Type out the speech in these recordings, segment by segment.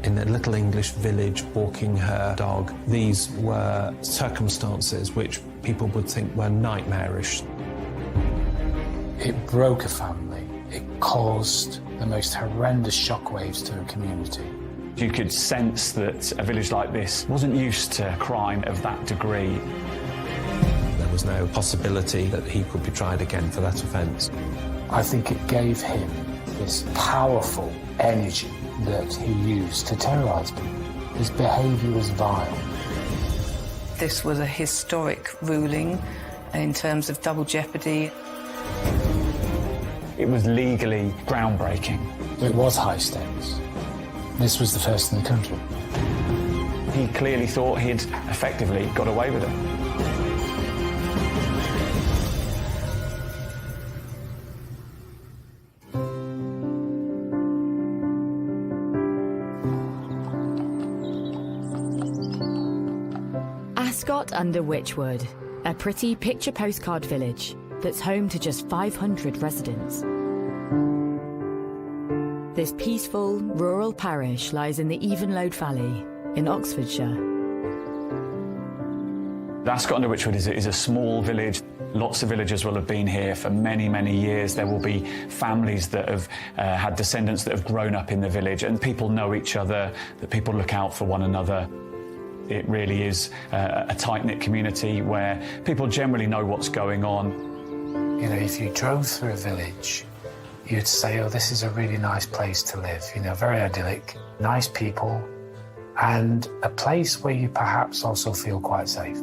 in a little English village walking her dog. These were circumstances which people would think were nightmarish. It broke a family. It caused the most horrendous shockwaves to a community. You could sense that a village like this wasn't used to crime of that degree. There was no possibility that he could be tried again for that offence. I think it gave him this powerful energy that he used to terrorise people. His behaviour was vile. This was a historic ruling in terms of double jeopardy. It was legally groundbreaking. It was high stakes. This was the first in the country. He clearly thought he'd effectively got away with it. Ascot under Wychwood, a pretty picture postcard village that's home to just 500 residents. This peaceful, rural parish lies in the Evenlode Valley in Oxfordshire. Ascot under Wychwood is a small village. Lots of villagers will have been here for many, many years. There will be families that have had descendants that have grown up in the village, and people know each other, that people look out for one another. It really is a tight-knit community where people generally know what's going on. You know, if you drove through a village, you'd say, oh, this is a really nice place to live. You know, very idyllic, nice people, and a place where you perhaps also feel quite safe.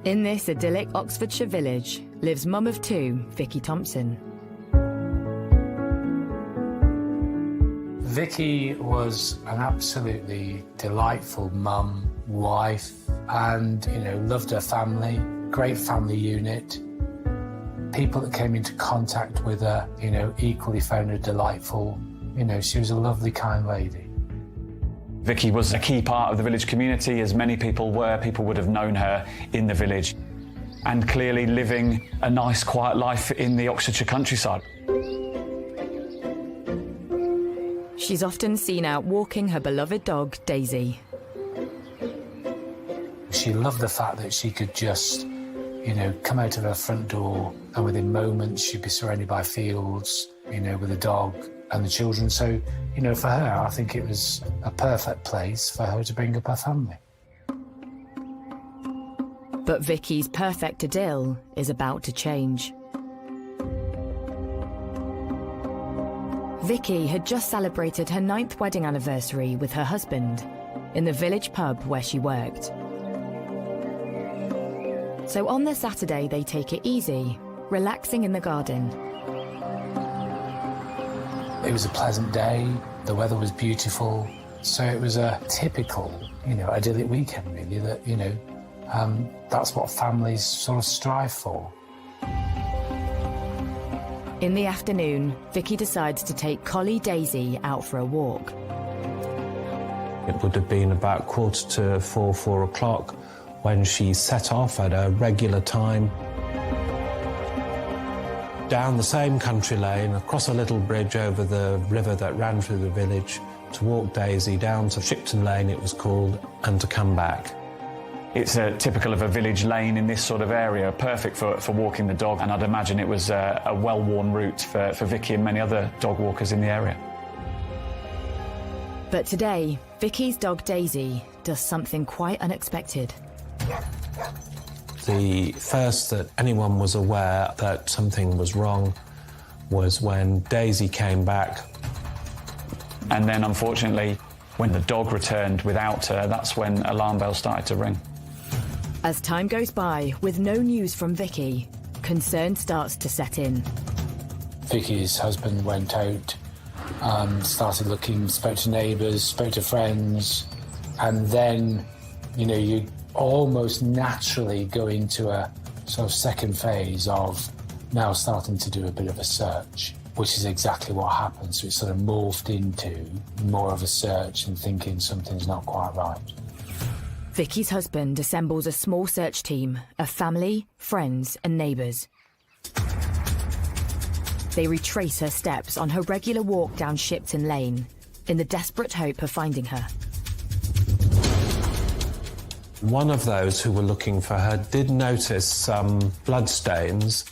In this idyllic Oxfordshire village lives mum of two, Vikki Thompson. Vikki was an absolutely delightful mum, wife, and, you know, loved her family, great family unit. People that came into contact with her, you know, equally found her delightful. You know, she was a lovely, kind lady. Vikki was a key part of the village community, as many people were. People would have known her in the village, and clearly living a nice, quiet life in the Oxfordshire countryside. She's often seen out walking her beloved dog, Daisy. She loved the fact that she could just, you know, come out of her front door and within moments she'd be surrounded by fields, you know, with a dog and the children. So, you know, for her, I think it was a perfect place for her to bring up her family. But Vikki's perfect idyll is about to change. Vikki had just celebrated her 9th wedding anniversary with her husband in the village pub where she worked. So on the Saturday, they take it easy, relaxing in the garden. It was a pleasant day, the weather was beautiful, so it was a typical, you know, idyllic weekend really, that, you know, that's what families sort of strive for. In the afternoon, Vikki decides to take collie Daisy out for a walk. It would have been about 3:45, 4 o'clock when she set off at a regular time down the same country lane, across a little bridge over the river that ran through the village, to walk Daisy down to Shipton Lane, it was called, and to come back. It's typical of a village lane in this sort of area, perfect for walking the dog, and I'd imagine it was a well-worn route for Vikki and many other dog walkers in the area. But today, Vikki's dog Daisy does something quite unexpected. The first that anyone was aware that something was wrong was when Daisy came back. And then, unfortunately, when the dog returned without her, that's when alarm bells started to ring. As time goes by, with no news from Vikki, concern starts to set in. Vikki's husband went out, started looking, spoke to neighbours, spoke to friends, and then, you know, you almost naturally go into a sort of second phase of now starting to do a bit of a search, which is exactly what happened. So it sort of morphed into more of a search and thinking something's not quite right. Vikki's husband assembles a small search team of family, friends and neighbours. They retrace her steps on her regular walk down Shipton Lane in the desperate hope of finding her. One of those who were looking for her did notice some bloodstains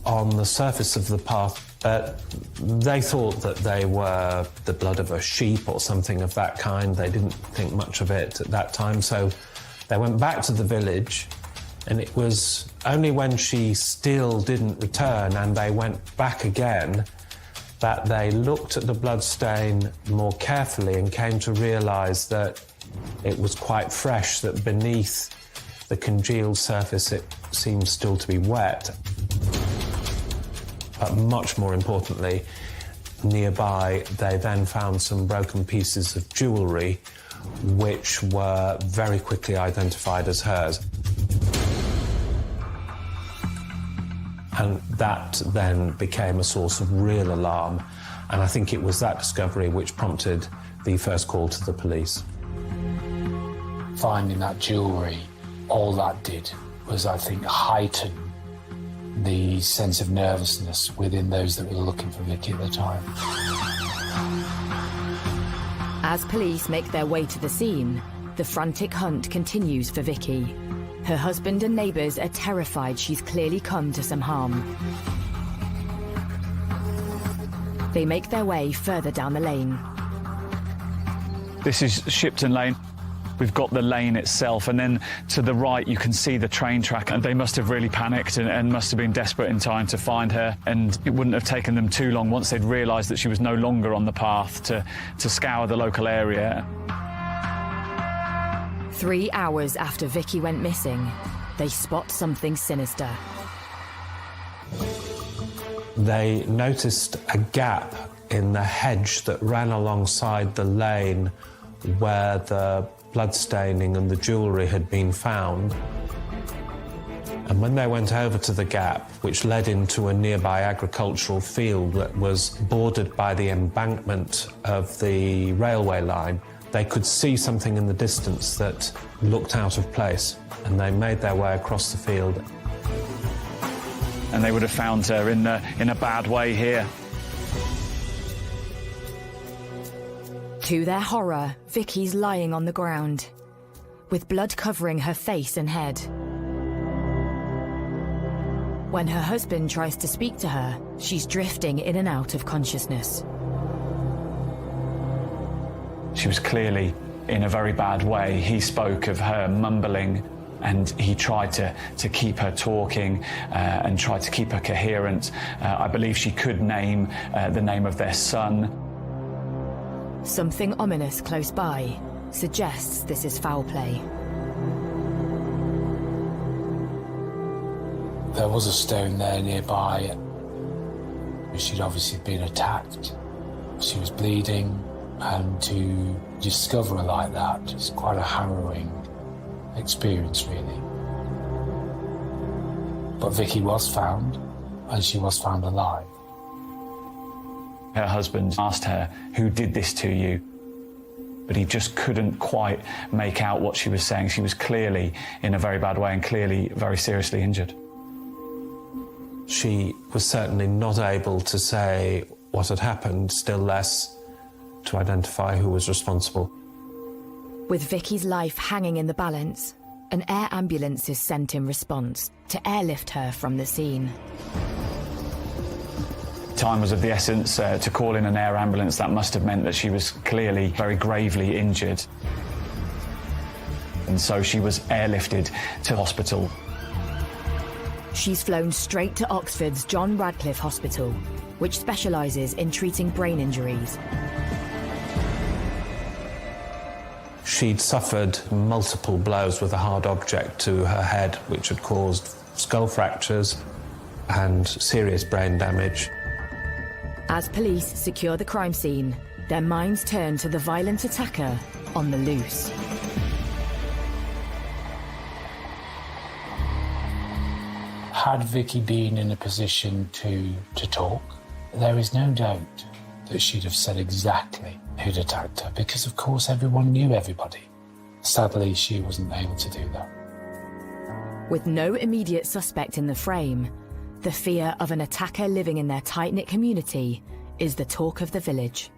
on the surface of the path, but they thought that they were the blood of a sheep or something of that kind. They didn't think much of it at that time, so they went back to the village, and it was only when she still didn't return and they went back again that they looked at the bloodstain more carefully and came to realise that it was quite fresh, that beneath the congealed surface it seemed still to be wet. But much more importantly, nearby they then found some broken pieces of jewellery which were very quickly identified as hers. And that then became a source of real alarm, and I think it was that discovery which prompted the first call to the police. Finding that jewellery, all that did was, I think, heighten the sense of nervousness within those that were looking for Vikki at the time. As police make their way to the scene, the frantic hunt continues for Vikki. Her husband and neighbours are terrified she's clearly come to some harm. They make their way further down the lane. This is Shipton Lane. We've got the lane itself, and then to the right you can see the train track, and they must have really panicked and must have been desperate in time to find her, and it wouldn't have taken them too long once they'd realised that she was no longer on the path to scour the local area. 3 hours after Vikki went missing, they spot something sinister. They noticed a gap in the hedge that ran alongside the lane where the bloodstaining and the jewellery had been found. And when they went over to the gap, which led into a nearby agricultural field that was bordered by the embankment of the railway line, they could see something in the distance that looked out of place, and they made their way across the field. And they would have found her in a bad way here. To their horror, Vikki's lying on the ground, with blood covering her face and head. When her husband tries to speak to her, she's drifting in and out of consciousness. She was clearly in a very bad way. He spoke of her mumbling, and he tried to keep her talking and tried to keep her coherent. I believe she could name the name of their son. Something ominous close by suggests this is foul play. There was a stone there nearby. She'd obviously been attacked. She was bleeding, and to discover her like that is quite a harrowing experience, really. But Vikki was found, and she was found alive. Her husband asked her, "Who did this to you?" But he just couldn't quite make out what she was saying. She was clearly in a very bad way and clearly very seriously injured. She was certainly not able to say what had happened, still less to identify who was responsible. With Vikki's life hanging in the balance, an air ambulance is sent in response to airlift her from the scene. Time was of the essence to call in an air ambulance. That must have meant that she was clearly very gravely injured. And so she was airlifted to hospital. She's flown straight to Oxford's John Radcliffe Hospital, which specialises in treating brain injuries. She'd suffered multiple blows with a hard object to her head, which had caused skull fractures and serious brain damage. As police secure the crime scene, their minds turn to the violent attacker on the loose. Had Vikki been in a position to talk, there is no doubt that she'd have said exactly who'd attacked her, because of course everyone knew everybody. Sadly, she wasn't able to do that. With no immediate suspect in the frame, the fear of an attacker living in their tight-knit community is the talk of the village.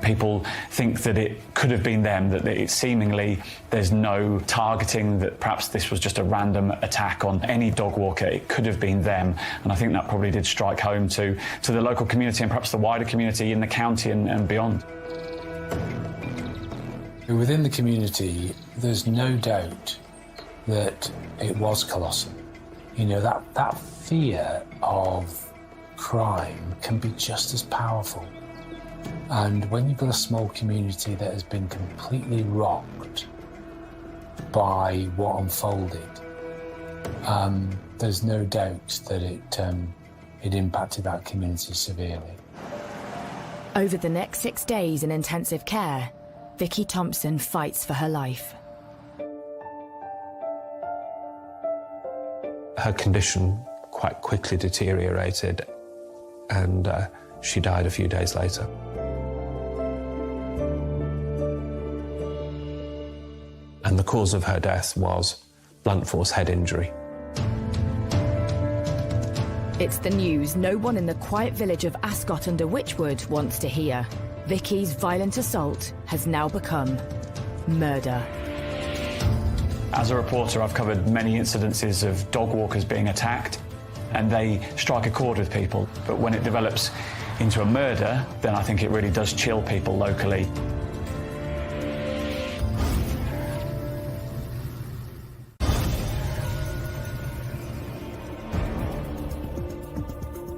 People think that it could have been them, that it seemingly there's no targeting, that perhaps this was just a random attack on any dog walker. It could have been them. And I think that probably did strike home to the local community and perhaps the wider community in the county and beyond. Within the community, there's no doubt that it was colossal. You know, that fear of crime can be just as powerful. And when you've got a small community that has been completely rocked by what unfolded, there's no doubt that it impacted that community severely. Over the next 6 days in intensive care, Vikki Thompson fights for her life. Her condition quite quickly deteriorated, and she died a few days later. And the cause of her death was blunt force head injury. It's the news no one in the quiet village of Ascot under Wychwood wants to hear. Vikki's violent assault has now become murder. As a reporter, I've covered many incidences of dog walkers being attacked, and they strike a chord with people. But when it develops into a murder, then I think it really does chill people locally.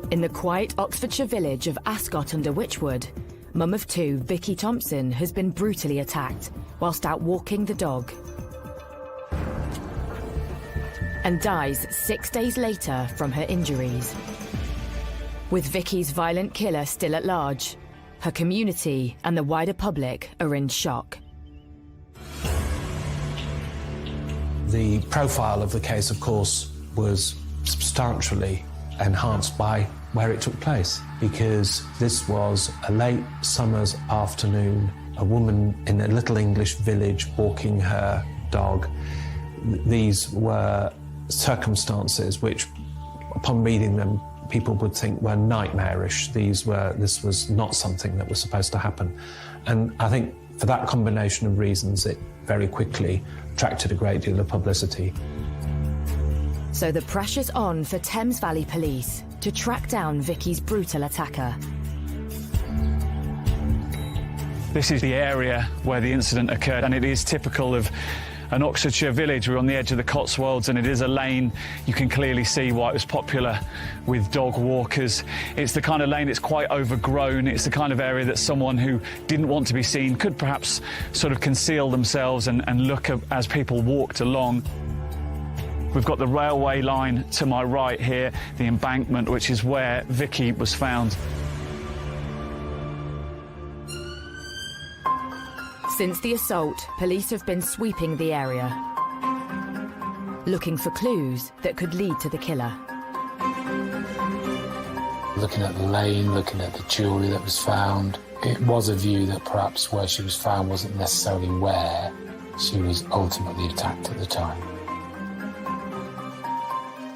In the quiet Oxfordshire village of Ascot under Wychwood, mum of two, Vikki Thompson, has been brutally attacked whilst out walking the dog, and dies 6 days later from her injuries. With Vikki's violent killer still at large, her community and the wider public are in shock. The profile of the case, of course, was substantially enhanced by where it took place, because this was a late summer's afternoon, a woman in a little English village walking her dog. These were circumstances which, upon reading them, people would think were nightmarish. This was not something that was supposed to happen. And I think for that combination of reasons, it very quickly attracted a great deal of publicity. So the pressure's on for Thames Valley Police to track down Vikki's brutal attacker. This is the area where the incident occurred, and it is typical of an Oxfordshire village. We're on the edge of the Cotswolds, and it is a lane. You can clearly see why it was popular with dog walkers. It's the kind of lane that's quite overgrown. It's the kind of area that someone who didn't want to be seen could perhaps sort of conceal themselves and look as people walked along. We've got the railway line to my right here, the embankment, which is where Vikki was found. Since the assault, police have been sweeping the area, looking for clues that could lead to the killer. Looking at the lane, looking at the jewellery that was found, it was a view that perhaps where she was found wasn't necessarily where she was ultimately attacked at the time.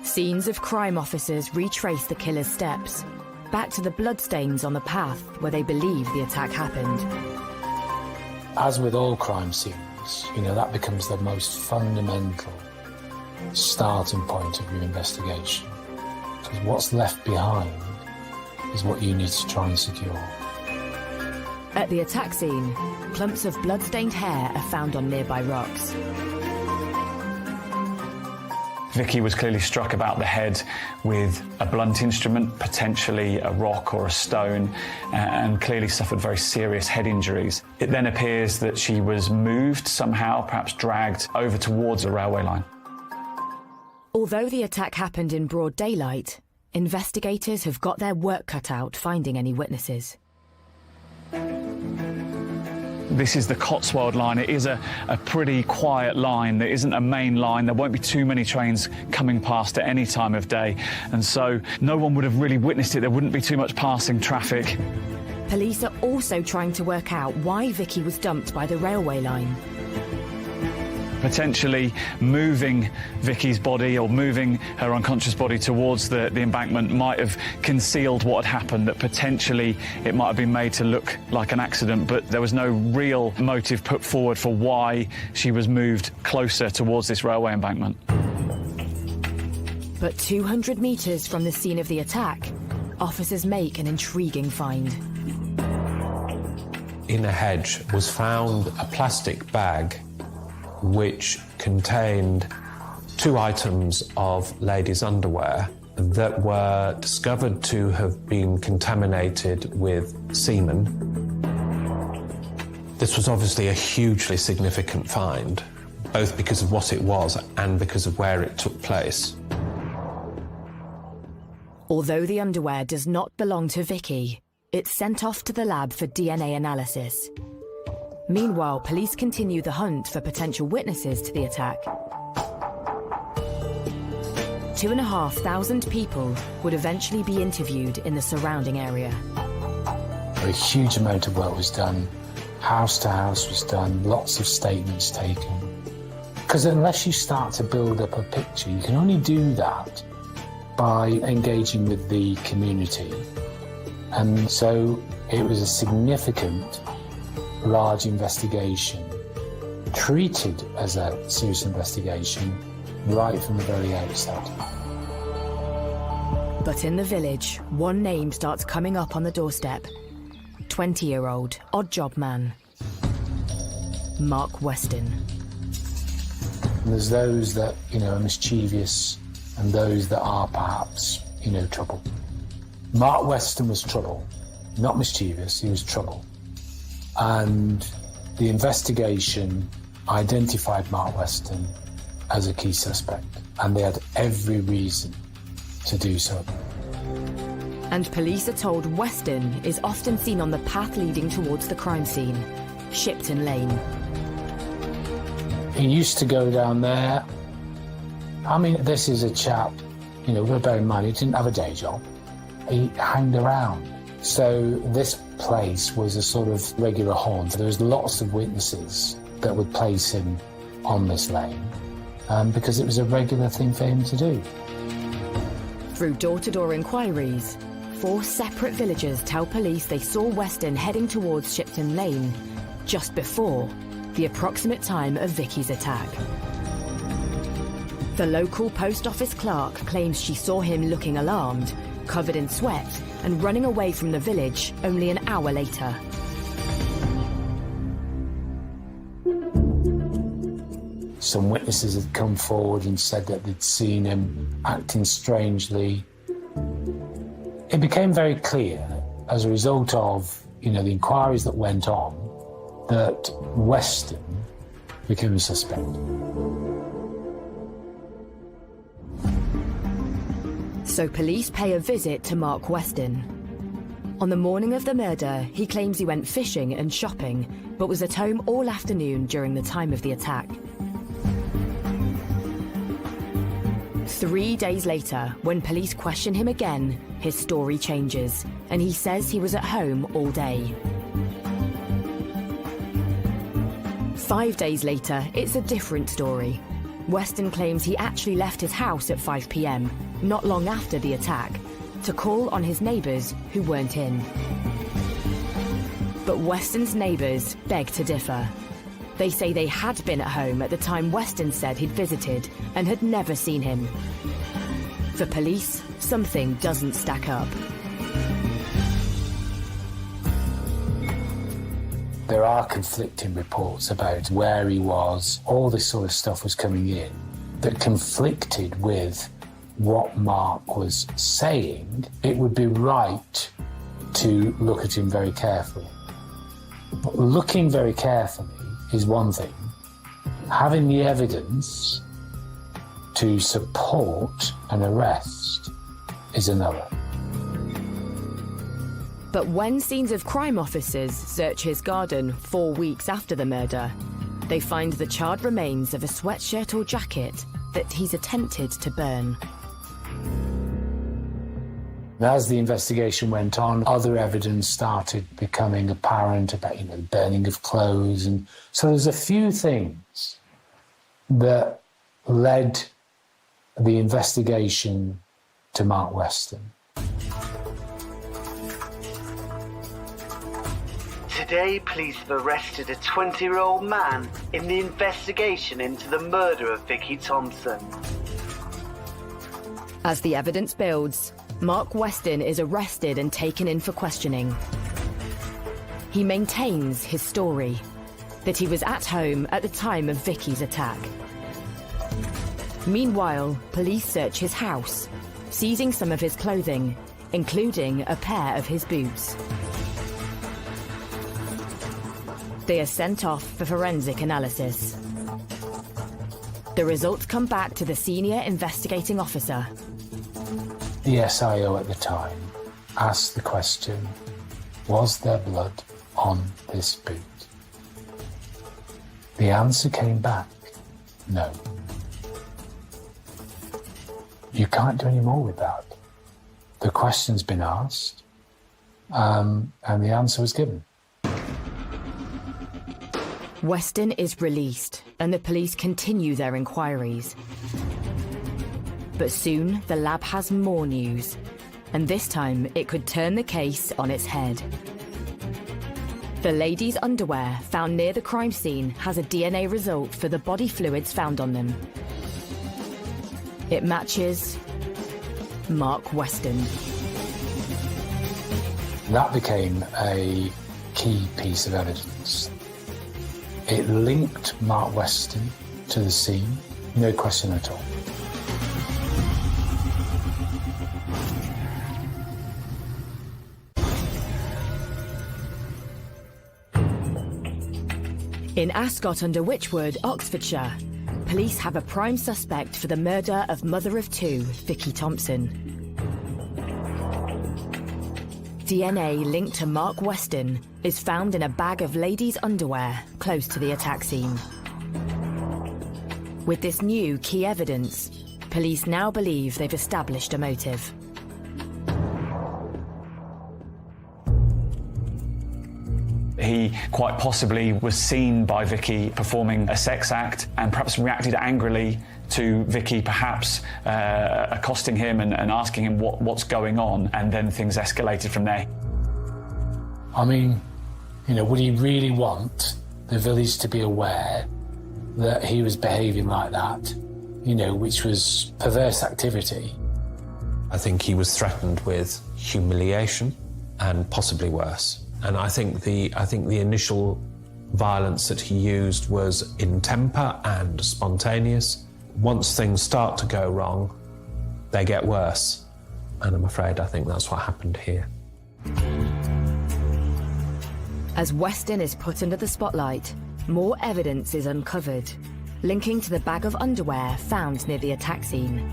Scenes of crime officers retrace the killer's steps, back to the bloodstains on the path where they believe the attack happened. As with all crime scenes, you know, that becomes the most fundamental starting point of your investigation. Because what's left behind is what you need to try and secure. At the attack scene, clumps of blood-stained hair are found on nearby rocks. Vikki was clearly struck about the head with a blunt instrument, potentially a rock or a stone, and clearly suffered very serious head injuries. It then appears that she was moved somehow, perhaps dragged over towards the railway line. Although the attack happened in broad daylight, investigators have got their work cut out finding any witnesses. This is the Cotswold line. It is a pretty quiet line. There isn't a main line. There won't be too many trains coming past at any time of day. And so no one would have really witnessed it. There wouldn't be too much passing traffic. Police are also trying to work out why Vikki was dumped by the railway line. Potentially moving Vikki's body or moving her unconscious body towards the embankment might have concealed what had happened, that potentially it might have been made to look like an accident, but there was no real motive put forward for why she was moved closer towards this railway embankment. But 200 metres from the scene of the attack, officers make an intriguing find. In a hedge was found a plastic bag which contained 2 items of ladies' underwear that were discovered to have been contaminated with semen. This was obviously a hugely significant find, both because of what it was and because of where it took place. Although the underwear does not belong to Vikki, it's sent off to the lab for DNA analysis. Meanwhile, police continue the hunt for potential witnesses to the attack. 2,500 people would eventually be interviewed in the surrounding area. A huge amount of work was done. House to house was done, lots of statements taken. Because unless you start to build up a picture, you can only do that by engaging with the community. And so it was a significant, large investigation, treated as a serious investigation right from the very outset. But in the village, one name starts coming up on the doorstep. 20-year-old odd job man, Mark Weston. And there's those that, are mischievous and those that are perhaps, trouble. Mark Weston was trouble, not mischievous, he was trouble. And the investigation identified Mark Weston as a key suspect, and they had every reason to do so. And police are told Weston is often seen on the path leading towards the crime scene, Shipton Lane. He used to go down there. This is a chap, bear in mind, he didn't have a day job. He hanged around. So this place was a sort of regular haunt. There was lots of witnesses that would place him on this lane because it was a regular thing for him to do. Through door-to-door inquiries, 4 separate villagers tell police they saw Weston heading towards Shipton Lane just before the approximate time of Vikki's attack. The local post office clerk claims she saw him looking alarmed, covered in sweat, and running away from the village only an hour later. Some witnesses had come forward and said that they'd seen him acting strangely. It became very clear, as a result of, the inquiries that went on, that Weston became a suspect. So police pay a visit to Mark Weston. On the morning of the murder, he claims he went fishing and shopping, but was at home all afternoon during the time of the attack. 3 days later, when police question him again, his story changes, and he says he was at home all day. 5 days later, it's a different story. Weston claims he actually left his house at 5 p.m, not long after the attack, to call on his neighbours who weren't in. But Weston's neighbours beg to differ. They say they had been at home at the time Weston said he'd visited and had never seen him. For police, something doesn't stack up. There are conflicting reports about where he was. All this sort of stuff was coming in that conflicted with what Mark was saying. It would be right to look at him very carefully. But looking very carefully is one thing. Having the evidence to support an arrest is another. But when scenes of crime officers search his garden 4 weeks after the murder, they find the charred remains of a sweatshirt or jacket that he's attempted to burn. As the investigation went on, other evidence started becoming apparent about, the burning of clothes. And so there's a few things that led the investigation to Mark Weston. Today, police have arrested a 20-year-old man in the investigation into the murder of Vikki Thompson. As the evidence builds, Mark Weston is arrested and taken in for questioning. He maintains his story, that he was at home at the time of Vikki's attack. Meanwhile, police search his house, seizing some of his clothing, including a pair of his boots. They are sent off for forensic analysis. The results come back to the senior investigating officer. The SIO at the time asked the question, was there blood on this boot? The answer came back, no. You can't do any more with that. The question's been asked, and the answer was given. Weston is released, and the police continue their inquiries. But soon, the lab has more news, and this time it could turn the case on its head. The lady's underwear found near the crime scene has a DNA result for the body fluids found on them. It matches Mark Weston. That became a key piece of evidence. It linked Mark Weston to the scene, no question at all. In Ascot-under-Wychwood, Oxfordshire, police have a prime suspect for the murder of mother of two, Vikki Thompson. DNA linked to Mark Weston is found in a bag of ladies' underwear close to the attack scene. With this new key evidence, police now believe they've established a motive. He quite possibly was seen by Vikki performing a sex act and perhaps reacted angrily to Vikki, perhaps accosting him and asking him what's going on, and then things escalated from there. I mean, would he really want the village to be aware that he was behaving like that, which was perverse activity? I think he was threatened with humiliation and possibly worse. And I think the initial violence that he used was in temper and spontaneous. Once things start to go wrong, they get worse. And I'm afraid I think that's what happened here. As Weston is put under the spotlight, more evidence is uncovered, linking to the bag of underwear found near the attack scene.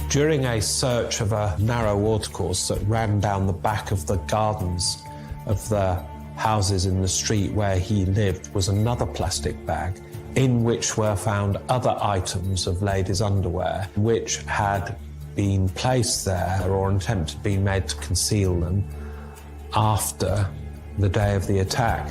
During a search of a narrow watercourse that ran down the back of the gardens of the houses in the street where he lived was another plastic bag in which were found other items of ladies' underwear which had been placed there or an attempt had been made to conceal them after the day of the attack.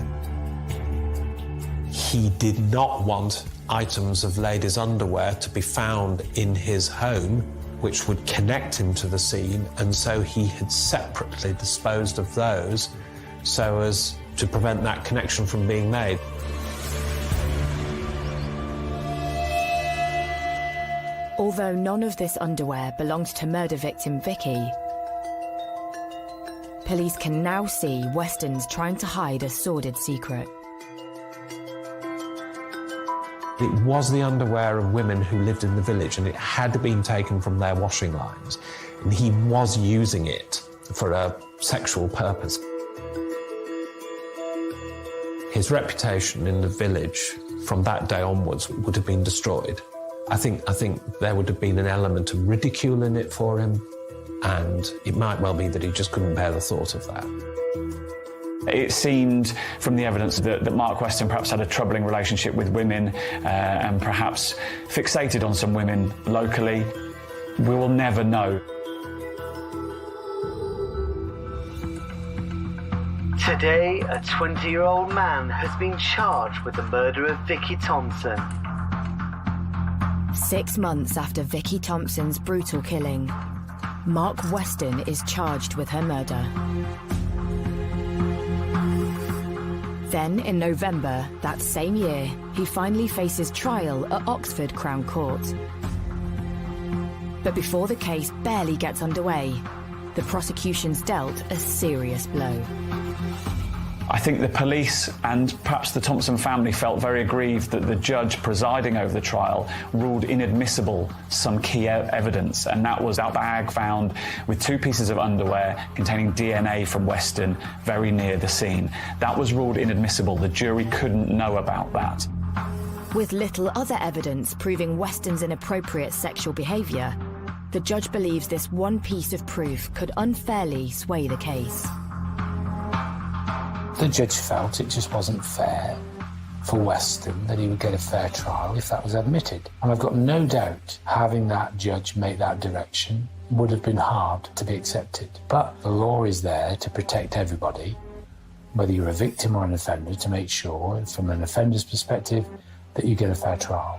He did not want items of ladies' underwear to be found in his home which would connect him to the scene, and so he had separately disposed of those so as to prevent that connection from being made. Although none of this underwear belonged to murder victim Vikki, police can now see Weston's trying to hide a sordid secret. It was the underwear of women who lived in the village, and it had been taken from their washing lines, and he was using it for a sexual purpose. His reputation in the village from that day onwards would have been destroyed. I think there would have been an element of ridicule in it for him, and it might well be that he just couldn't bear the thought of that. It seemed from the evidence that Mark Weston perhaps had a troubling relationship with women and perhaps fixated on some women locally. We will never know. Today, a 20-year-old man has been charged with the murder of Vikki Thompson. 6 months after Vikki Thompson's brutal killing, Mark Weston is charged with her murder. Then, in November that same year, he finally faces trial at Oxford Crown Court. But before the case barely gets underway, the prosecution's dealt a serious blow. I think the police and perhaps the Thompson family felt very aggrieved that the judge presiding over the trial ruled inadmissible some key evidence, and that was our bag found with 2 pieces of underwear containing DNA from Weston very near the scene. That was ruled inadmissible. The jury couldn't know about that. With little other evidence proving Weston's inappropriate sexual behaviour, the judge believes this one piece of proof could unfairly sway the case. The judge felt it just wasn't fair for Weston that he would get a fair trial if that was admitted. And I've got no doubt having that judge make that direction would have been hard to be accepted. But the law is there to protect everybody, whether you're a victim or an offender, to make sure, from an offender's perspective, that you get a fair trial.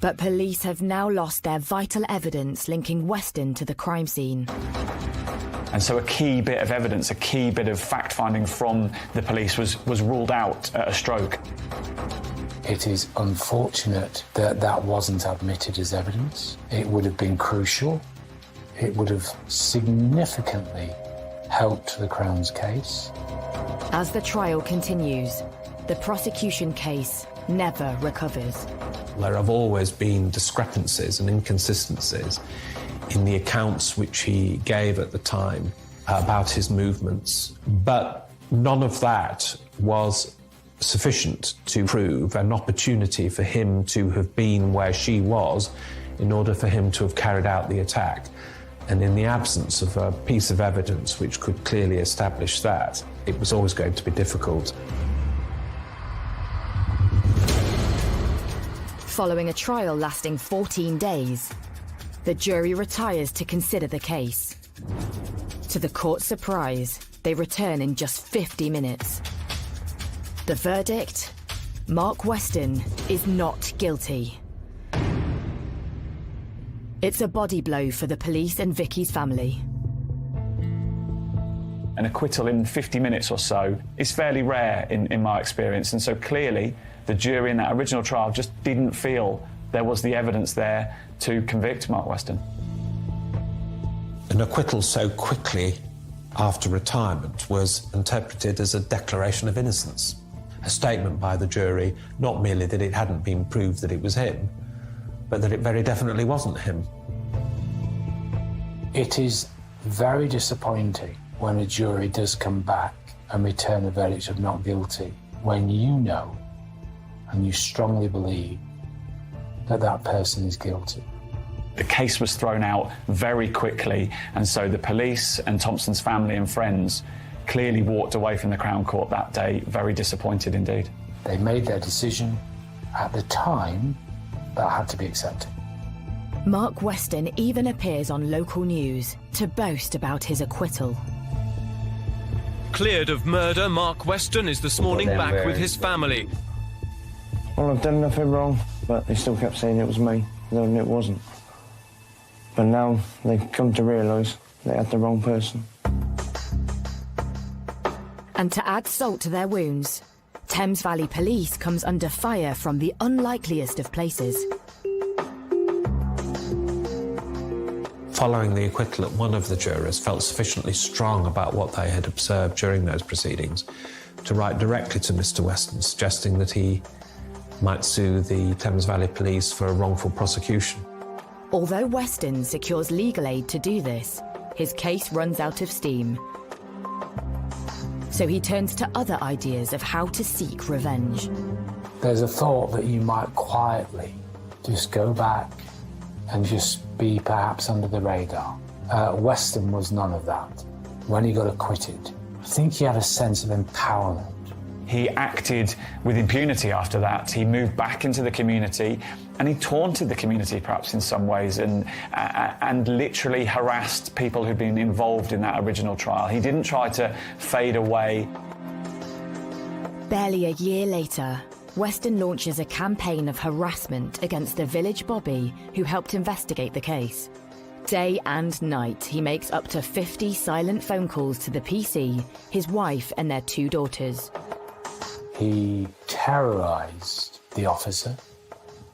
But police have now lost their vital evidence linking Weston to the crime scene. And so a key bit of evidence, a key bit of fact-finding from the police was ruled out at a stroke. It is unfortunate that that wasn't admitted as evidence. It would have been crucial. It would have significantly helped the Crown's case. As the trial continues, the prosecution case never recovers. There have always been discrepancies and inconsistencies in the accounts which he gave at the time about his movements, but none of that was sufficient to prove an opportunity for him to have been where she was in order for him to have carried out the attack. And in the absence of a piece of evidence which could clearly establish that, it was always going to be difficult. Following a trial lasting 14 days, the jury retires to consider the case. To the court's surprise, they return in just 50 minutes. The verdict? Mark Weston is not guilty. It's a body blow for the police and Vikki's family. An acquittal in 50 minutes or so is fairly rare in my experience, and so clearly the jury in that original trial just didn't feel there was the evidence there to convict Mark Weston. An acquittal so quickly after retirement was interpreted as a declaration of innocence, a statement by the jury, not merely that it hadn't been proved that it was him, but that it very definitely wasn't him. It is very disappointing when a jury does come back and return a verdict of not guilty, when you know and you strongly believe that that person is guilty. The case was thrown out very quickly, and so the police and Thompson's family and friends clearly walked away from the Crown Court that day very disappointed indeed. They made their decision at the time that had to be accepted. Mark Weston even appears on local news to boast about his acquittal. Cleared of murder, Mark Weston is this morning back with his family. Well, I've done nothing wrong, but they still kept saying it was me, though it wasn't. But now they've come to realise they had the wrong person. And to add salt to their wounds, Thames Valley Police comes under fire from the unlikeliest of places. Following the acquittal, one of the jurors felt sufficiently strong about what they had observed during those proceedings to write directly to Mr. Weston, suggesting that he might sue the Thames Valley Police for a wrongful prosecution. Although Weston secures legal aid to do this, his case runs out of steam. So he turns to other ideas of how to seek revenge. There's a thought that you might quietly just go back and just be perhaps under the radar. Weston was none of that. When he got acquitted, I think he had a sense of empowerment. He acted with impunity after that. He moved back into the community and he taunted the community perhaps in some ways and literally harassed people who'd been involved in that original trial. He didn't try to fade away. Barely a year later, Weston launches a campaign of harassment against the village bobby who helped investigate the case. Day and night, he makes up to 50 silent phone calls to the PC, his wife and their 2 daughters. He terrorised the officer.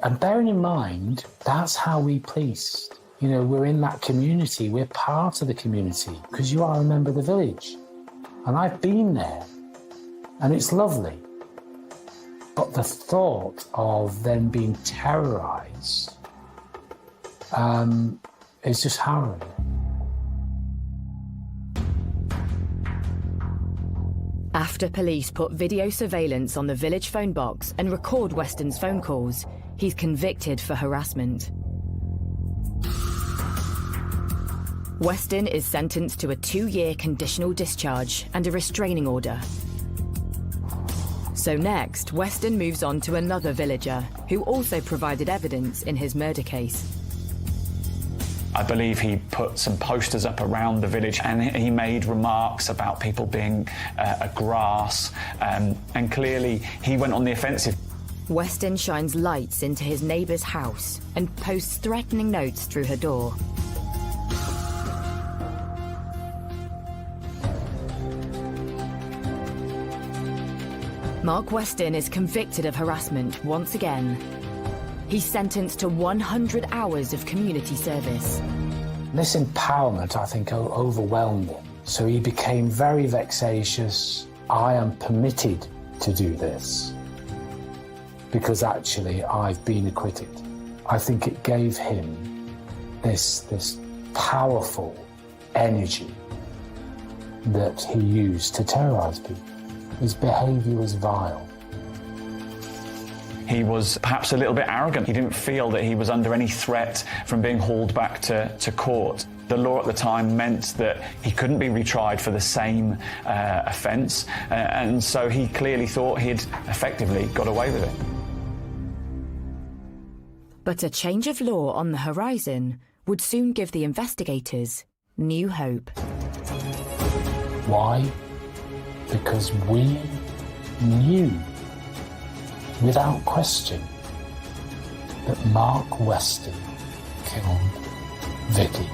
And bearing in mind, that's how we policed. You know, we're in that community, we're part of the community, because you are a member of the village. And I've been there, and it's lovely. But the thought of them being terrorised is just harrowing. After police put video surveillance on the village phone box and record Weston's phone calls, he's convicted for harassment. Weston is sentenced to a 2-year conditional discharge and a restraining order. So next, Weston moves on to another villager who also provided evidence in his murder case. I believe he put some posters up around the village and he made remarks about people being a grass, and clearly he went on the offensive. Weston shines lights into his neighbour's house and posts threatening notes through her door. Mark Weston is convicted of harassment once again. He's sentenced to 100 hours of community service. This empowerment, I think, overwhelmed him. So he became very vexatious. I am permitted to do this because actually I've been acquitted. I think it gave him this powerful energy that he used to terrorise people. His behaviour was vile. He was perhaps a little bit arrogant. He didn't feel that he was under any threat from being hauled back to court. The law at the time meant that he couldn't be retried for the same offence, and so he clearly thought he'd effectively got away with it. But a change of law on the horizon would soon give the investigators new hope. Why? Because we knew, without question, that Mark Weston killed Vikki.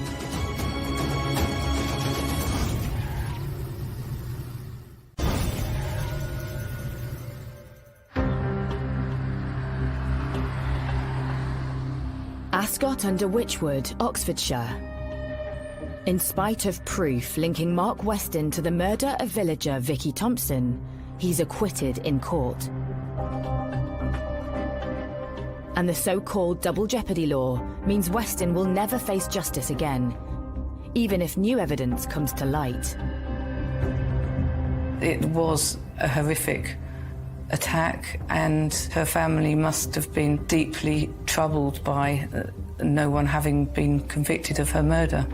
Ascot under Wychwood, Oxfordshire. In spite of proof linking Mark Weston to the murder of villager Vikki Thompson, he's acquitted in court. And the so-called double jeopardy law means Weston will never face justice again, even if new evidence comes to light. It was a horrific attack, and her family must have been deeply troubled by no one having been convicted of her murder.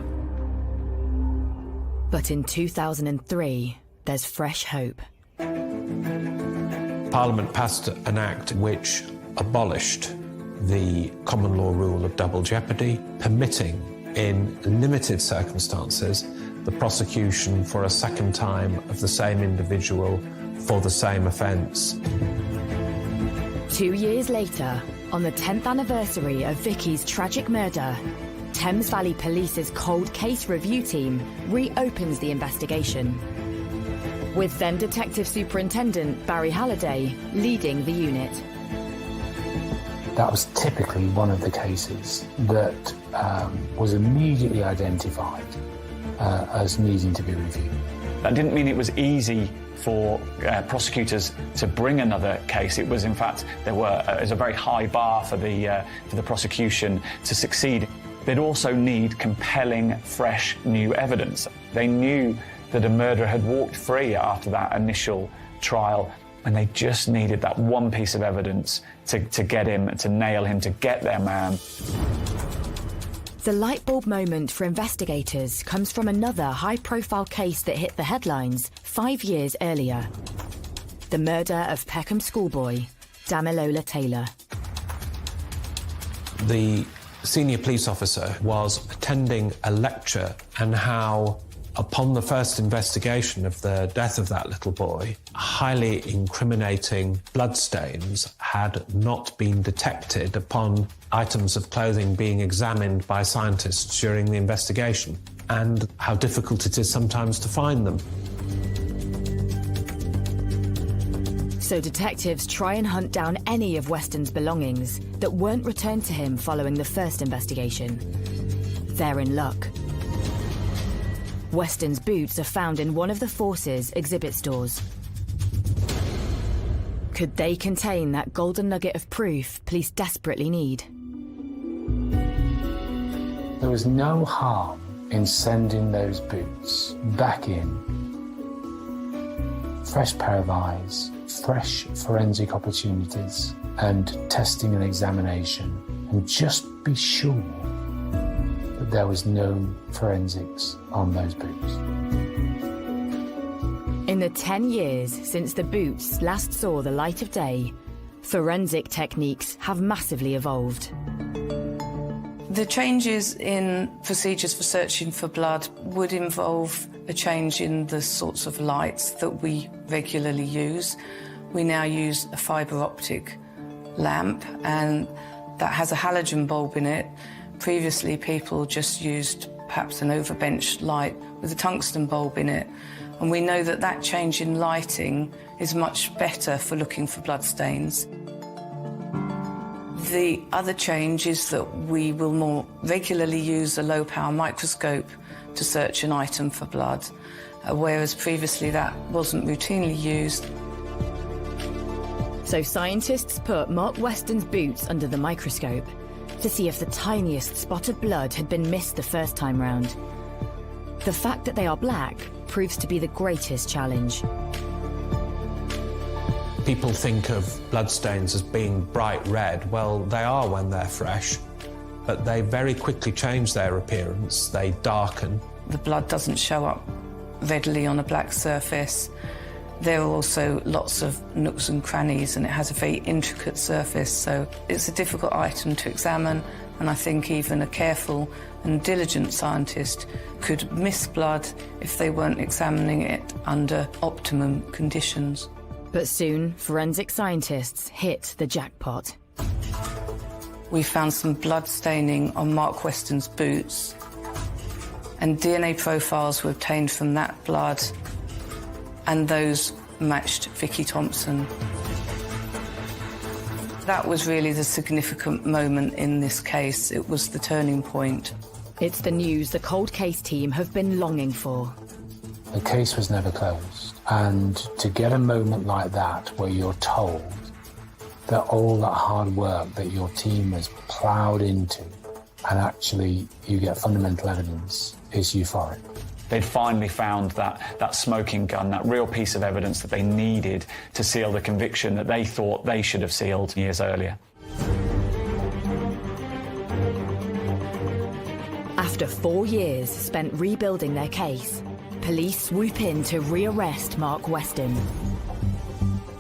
But in 2003, there's fresh hope. Parliament passed an act which abolished the common law rule of double jeopardy, permitting, in limited circumstances, the prosecution for a second time of the same individual for the same offence. 2 years later, on the 10th anniversary of Vikki's tragic murder, Thames Valley Police's cold case review team reopens the investigation, with then Detective Superintendent Barry Halliday leading the unit. That was typically one of the cases that was immediately identified as needing to be reviewed. That didn't mean it was easy for prosecutors to bring another case. It was, in fact, there was a very high bar for the prosecution to succeed. They'd also need compelling, fresh, new evidence. They knew that a murderer had walked free after that initial trial, and they just needed that one piece of evidence to get him, to nail him, to get their man. The light bulb moment for investigators comes from another high-profile case that hit the headlines 5 years earlier. the murder of Peckham schoolboy Damilola Taylor. The senior police officer was attending a lecture and how, upon the first investigation of the death of that little boy, highly incriminating bloodstains had not been detected upon items of clothing being examined by scientists during the investigation, and how difficult it is sometimes to find them. So detectives try and hunt down any of Weston's belongings that weren't returned to him following the first investigation. They're in luck. Weston's boots are found in one of the Force's exhibit stores. Could they contain that golden nugget of proof police desperately need? There was no harm in sending those boots back in. Fresh pair of eyes, fresh forensic opportunities, and testing and examination, and just be sure that there was no forensics on those boots. In the 10 years since the boots last saw the light of day, forensic techniques have massively evolved. The changes in procedures for searching for blood would involve a change in the sorts of lights that we regularly use. We now use a fibre optic lamp, and that has a halogen bulb in it. Previously, people just used perhaps an overbench light with a tungsten bulb in it. And we know that that change in lighting is much better for looking for bloodstains. The other change is that we will more regularly use a low-power microscope to search an item for blood, whereas previously that wasn't routinely used. So scientists put Mark Weston's boots under the microscope to see if the tiniest spot of blood had been missed the first time round. The fact that they are black proves to be the greatest challenge. People think of bloodstains as being bright red. Well, they are when they're fresh, but they very quickly change their appearance. They darken. The blood doesn't show up readily on a black surface. There are also lots of nooks and crannies, and it has a very intricate surface, so it's a difficult item to examine, and I think even a careful and diligent scientist could miss blood if they weren't examining it under optimum conditions. But soon, forensic scientists hit the jackpot. We found some blood staining on Mark Weston's boots, and DNA profiles were obtained from that blood, and those matched Vikki Thompson. That was really the significant moment in this case. It was the turning point. It's the news the cold case team have been longing for. The case was never closed, and to get a moment like that where you're told that all that hard work that your team has ploughed into, and actually you get fundamental evidence, is euphoric. They'd finally found that smoking gun, that real piece of evidence that they needed to seal the conviction that they thought they should have sealed years earlier. After 4 years spent rebuilding their case, police swoop in to rearrest Mark Weston.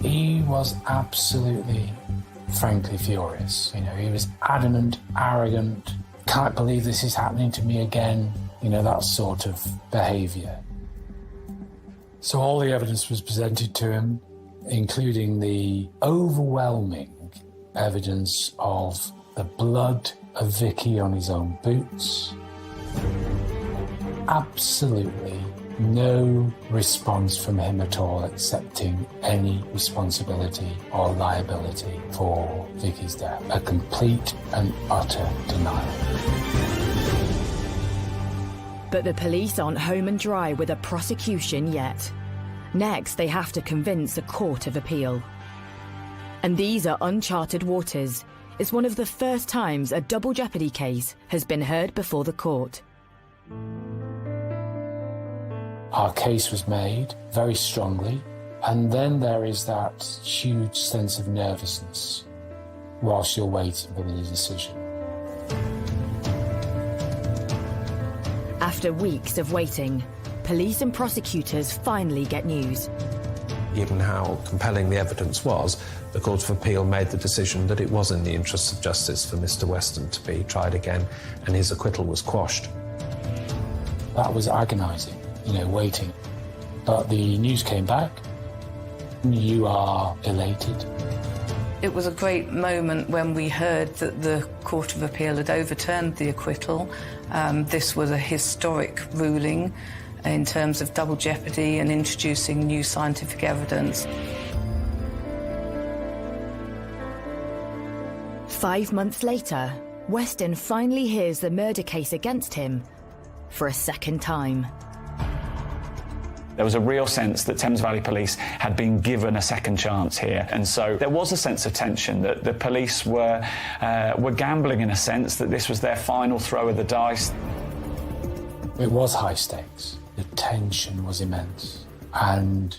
He was absolutely, frankly furious. You know, he was adamant, arrogant, can't believe this is happening to me again. You know, that sort of behaviour. So all the evidence was presented to him, including the overwhelming evidence of the blood of Vikki on his own boots. Absolutely no response from him at all, accepting any responsibility or liability for Vikki's death. A complete and utter denial. But the police aren't home and dry with a prosecution yet. Next, they have to convince a court of appeal. And these are uncharted waters. It's one of the first times a double jeopardy case has been heard before the court. Our case was made very strongly, and then there is that huge sense of nervousness whilst you're waiting for the decision. After weeks of waiting, police and prosecutors finally get news. Given how compelling the evidence was, the Court of Appeal made the decision that it was in the interests of justice for Mr Weston to be tried again, and his acquittal was quashed. That was agonising, waiting. But the news came back. You are elated. It was a great moment when we heard that the Court of Appeal had overturned the acquittal. This was a historic ruling in terms of double jeopardy and introducing new scientific evidence. 5 months later, Weston finally hears the murder case against him for a second time. There was a real sense that Thames Valley Police had been given a second chance here, and so there was a sense of tension that the police were gambling in a sense, that this was their final throw of the dice. It was high stakes. The tension was immense, and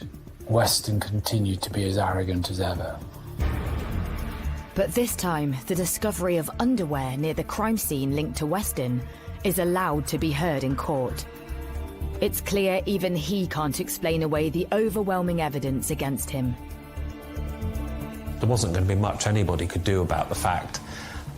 Weston continued to be as arrogant as ever. But this time, the discovery of underwear near the crime scene linked to Weston is allowed to be heard in court. It's clear even he can't explain away the overwhelming evidence against him. There wasn't going to be much anybody could do about the fact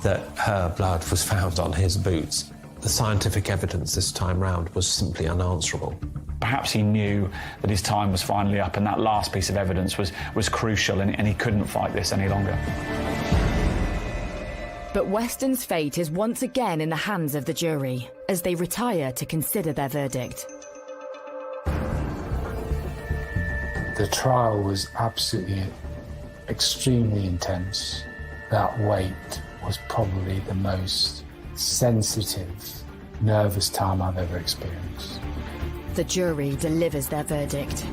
that her blood was found on his boots. The scientific evidence this time round was simply unanswerable. Perhaps he knew that his time was finally up, and that last piece of evidence was crucial, and he couldn't fight this any longer. But Weston's fate is once again in the hands of the jury as they retire to consider their verdict. The trial was absolutely extremely intense. That wait was probably the most sensitive, nervous time I've ever experienced. The jury delivers their verdict.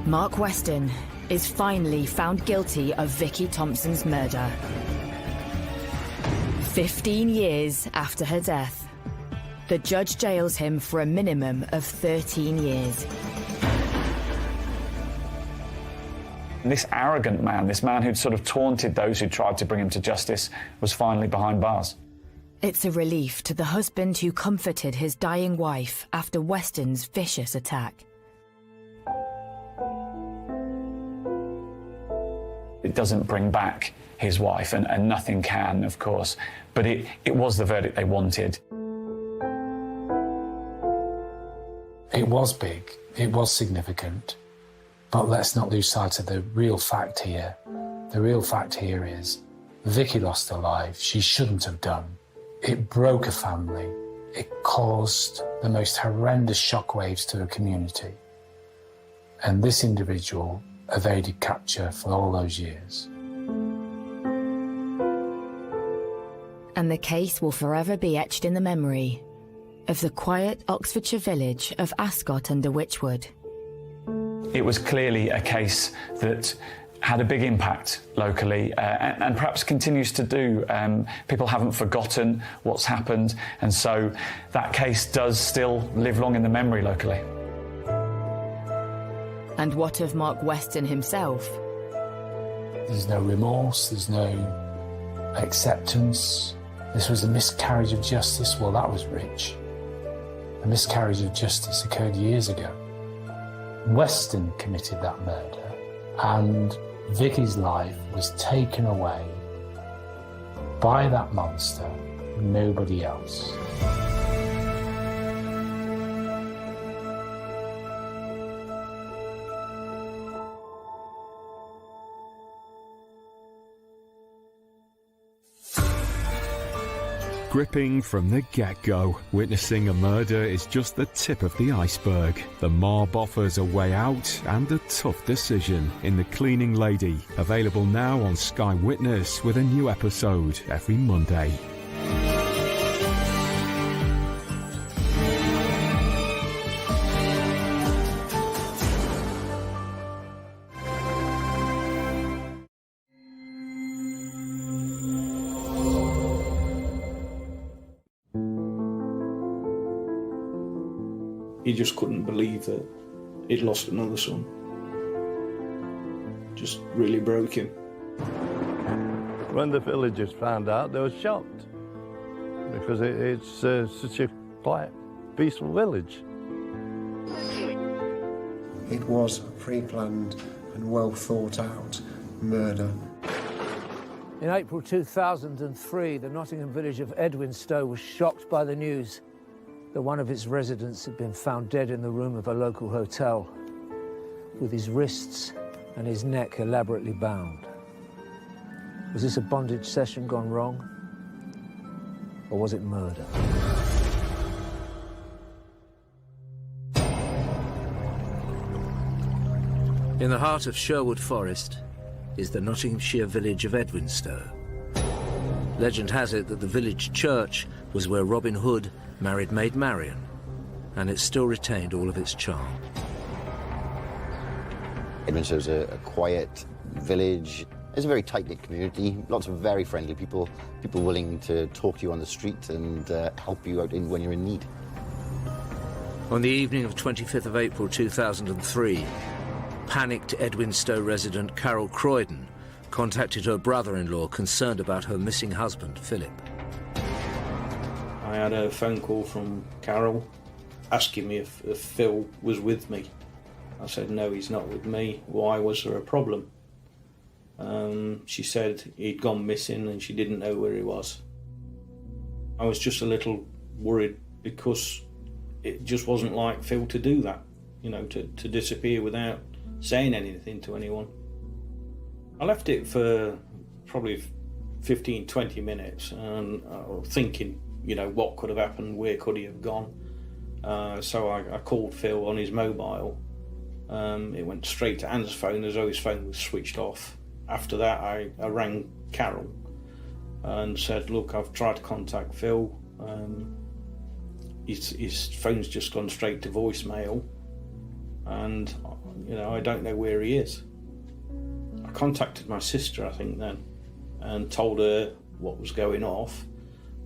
Mark Weston is finally found guilty of Vikki Thompson's murder. 15 years after her death, the judge jails him for a minimum of 13 years. This arrogant man, this man who'd sort of taunted those who tried to bring him to justice, was finally behind bars. It's a relief to the husband who comforted his dying wife after Weston's vicious attack. It doesn't bring back his wife, and nothing can, of course, but it was the verdict they wanted. It was big, it was significant, but let's not lose sight of the real fact here. The real fact here is Vikki lost her life. She shouldn't have done. It broke a family. It caused the most horrendous shockwaves to a community. And this individual evaded capture for all those years. And the case will forever be etched in the memory of the quiet Oxfordshire village of Ascot under Wychwood. It was clearly a case that had a big impact locally, and perhaps continues to do. People haven't forgotten what's happened, and so that case does still live long in the memory locally. And what of Mark Weston himself? There's no remorse, there's no acceptance. This was a miscarriage of justice. Well, that was rich. A miscarriage of justice occurred years ago. Weston committed that murder, and Vikki's life was taken away by that monster, nobody else. Gripping from the get-go, witnessing a murder is just the tip of the iceberg. The mob offers a way out and a tough decision in The Cleaning Lady, available now on Sky Witness with a new episode every Monday. He just couldn't believe that he'd lost another son. Just really broke him. When the villagers found out, they were shocked because it's such a quiet, peaceful village. It was a pre-planned and well thought out murder. In April 2003, the Nottingham village of Edwinstowe was shocked by the news that one of its residents had been found dead in the room of a local hotel, with his wrists and his neck elaborately bound. Was this a bondage session gone wrong? Or was it murder? In the heart of Sherwood Forest is the Nottinghamshire village of Edwinstowe. Legend has it that the village church was where Robin Hood married Maid Marian, and it still retained all of its charm. Edwinstowe's a quiet village. It's a very tight-knit community, lots of very friendly people, people willing to talk to you on the street and help you out when you're in need. On the evening of 25th of April 2003, panicked Edwinstowe resident Carol Croydon contacted her brother-in-law concerned about her missing husband, Philip. I had a phone call from Carol asking me if Phil was with me. I said, no, he's not with me. Why was there a problem? She said he'd gone missing and she didn't know where he was. I was just a little worried because it just wasn't like Phil to do that, you know, to disappear without saying anything to anyone. I left it for probably 15, 20 minutes and thinking, you know, what could have happened, where could he have gone? So I called Phil on his mobile. It went straight to Anne's phone as though his phone was switched off. After that, I rang Carol and said, look, I've tried to contact Phil. His phone's just gone straight to voicemail. And, you know, I don't know where he is. I contacted my sister, I think, then, and told her what was going off,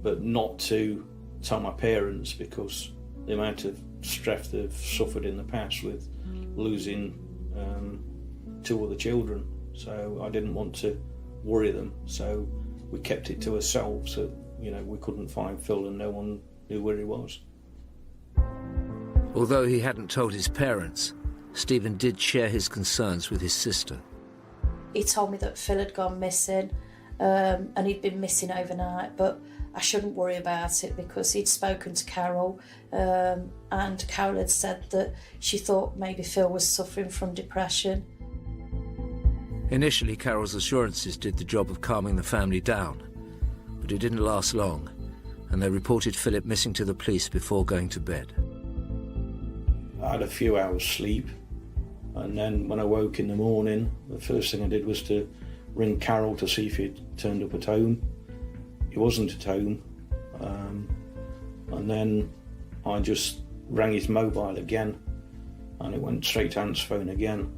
but not to tell my parents because the amount of stress they've suffered in the past with losing 2 other children. So I didn't want to worry them. So we kept it to ourselves. So, you know, we couldn't find Phil and no one knew where he was. Although he hadn't told his parents, Stephen did share his concerns with his sister. He told me that Phil had gone missing and he'd been missing overnight, but I shouldn't worry about it because he'd spoken to Carol and Carol had said that she thought maybe Phil was suffering from depression. Initially, Carol's assurances did the job of calming the family down, but it didn't last long, and they reported Philip missing to the police before going to bed. I had a few hours sleep, and then when I woke in the morning, the first thing I did was to ring Carol to see if he'd turned up at home. He wasn't at home, and then I just rang his mobile again, and it went straight to Aunt's phone again.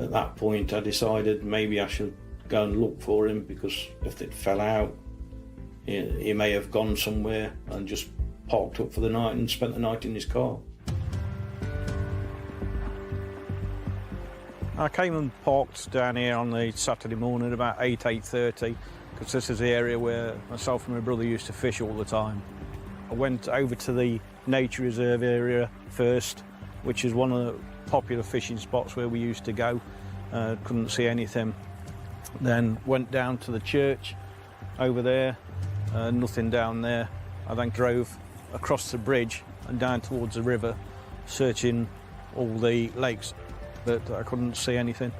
At that point I decided maybe I should go and look for him, because if it fell out, he may have gone somewhere and just parked up for the night and spent the night in his car. I came and parked down here on the Saturday morning about 8:30, because this is the area where myself and my brother used to fish all the time. I went over to the nature reserve area first, which is one of the popular fishing spots where we used to go. Couldn't see anything. Then went down to the church over there, nothing down there. I then drove across the bridge and down towards the river, searching all the lakes, but I couldn't see anything.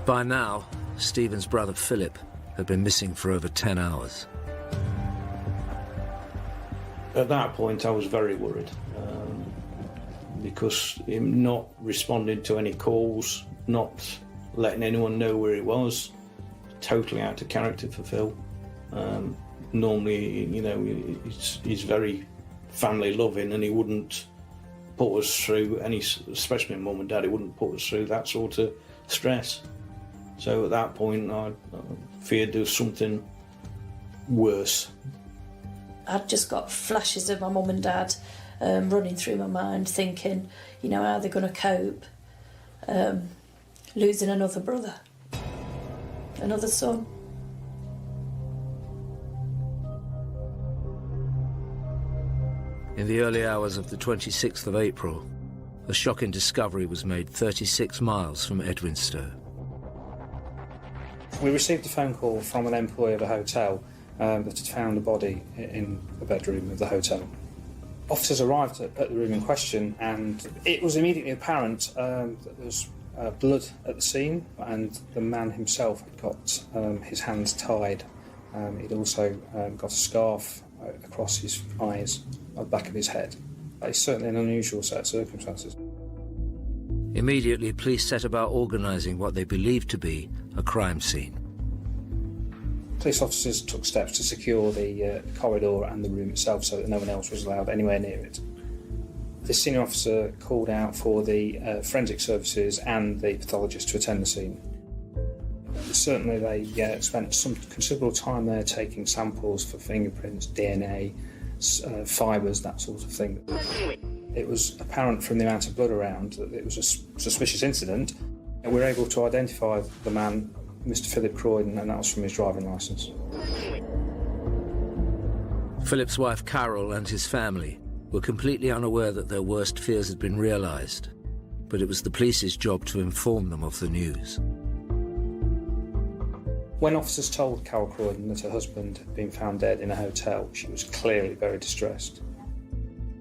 By now, Stephen's brother Philip had been missing for over 10 hours. At that point I was very worried, because him not responding to any calls, not letting anyone know where he was, totally out of character for Phil. Normally, you know, he's very family loving, and he wouldn't put us through any, especially my mum and dad, he wouldn't put us through that sort of stress. So at that point I feared there was something worse. I'd just got flashes of my mum and dad running through my mind, thinking, you know, how they're going to cope, losing another brother, another son. In the early hours of the 26th of April, A shocking discovery was made 36 miles from Edwinstowe. We received a phone call from an employee of a hotel that had found a body in the bedroom of the hotel. Officers arrived at the room in question, and it was immediately apparent that there was blood at the scene, and the man himself had got his hands tied. He'd also got a scarf across his eyes, at the back of his head. It's certainly an unusual set of circumstances. Immediately, police set about organising what they believed to be a crime scene. Police officers took steps to secure the corridor and the room itself so that no one else was allowed anywhere near it. The senior officer called out for the forensic services and the pathologist to attend the scene. Certainly they spent some considerable time there taking samples for fingerprints, DNA, fibres, that sort of thing. It was apparent from the amount of blood around that it was a suspicious incident. And we were able to identify the man, Mr. Philip Croydon, and that was from his driving licence. Philip's wife Carol and his family were completely unaware that their worst fears had been realised, but it was the police's job to inform them of the news. When officers told Carol Croydon that her husband had been found dead in a hotel, she was clearly very distressed.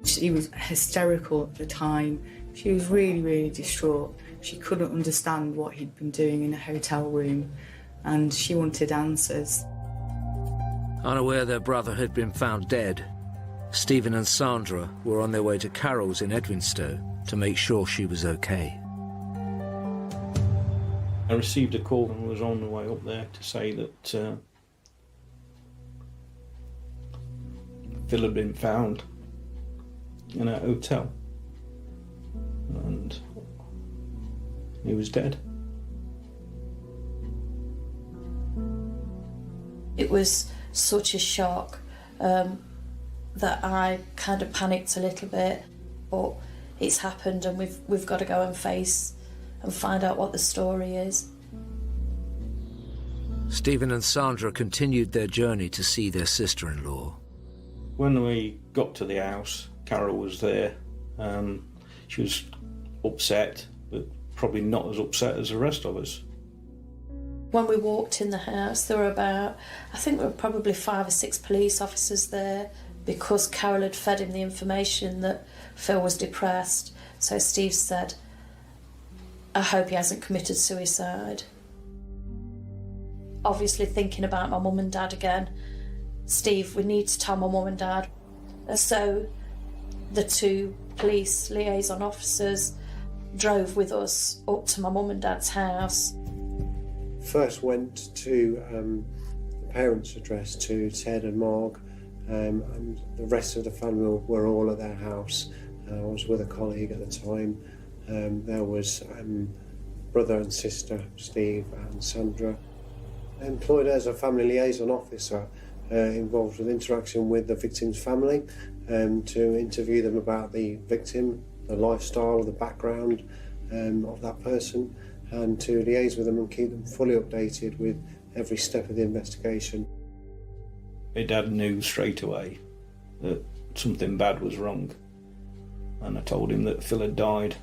She was hysterical at the time. She was really, really distraught. She couldn't understand what he'd been doing in a hotel room, and she wanted answers. Unaware their brother had been found dead, Stephen and Sandra were on their way to Carol's in Edwinstowe to make sure she was okay. I received a call and was on the way up there to say that Phil had been found in a hotel and he was dead. It was such a shock that I kind of panicked a little bit, but it's happened and we've got to go and face and find out what the story is. Stephen and Sandra continued their journey to see their sister-in-law. When we got to the house, Carol was there. She was upset, but probably not as upset as the rest of us. When we walked in the house, there were there were probably 5 or 6 police officers there, because Carol had fed him the information that Phil was depressed. So Steve said, I hope he hasn't committed suicide. Obviously thinking about my mum and dad again. Steve, we need to tell my mum and dad. So the 2 police liaison officers drove with us up to my mum and dad's house. First went to the parents' address, to Ted and Marg, and the rest of the family were all at their house. I was with a colleague at the time. There was brother and sister, Steve and Sandra. Employed as a family liaison officer, involved with interaction with the victim's family, to interview them about the victim, the lifestyle, the background of that person, and to liaise with them and keep them fully updated with every step of the investigation. My dad knew straight away that something bad was wrong, and I told him that Phil had died.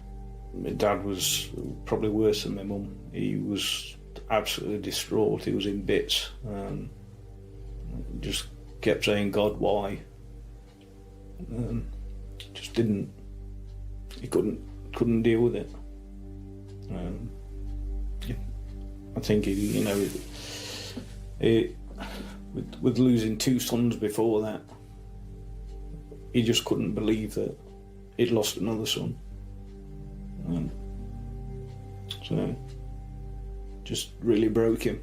My dad was probably worse than my mum. He was absolutely distraught. He was in bits. Just kept saying, God, why? Just didn't. He couldn't deal with it. I think with losing 2 sons before that, he just couldn't believe that he'd lost another son. So, just really broke him.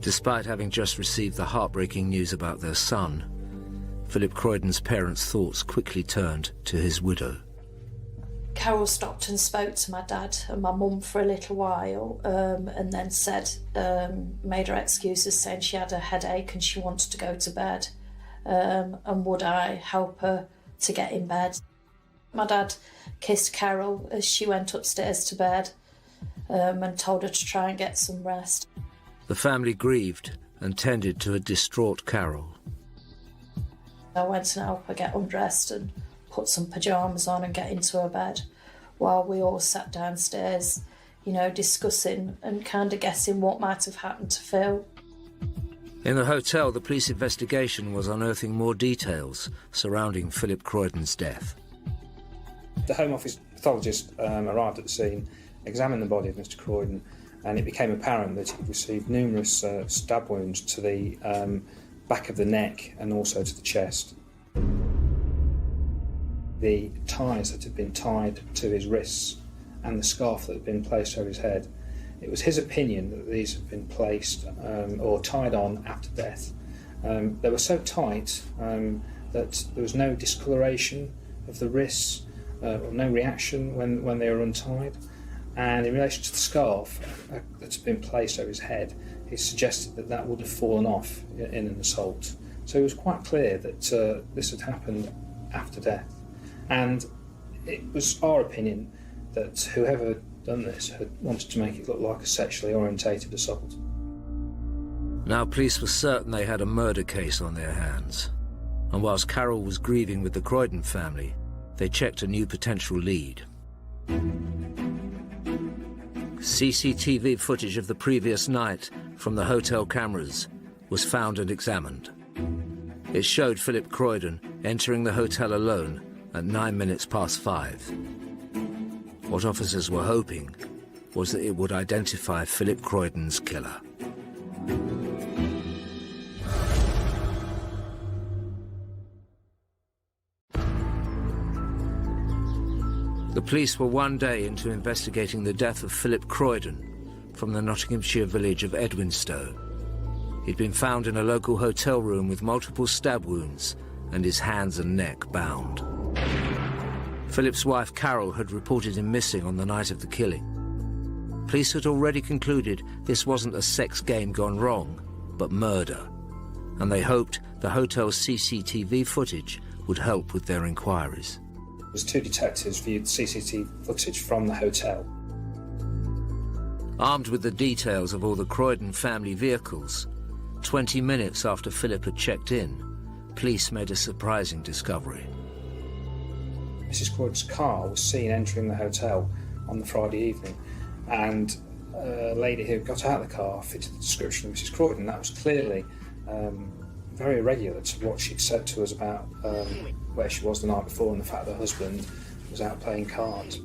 Despite having just received the heartbreaking news about their son, Philip Croydon's parents' thoughts quickly turned to his widow. Carol stopped and spoke to my dad and my mum for a little while, and then made her excuses, saying she had a headache and she wanted to go to bed, and would I help her to get in bed. My dad kissed Carol as she went upstairs to bed, and told her to try and get some rest. The family grieved and tended to a distraught Carol. I went and helped her get undressed and put some pyjamas on and get into her bed while we all sat downstairs, you know, discussing and kind of guessing what might have happened to Phil. In the hotel, the police investigation was unearthing more details surrounding Philip Croydon's death. The Home Office pathologist arrived at the scene, examined the body of Mr Croydon, and it became apparent that he'd received numerous stab wounds to the back of the neck and also to the chest. The ties that had been tied to his wrists and the scarf that had been placed over his head, it was his opinion that these had been placed or tied on after death. They were so tight that there was no discoloration of the wrists or no reaction when they were untied. And in relation to the scarf that had been placed over his head, he suggested that that would have fallen off in an assault. So it was quite clear that this had happened after death. And it was our opinion that whoever had done this had wanted to make it look like a sexually orientated assault. Now police were certain they had a murder case on their hands. And whilst Carol was grieving with the Croydon family, they checked a new potential lead. CCTV footage of the previous night from the hotel cameras was found and examined. It showed Philip Croydon entering the hotel alone at 5:09. What officers were hoping was that it would identify Philip Croydon's killer. The police were one day into investigating the death of Philip Croydon from the Nottinghamshire village of Edwinstowe. He'd been found in a local hotel room with multiple stab wounds and his hands and neck bound. Philip's wife Carol had reported him missing on the night of the killing. Police had already concluded this wasn't a sex game gone wrong, but murder, and they hoped the hotel's CCTV footage would help with their inquiries. As two detectives viewed CCTV footage from the hotel. Armed with the details of all the Croydon family vehicles, 20 minutes after Philip had checked in, police made a surprising discovery. Mrs Croydon's car was seen entering the hotel on the Friday evening, and a lady who got out of the car fitted the description of Mrs Croydon. That was clearly very irregular to what she'd said to us about where she was the night before and the fact that her husband was out playing cards.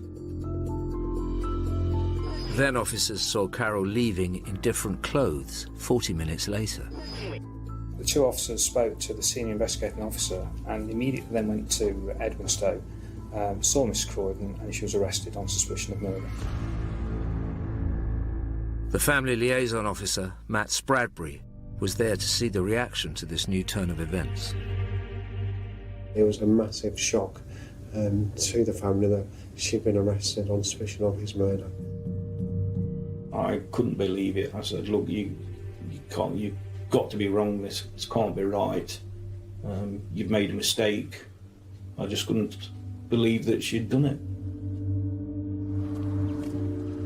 Then officers saw Carol leaving in different clothes 40 minutes later. The two officers spoke to the senior investigating officer and immediately then went to Edwinstowe, saw Mrs Croydon, and she was arrested on suspicion of murder. The family liaison officer, Matt Spradbury, was there to see the reaction to this new turn of events. It was a massive shock to the family that she'd been arrested on suspicion of his murder. I couldn't believe it. I said, look, you've got to be wrong, this can't be right. You've made a mistake. I just couldn't believe that she'd done it.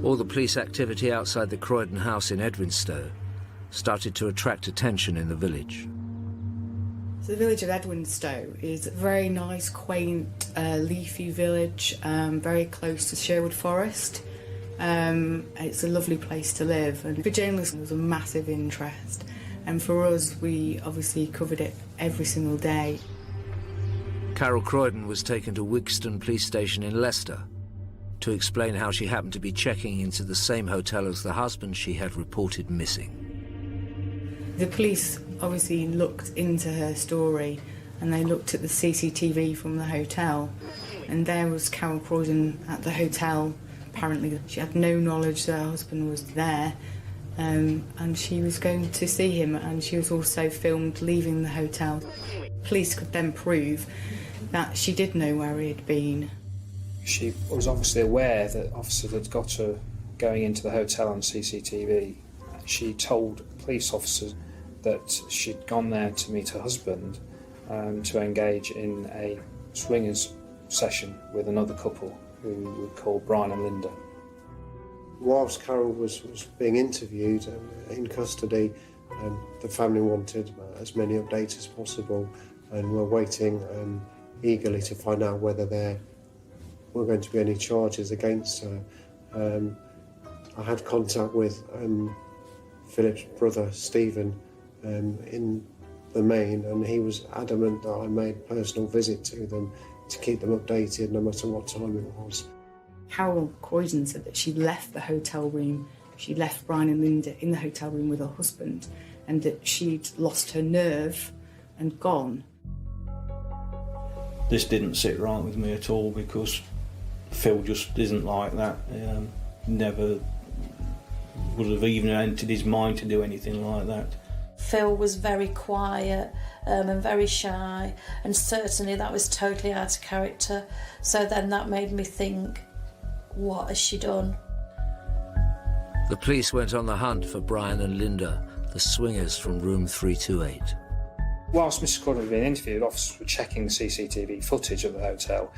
All the police activity outside the Croydon house in Edwinstowe started to attract attention in the village. So the village of Edwinstowe is a very nice, quaint, leafy village, very close to Sherwood Forest. It's a lovely place to live, and for journalists there was a massive interest, and for us we obviously covered it every single day. Carol Croydon was taken to Wigston police station in Leicester to explain how she happened to be checking into the same hotel as the husband she had reported missing. The police obviously looked into her story, and they looked at the CCTV from the hotel, and there was Carol Croydon at the hotel. Apparently she had no knowledge that her husband was there, and she was going to see him, and she was also filmed leaving the hotel. Police could then prove that she did know where he had been. She was obviously aware that officers had got her going into the hotel on CCTV. She told police officers that she'd gone there to meet her husband to engage in a swingers session with another couple who we call Brian and Linda. Whilst Carol was being interviewed in custody, the family wanted as many updates as possible and we're waiting eagerly to find out whether there were going to be any charges against her. I had contact with Philip's brother Stephen in the main, and he was adamant that I made a personal visit to them to keep them updated no matter what time it was. Carol Croydon said that she left the hotel room, she left Brian and Linda in the hotel room with her husband, and that she'd lost her nerve and gone. This didn't sit right with me at all, because Phil just isn't like that. Never would have even entered his mind to do anything like that. Phil was very quiet and very shy, and certainly that was totally out of character. So then that made me think, what has she done? The police went on the hunt for Brian and Linda, the swingers from room 328. Whilst Mrs. Croydon was being interviewed, officers were checking the CCTV footage of the hotel.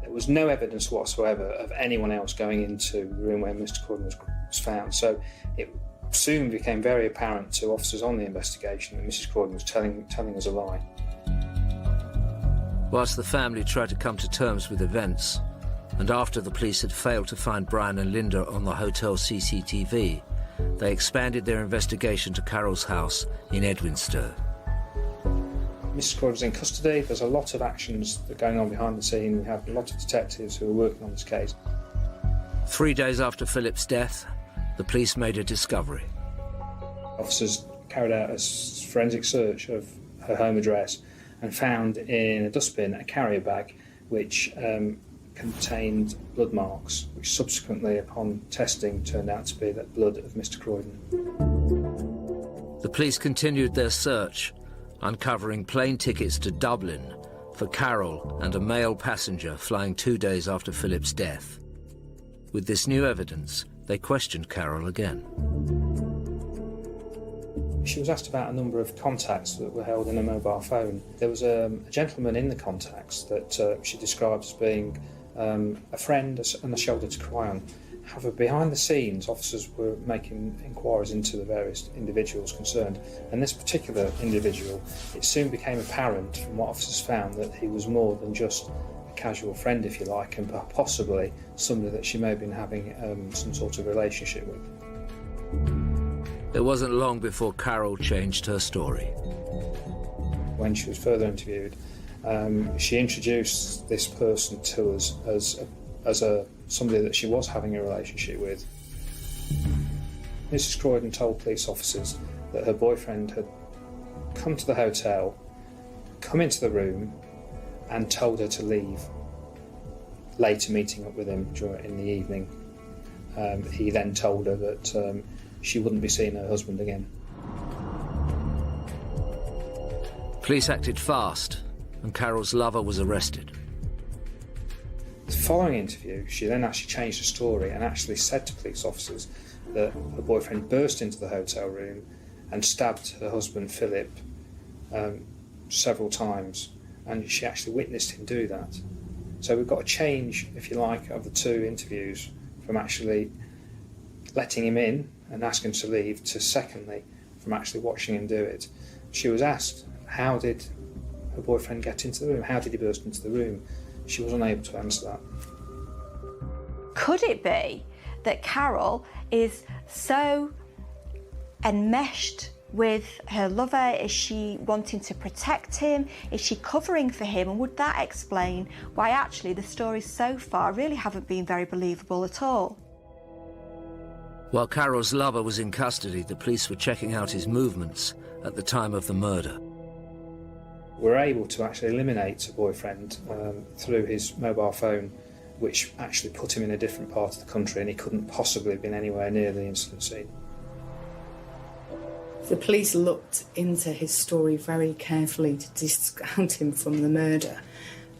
There was no evidence whatsoever of anyone else going into the room where Mr. Croydon was found. So it soon became very apparent to officers on the investigation that Mrs. Croydon was telling us a lie. Whilst the family tried to come to terms with events, and after the police had failed to find Brian and Linda on the hotel CCTV, they expanded their investigation to Carol's house in Edwinstowe. Mrs. Croydon's in custody. There's a lot of actions that are going on behind the scene. We have a lot of detectives who are working on this case. 3 days after Philip's death, the police made a discovery. Officers carried out a forensic search of her home address and found in a dustbin a carrier bag which contained blood marks, which subsequently, upon testing, turned out to be the blood of Mr. Croydon. The police continued their search, uncovering plane tickets to Dublin for Carol and a male passenger flying 2 days after Philip's death. With this new evidence, they questioned Carol again. She was asked about a number of contacts that were held in a mobile phone. There was a gentleman in the contacts that she described as being a friend and a shoulder to cry on. However, behind the scenes, officers were making inquiries into the various individuals concerned, and this particular individual, it soon became apparent from what officers found that he was more than just a casual friend, if you like, and possibly somebody that she may have been having some sort of relationship with. It wasn't long before Carol changed her story. When she was further interviewed, she introduced this person to us as somebody that she was having a relationship with. Mrs. Croydon told police officers that her boyfriend had come to the hotel, come into the room and told her to leave, later meeting up with him in the evening. He then told her that she wouldn't be seeing her husband again. Police acted fast, and Carol's lover was arrested. The following interview, she then actually changed her story and actually said to police officers that her boyfriend burst into the hotel room and stabbed her husband Philip several times, and she actually witnessed him do that. So we've got a change, if you like, of the two interviews, from actually letting him in and asking him to leave to, secondly, from actually watching him do it. She was asked, how did her boyfriend get into the room? How did he burst into the room? She was unable to answer that. Could it be that Carol is so enmeshed with her lover? Is she wanting to protect him? Is she covering for him? And would that explain why actually the stories so far really haven't been very believable at all? While Carol's lover was in custody, the police were checking out his movements at the time of the murder. We're able to actually eliminate a boyfriend through his mobile phone, which actually put him in a different part of the country, and he couldn't possibly have been anywhere near the incident scene. The police looked into his story very carefully to discount him from the murder,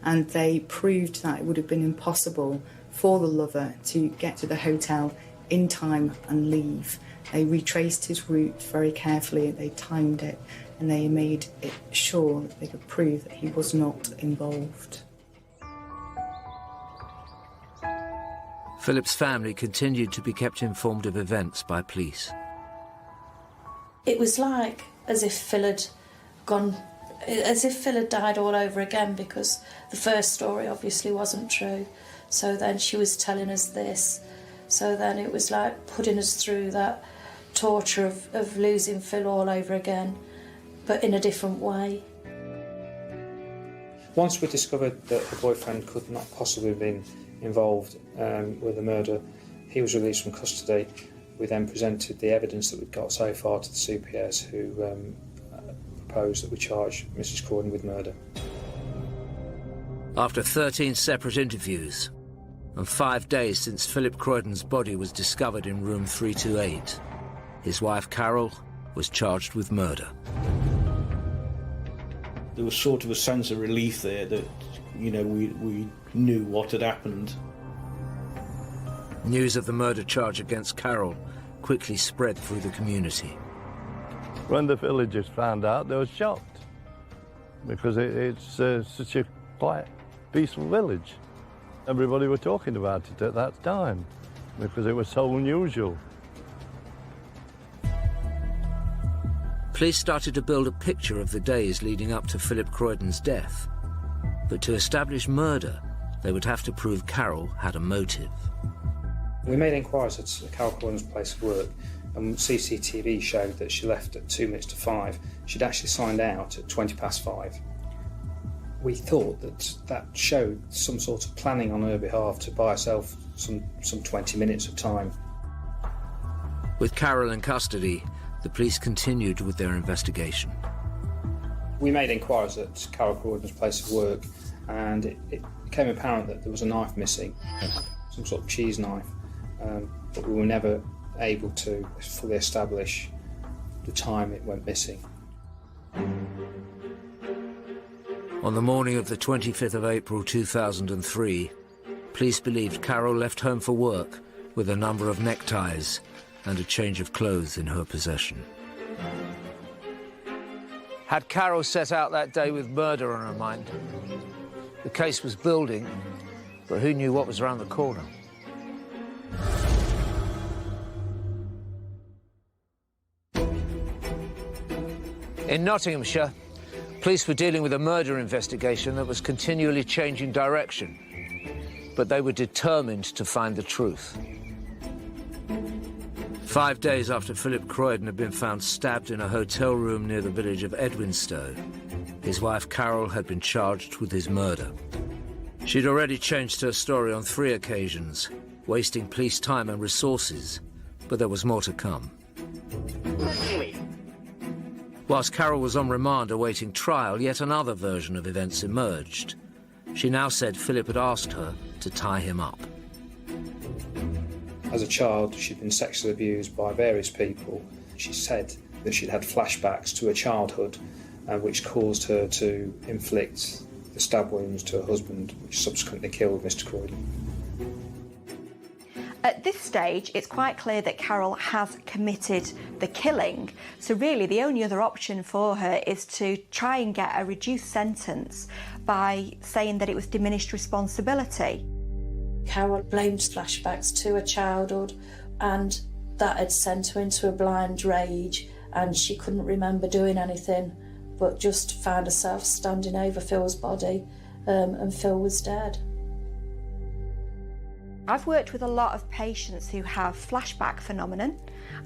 and they proved that it would have been impossible for the lover to get to the hotel in time and leave. They retraced his route very carefully, they timed it, and they made it sure that they could prove that he was not involved. Philip's family continued to be kept informed of events by police. It was like as if Phil had gone as if Phil had died all over again, because the first story obviously wasn't true. So then she was telling us this. So then it was like putting us through that torture of losing Phil all over again, but in a different way. Once we discovered that her boyfriend could not possibly have been involved with the murder, he was released from custody. We then presented the evidence that we'd got so far to the CPS, who proposed that we charge Mrs. Croydon with murder. After 13 separate interviews, and 5 days since Philip Croydon's body was discovered in room 328, his wife Carol was charged with murder. There was sort of a sense of relief there that, you know, we knew what had happened. News of the murder charge against Carol quickly spread through the community. When the villagers found out, they were shocked, because it's such a quiet, peaceful village. Everybody were talking about it at that time, because it was so unusual. Police started to build a picture of the days leading up to Philip Croydon's death. But to establish murder, they would have to prove Carol had a motive. We made inquiries at Carol Croydon's place of work, and CCTV showed that she left at 2 minutes to 5. She'd actually signed out at 20 past 5. We thought that showed some sort of planning on her behalf to buy herself some 20 minutes of time. With Carol in custody, the police continued with their investigation. We made inquiries at Carol Croydon's place of work, and it became apparent that there was a knife missing, some sort of cheese knife, but we were never able to fully establish the time it went missing. On the morning of the 25th of April 2003, police believed Carol left home for work with a number of neckties and a change of clothes in her possession. Had Carol set out that day with murder on her mind? The case was building, but who knew what was around the corner? In Nottinghamshire, police were dealing with a murder investigation that was continually changing direction, but they were determined to find the truth. 5 days after Philip Croydon had been found stabbed in a hotel room near the village of Edwinstowe, his wife Carol had been charged with his murder. She'd already changed her story on 3 occasions, wasting police time and resources, but there was more to come. Whilst Carol was on remand awaiting trial, yet another version of events emerged. She now said Philip had asked her to tie him up. As a child, she'd been sexually abused by various people. She said that she'd had flashbacks to her childhood, which caused her to inflict the stab wounds to her husband, which subsequently killed Mr. Croydon. At this stage, it's quite clear that Carol has committed the killing. So really, the only other option for her is to try and get a reduced sentence by saying that it was diminished responsibility. Carol blamed flashbacks to her childhood, and that had sent her into a blind rage, and she couldn't remember doing anything, but just found herself standing over Phil's body, and Phil was dead. I've worked with a lot of patients who have flashback phenomenon,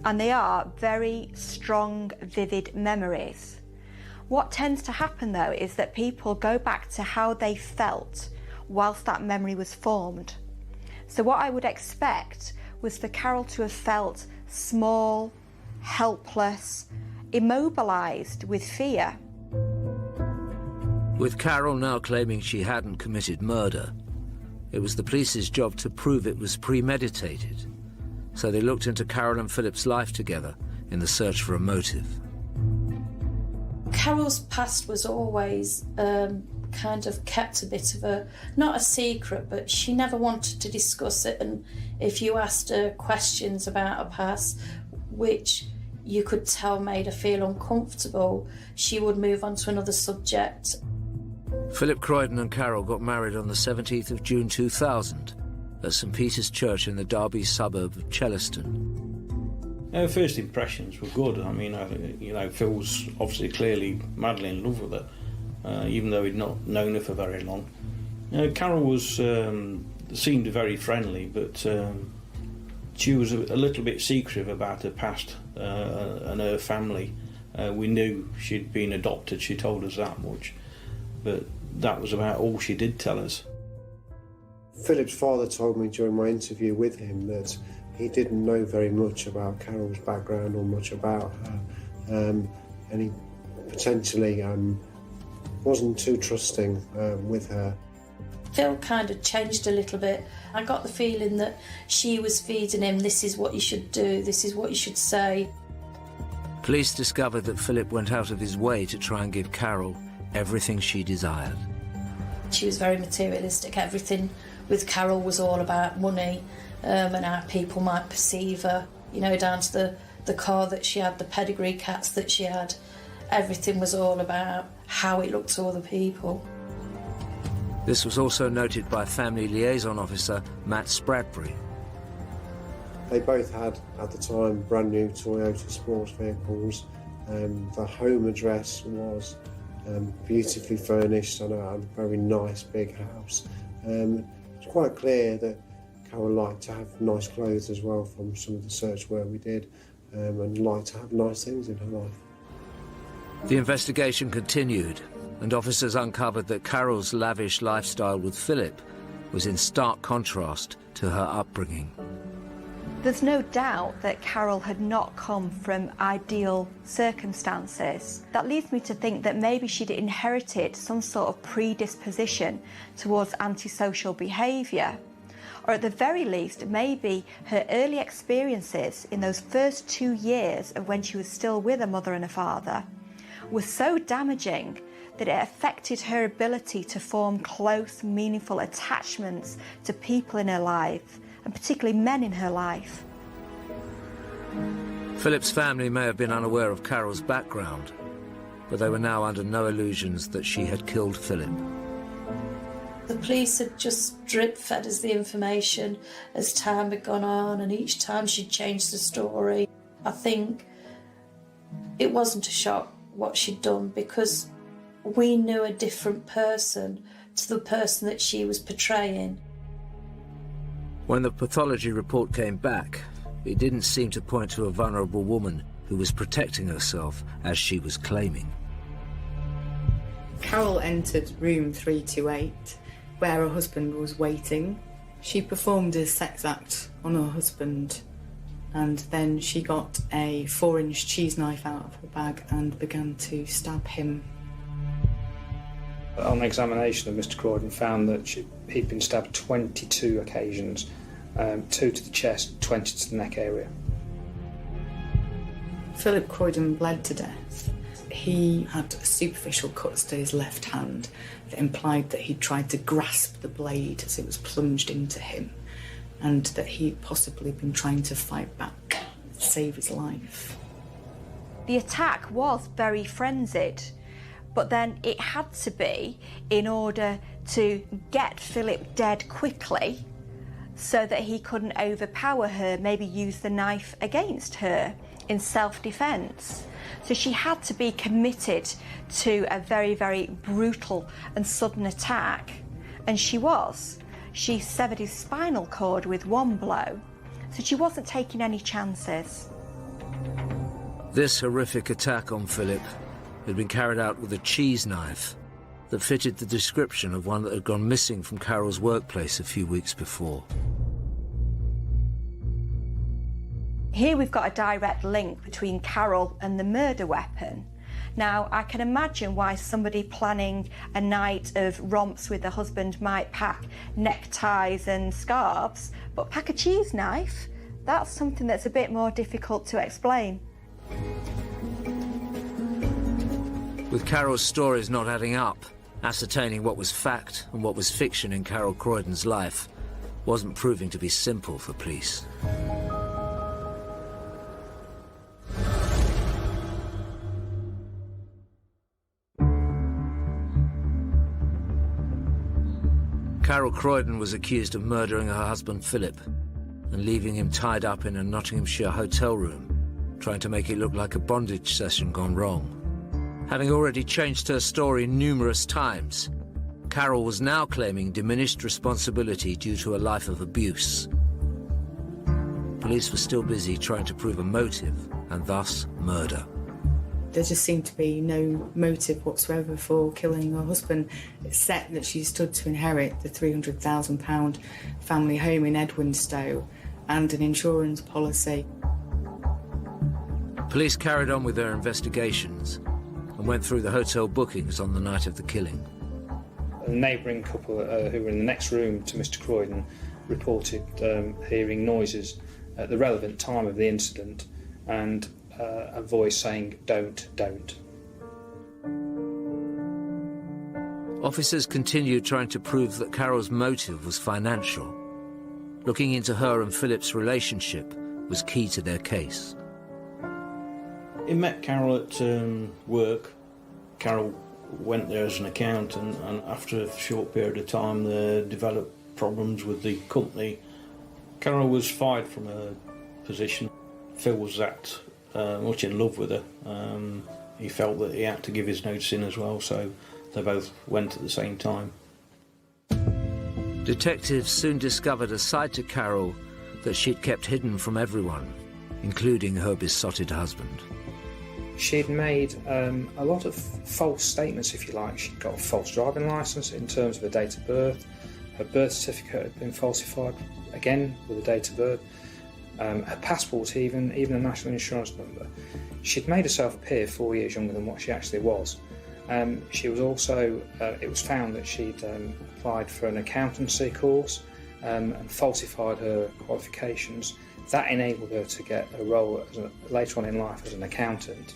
and they are very strong, vivid memories. What tends to happen though is that people go back to how they felt whilst that memory was formed. So what I would expect was for Carol to have felt small, helpless, immobilised with fear. With Carol now claiming she hadn't committed murder, it was the police's job to prove it was premeditated. So they looked into Carol and Philip's life together in the search for a motive. Carol's past was always kind of kept a bit of a, not a secret, but she never wanted to discuss it. And if you asked her questions about her past, which you could tell made her feel uncomfortable, she would move on to another subject. Philip Croydon and Carol got married on the 17th of June 2000 at St Peter's Church in the Derby suburb of Chellaston. Our first impressions were good. I mean, you know, Phil's obviously clearly madly in love with her. even though he'd not known her for very long. Carol was seemed very friendly, but she was a little bit secretive about her past and her family. We knew she'd been adopted, she told us that much, but that was about all she did tell us. Philip's father told me during my interview with him that he didn't know very much about Carol's background or much about her, and he potentially wasn't too trusting with her. Phil kind of changed a little bit. I got the feeling that she was feeding him, this is what you should do, this is what you should say. Police discovered that Philip went out of his way to try and give Carol everything she desired. She was very materialistic. Everything with Carol was all about money and how people might perceive her, you know, down to the car that she had, the pedigree cats that she had. Everything was all about how it looked to other people. This was also noted by family liaison officer Matt Spradbury. They both had, at the time, brand new Toyota sports vehicles. The home address was beautifully furnished and a very nice big house. It's quite clear that Carol liked to have nice clothes as well from some of the search work we did, and liked to have nice things in her life. The investigation continued, and officers uncovered that Carol's lavish lifestyle with Philip was in stark contrast to her upbringing. There's no doubt that Carol had not come from ideal circumstances. That leads me to think that maybe she'd inherited some sort of predisposition towards antisocial behaviour. Or at the very least, maybe her early experiences in those first 2 years of when she was still with her mother and her father were so damaging that it affected her ability to form close, meaningful attachments to people in her life, and particularly men in her life. Philip's family may have been unaware of Carol's background, but they were now under no illusions that she had killed Philip. The police had just drip-fed us the information as time had gone on, and each time she'd changed the story. I think it wasn't a shock what she'd done, because we knew a different person to the person that she was portraying. When the pathology report came back, it didn't seem to point to a vulnerable woman who was protecting herself as she was claiming. Carol entered room 328, where her husband was waiting. She performed a sex act on her husband, and then she got a 4-inch cheese knife out of her bag and began to stab him. On examination of Mr. Croydon, found that he'd been stabbed 22 occasions, 2 to the chest, 20 to the neck area. Philip Croydon bled to death. He had superficial cuts to his left hand that implied that he'd tried to grasp the blade as it was plunged into him, and that he'd possibly been trying to fight back, save his life. The attack was very frenzied, but then it had to be in order to get Philip dead quickly so that he couldn't overpower her, maybe use the knife against her in self-defence. So she had to be committed to a very, very brutal and sudden attack, and she was. She severed his spinal cord with one blow, so she wasn't taking any chances. This horrific attack on Philip had been carried out with a cheese knife that fitted the description of one that had gone missing from Carol's workplace a few weeks before. Here we've got a direct link between Carol and the murder weapon. Now, I can imagine why somebody planning a night of romps with their husband might pack neckties and scarves, but pack a cheese knife? That's something that's a bit more difficult to explain. With Carol's stories not adding up, ascertaining what was fact and what was fiction in Carol Croydon's life wasn't proving to be simple for police. Carol Croydon was accused of murdering her husband Philip and leaving him tied up in a Nottinghamshire hotel room, trying to make it look like a bondage session gone wrong. Having already changed her story numerous times, Carol was now claiming diminished responsibility due to a life of abuse. Police were still busy trying to prove a motive, and thus murder. There just seemed to be no motive whatsoever for killing her husband, except that she stood to inherit the £300,000 family home in Edwinstowe and an insurance policy. Police carried on with their investigations and went through the hotel bookings on the night of the killing. A neighbouring couple who were in the next room to Mr Croydon reported hearing noises at the relevant time of the incident and a voice saying, "Don't." Officers continued trying to prove that Carol's motive was financial. Looking into her and Philip's relationship was key to their case. He met Carol at work. Carol went there as an accountant, and after a short period of time they developed problems with the company. Carol was fired from her position. Phil was that much in love with her. He felt that he had to give his notice in as well, so they both went at the same time. Detectives soon discovered a side to Carol that she'd kept hidden from everyone, including her besotted husband. She'd made a lot of false statements, if you like. She'd got a false driving licence in terms of her date of birth. Her birth certificate had been falsified, again with the date of birth. Her passport, even a national insurance number. She'd made herself appear 4 years younger than what she actually was. She was also, it was found that she'd applied for an accountancy course and falsified her qualifications. That enabled her to get a role later on in life as an accountant.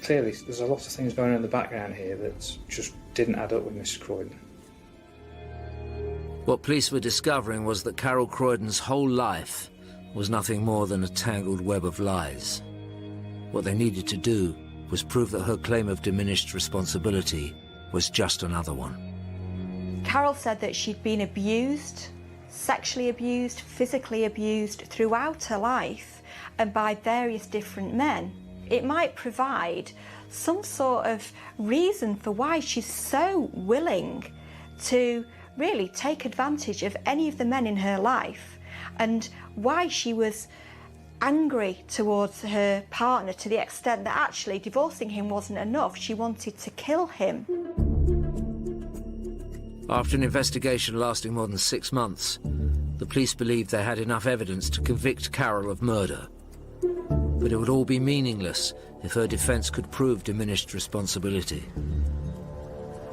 Clearly, there's a lot of things going on in the background here that just didn't add up with Mrs Croydon. What police were discovering was that Carol Croydon's whole life was nothing more than a tangled web of lies. What they needed to do was prove that her claim of diminished responsibility was just another one. Carol said that she'd been abused, sexually abused, physically abused throughout her life and by various different men. It might provide some sort of reason for why she's so willing to really take advantage of any of the men in her life and why she was angry towards her partner to the extent that actually divorcing him wasn't enough. She wanted to kill him. After an investigation lasting more than 6 months, the police believed they had enough evidence to convict Carol of murder. But it would all be meaningless if her defence could prove diminished responsibility.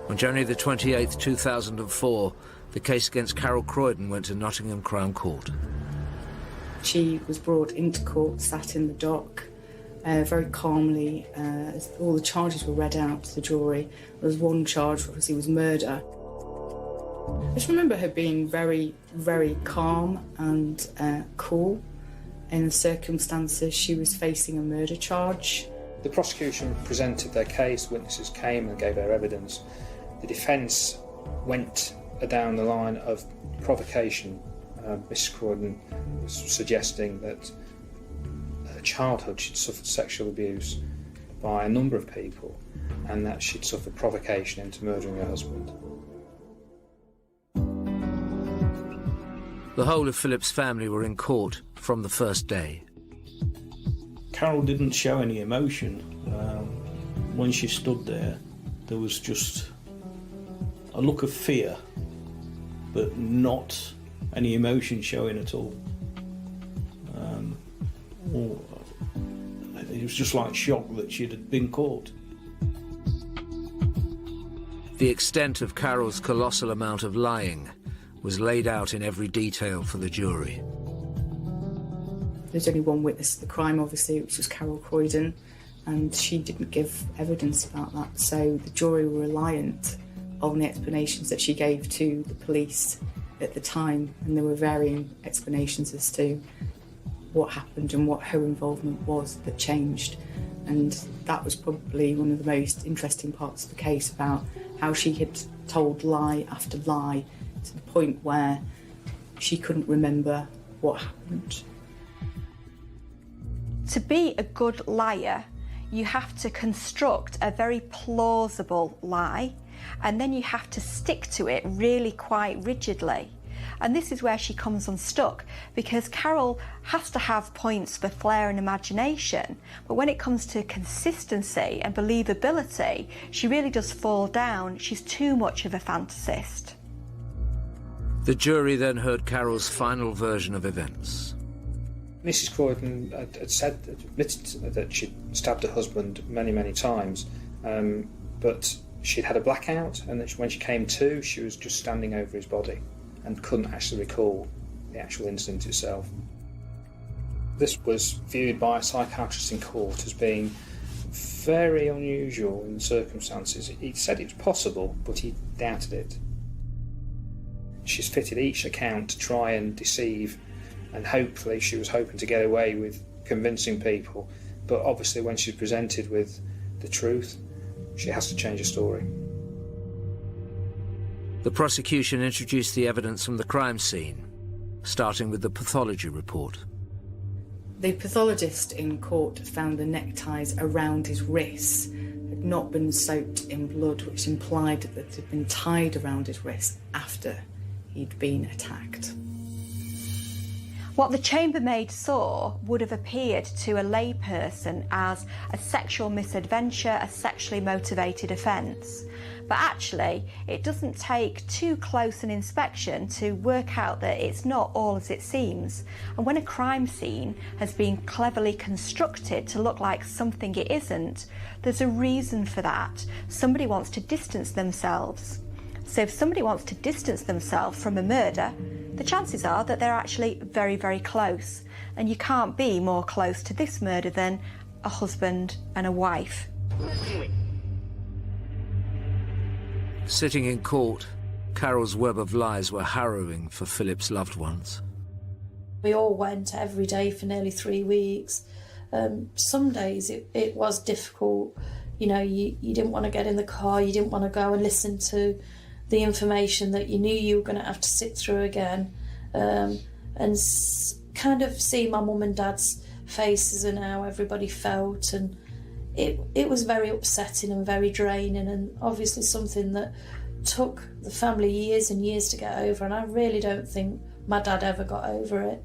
On January the 28th, 2004, the case against Carol Croydon went to Nottingham Crown Court. She was brought into court, sat in the dock, very calmly. As all the charges were read out to the jury. There was one charge, obviously, was murder. I just remember her being very, very calm and cool in the circumstances. She was facing a murder charge. The prosecution presented their case, witnesses came and gave their evidence. The defence went down the line of provocation. Mrs Croydon was suggesting that her childhood she'd suffered sexual abuse by a number of people and that she'd suffered provocation into murdering her husband. The whole of Philip's family were in court from the first day. Carol didn't show any emotion. When she stood there, there was just a look of fear, but not any emotion showing at all. It was just like shock that she'd been caught. The extent of Carol's colossal amount of lying was laid out in every detail for the jury. There's only one witness to the crime, obviously, which was Carol Croydon, and she didn't give evidence about that. So the jury were reliant on the explanations that she gave to the police at the time, and there were varying explanations as to what happened and what her involvement was that changed. And that was probably one of the most interesting parts of the case, about how she had told lie after lie to the point where she couldn't remember what happened. To be a good liar, you have to construct a very plausible lie, and then you have to stick to it really quite rigidly. And this is where she comes unstuck, because Carol has to have points for flair and imagination, but when it comes to consistency and believability, she really does fall down. She's too much of a fantasist. The jury then heard Carol's final version of events. Mrs. Croydon admitted that she'd stabbed her husband many, many times, but she'd had a blackout, and that when she came to, she was just standing over his body and couldn't actually recall the actual incident itself. This was viewed by a psychiatrist in court as being very unusual in the circumstances. He said it was possible, but he doubted it. She's fitted each account to try and deceive, and hopefully she was hoping to get away with convincing people, but obviously when she's presented with the truth, she has to change her story. The prosecution introduced the evidence from the crime scene, starting with the pathology report. The pathologist in court found the neckties around his wrists had not been soaked in blood, which implied that it had been tied around his wrist after he'd been attacked. What the chambermaid saw would have appeared to a layperson as a sexual misadventure, a sexually motivated offence. But actually, it doesn't take too close an inspection to work out that it's not all as it seems. And when a crime scene has been cleverly constructed to look like something it isn't, there's a reason for that. Somebody wants to distance themselves. So if somebody wants to distance themselves from a murder, the chances are that they're actually very, very close. And you can't be more close to this murder than a husband and a wife. Sitting in court, Carol's web of lies were harrowing for Philip's loved ones. We all went every day for nearly 3 weeks. Some days it was difficult. You know, you didn't want to get in the car, you didn't want to go and listen to the information that you knew you were going to have to sit through again, and kind of see my mum and dad's faces and how everybody felt, and it was very upsetting and very draining, and obviously something that took the family years and years to get over, and I really don't think my dad ever got over it.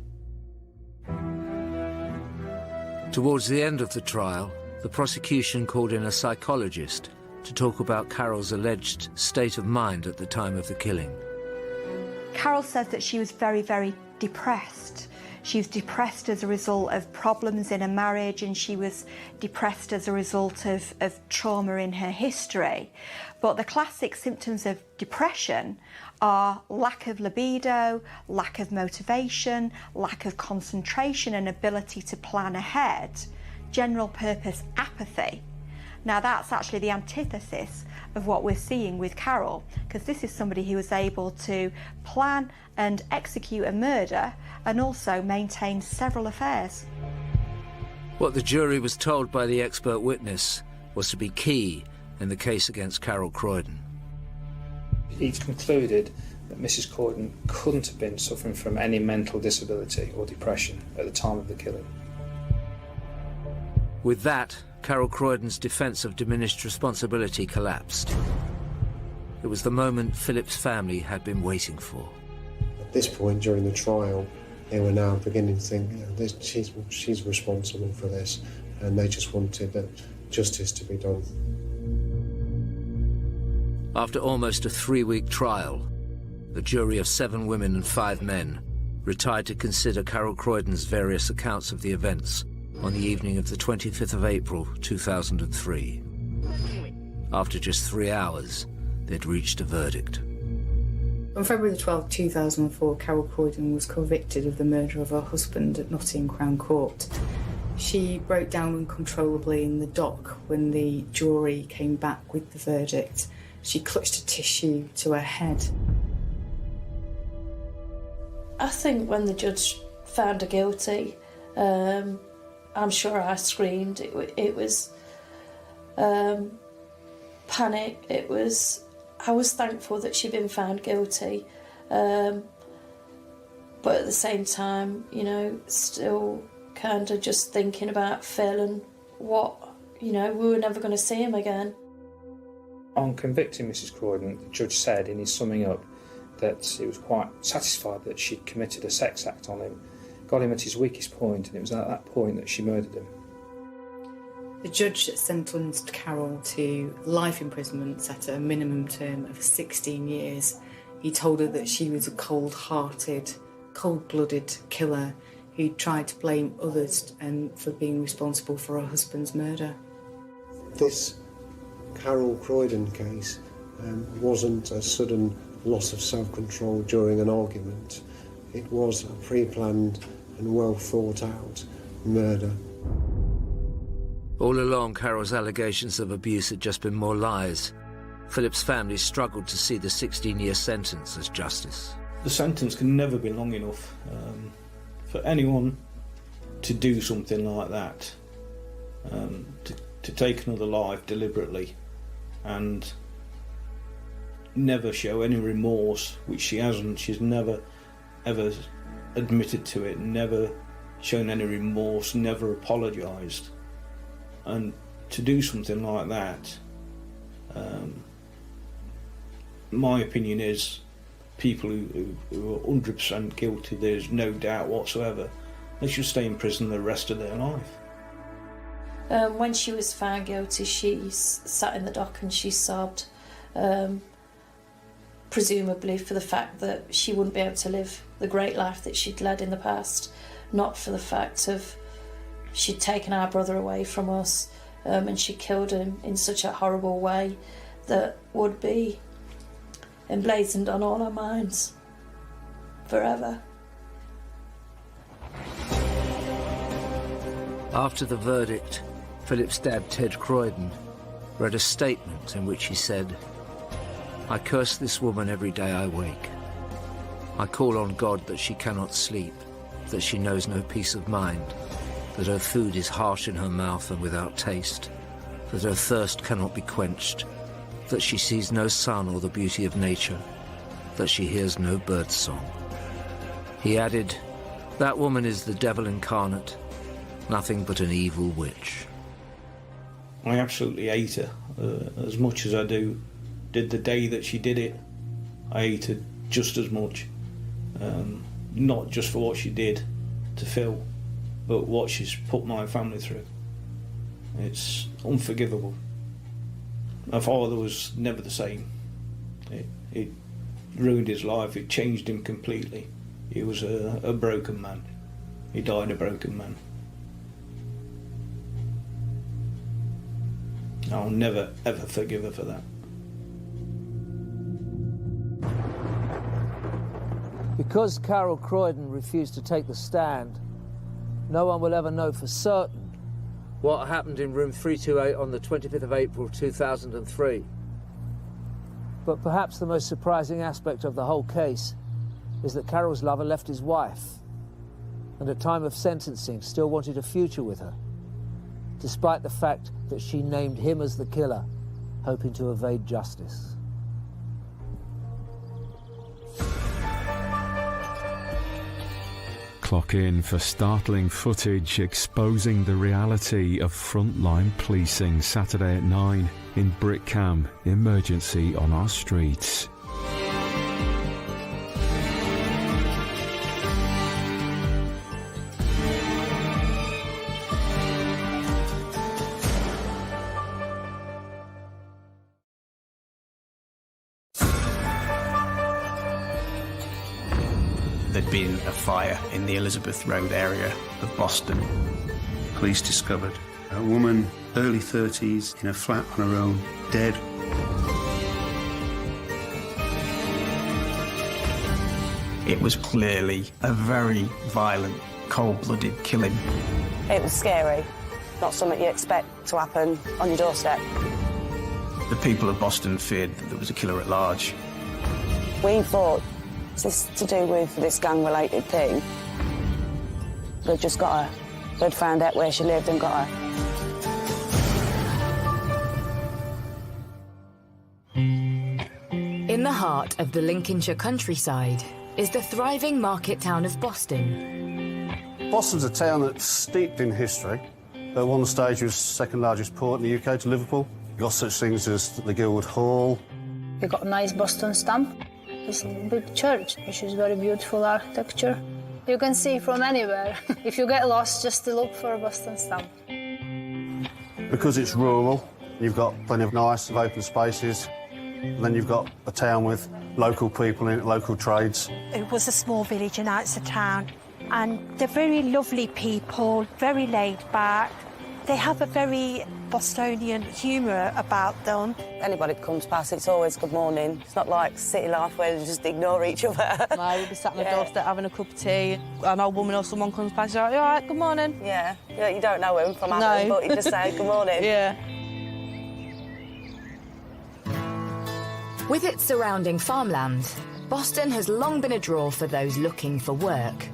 Towards the end of the trial, the prosecution called in a psychologist to talk about Carol's alleged state of mind at the time of the killing. Carol says that she was very, very depressed. She was depressed as a result of problems in her marriage, and she was depressed as a result of trauma in her history. But the classic symptoms of depression are lack of libido, lack of motivation, lack of concentration and ability to plan ahead, general purpose apathy. Now that's actually the antithesis of what we're seeing with Carol, because this is somebody who was able to plan and execute a murder and also maintain several affairs. What the jury was told by the expert witness was to be key in the case against Carol Croydon. He's concluded that Mrs. Croydon couldn't have been suffering from any mental disability or depression at the time of the killing. With that, Carol Croydon's defence of diminished responsibility collapsed. It was the moment Philip's family had been waiting for. At this point during the trial, they were now beginning to think, you know, she's responsible for this, and they just wanted justice to be done. After almost a 3-week trial, the jury of 7 women and 5 men retired to consider Carol Croydon's various accounts of the events on the evening of the 25th of April 2003. After just 3 hours, they'd reached a verdict. On February the 12th, 2004, Carol Croydon was convicted of the murder of her husband at Nottingham Crown Court. She broke down uncontrollably in the dock when the jury came back with the verdict. She clutched a tissue to her head. I think when the judge found her guilty, I'm sure I screamed. It was panic. I was thankful that she'd been found guilty, but at the same time, you know, still kind of just thinking about Phil and what, you know, we were never going to see him again. On convicting Mrs. Croydon, the judge said in his summing up that he was quite satisfied that she'd committed a sex act on him, got him at his weakest point, and it was at that point that she murdered him. The judge sentenced Carol to life imprisonment set at a minimum term of 16 years. He told her that she was a cold-hearted, cold-blooded killer who tried to blame others for being responsible for her husband's murder. This Carol Croydon case wasn't a sudden loss of self-control during an argument. It was a pre-planned and well-thought-out murder. All along, Carol's allegations of abuse had just been more lies. Philip's family struggled to see the 16-year sentence as justice. The sentence can never be long enough for anyone to do something like that, to take another life deliberately and never show any remorse, which she hasn't. She's never ever admitted to it, never shown any remorse, never apologised. And to do something like that, my opinion is people who are 100% guilty, there's no doubt whatsoever, they should stay in prison the rest of their life. When she was found guilty, she sat in the dock and she sobbed, presumably for the fact that she wouldn't be able to live the great life that she'd led in the past, not for the fact of she'd taken our brother away from us, and she killed him in such a horrible way that would be emblazoned on all our minds forever. After the verdict, Philip's dad, Ted Croydon, read a statement in which he said, "I curse this woman every day I wake. I call on God that she cannot sleep, that she knows no peace of mind, that her food is harsh in her mouth and without taste, that her thirst cannot be quenched, that she sees no sun or the beauty of nature, that she hears no bird's song." He added, "That woman is the devil incarnate, nothing but an evil witch." I absolutely hate her as much as I did the day that she did it. I hate her just as much, not just for what she did to Phil, but what she's put my family through. It's unforgivable. My father was never the same. It ruined his life, it changed him completely. He was a broken man. He died a broken man. I'll never ever forgive her for that. Because Carol Croydon refused to take the stand, no one will ever know for certain what happened in room 328 on the 25th of April 2003. But perhaps the most surprising aspect of the whole case is that Carol's lover left his wife and at time of sentencing still wanted a future with her, despite the fact that she named him as the killer, hoping to evade justice. Clock in for startling footage exposing the reality of frontline policing Saturday at 9 in Brickham. Emergency on our streets. There'd been a fire in the Elizabeth Road area of Boston. Police discovered a woman, early 30s, in a flat on her own, dead. It was clearly a very violent, cold-blooded killing. It was scary, not something you expect to happen on your doorstep. The people of Boston feared that there was a killer at large. We thought, is this to do with this gang-related thing? They'd just got her. They'd found out where she lived and got her. In the heart of the Lincolnshire countryside is the thriving market town of Boston. Boston's a town that's steeped in history. At one stage, it was the second largest port in the UK to Liverpool. You've got such things as the Guildwood Hall. We got a nice Boston stamp. It's a big church, which is very beautiful architecture. You can see from anywhere. If you get lost, just to look for a Boston stamp. Because it's rural, you've got plenty of nice open spaces. And then you've got a town with local people in it, local trades. It was a small village and now it's a town. And they're very lovely people, very laid back. They have a very Bostonian humour about them. Anybody that comes past, it's always good morning. It's not like city life where they just ignore each other. I would be sat on the doorstep having a cup of tea. An old woman or someone comes past, you're like, all right, good morning. Yeah, you don't know him from Adam, but you just say good morning. Yeah. With its surrounding farmland, Boston has long been a draw for those looking for work.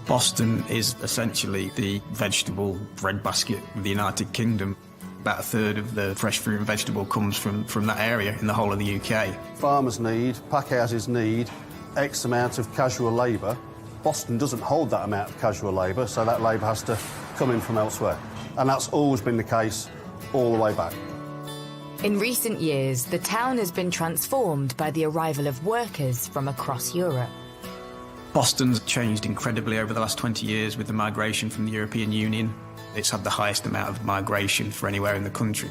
Boston is essentially the vegetable breadbasket of the United Kingdom. About a third of the fresh fruit and vegetable comes from that area in the whole of the UK. Farmers need, packhouses need X amount of casual labour. Boston doesn't hold that amount of casual labour, so that labour has to come in from elsewhere. And that's always been the case all the way back. In recent years, the town has been transformed by the arrival of workers from across Europe. Boston's changed incredibly over the last 20 years with the migration from the European Union. It's had the highest amount of migration for anywhere in the country.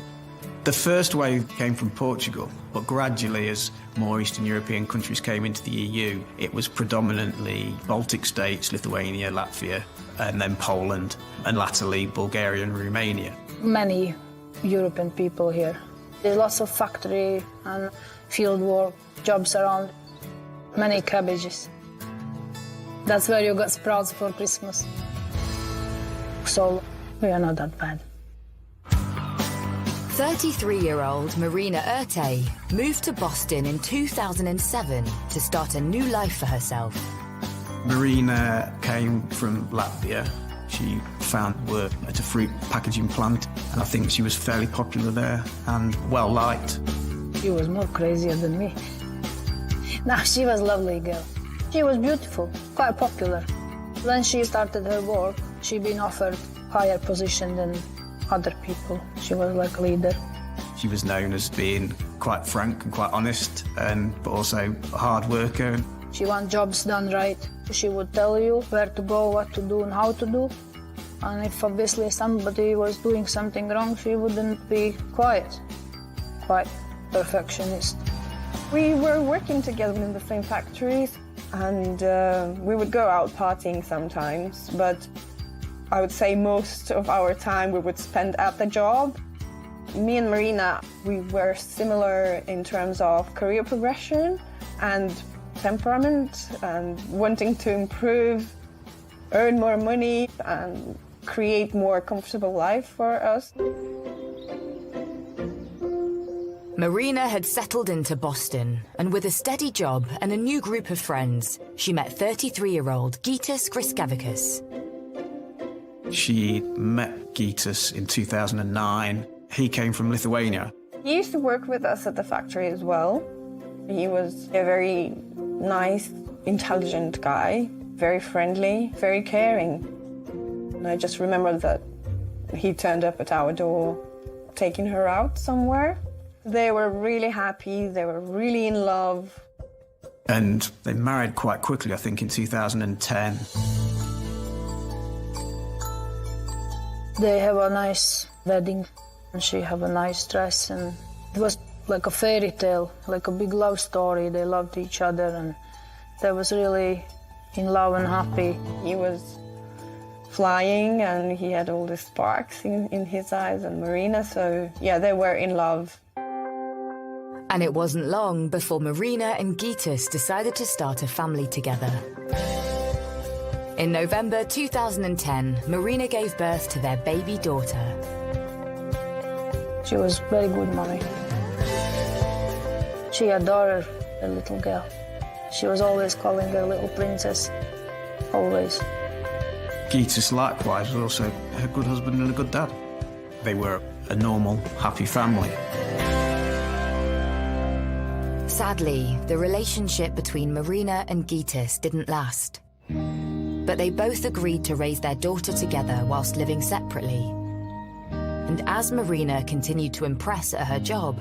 The first wave came from Portugal, but gradually as more Eastern European countries came into the EU, it was predominantly Baltic states, Lithuania, Latvia, and then Poland, and latterly Bulgaria and Romania. Many European people here. There's lots of factory and field work jobs around. Many cabbages. That's where you got sprouts for Christmas. So we are not that bad. 33-year-old Marina Urte moved to Boston in 2007 to start a new life for herself. Marina came from Latvia. She found work at a fruit packaging plant, and I think she was fairly popular there and well-liked. She was more crazier than me. No, she was a lovely girl. She was beautiful, quite popular. When she started her work, she'd been offered higher position than other people. She was like a leader. She was known as being quite frank and quite honest, but also a hard worker. She wants jobs done right. She would tell you where to go, what to do and how to do. And if obviously somebody was doing something wrong, she wouldn't be quiet. Quite perfectionist. We were working together in the same factories and we would go out partying sometimes, but I would say most of our time we would spend at the job. Me and Marina, we were similar in terms of career progression and temperament and wanting to improve, earn more money and create more comfortable life for us. Marina had settled into Boston, and with a steady job and a new group of friends, she met 33-year-old Gytis Griskavikas. She met Gytis in 2009. He came from Lithuania. He used to work with us at the factory as well. He was a very nice, intelligent guy, very friendly, very caring. And I just remember that he turned up at our door, taking her out somewhere. They were really happy, they were really in love. And they married quite quickly, I think, in 2010. They have a nice wedding, and she have a nice dress, and it was like a fairy tale, like a big love story. They loved each other, and they was really in love and happy. He was flying, and he had all the sparks in his eyes, and Marina, so yeah, they were in love. And it wasn't long before Marina and Gytis decided to start a family together. In November 2010, Marina gave birth to their baby daughter. She was very good mommy. She adored the little girl. She was always calling her little princess, always. Gytis, likewise, was also a good husband and a good dad. They were a normal, happy family. Sadly, the relationship between Marina and Gytis didn't last. But they both agreed to raise their daughter together whilst living separately. And as Marina continued to impress at her job,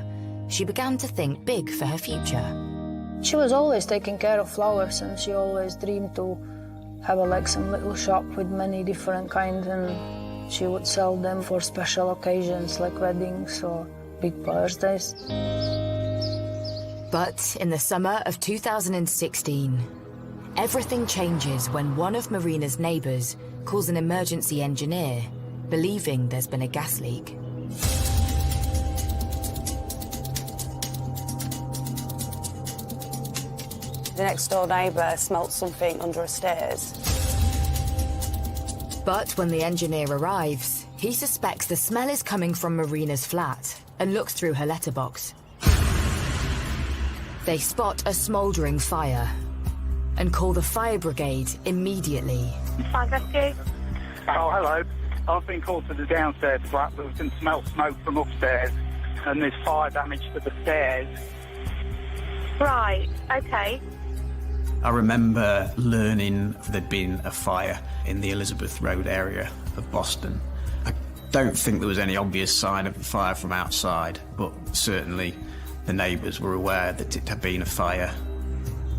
she began to think big for her future. She was always taking care of flowers, and she always dreamed to have some little shop with many different kinds, and she would sell them for special occasions like weddings or big birthdays. But in the summer of 2016, everything changes when one of Marina's neighbours calls an emergency engineer, believing there's been a gas leak. The next door neighbour smelt something under her stairs. But when the engineer arrives, he suspects the smell is coming from Marina's flat and looks through her letterbox. They spot a smouldering fire and call the fire brigade immediately. Fire rescue. Oh, hello. I've been called to the downstairs flat, but we can smell smoke from upstairs, and there's fire damage to the stairs. Right, okay. I remember learning there'd been a fire in the Elizabeth Road area of Boston. I don't think there was any obvious sign of a fire from outside, but certainly the neighbours were aware that it had been a fire.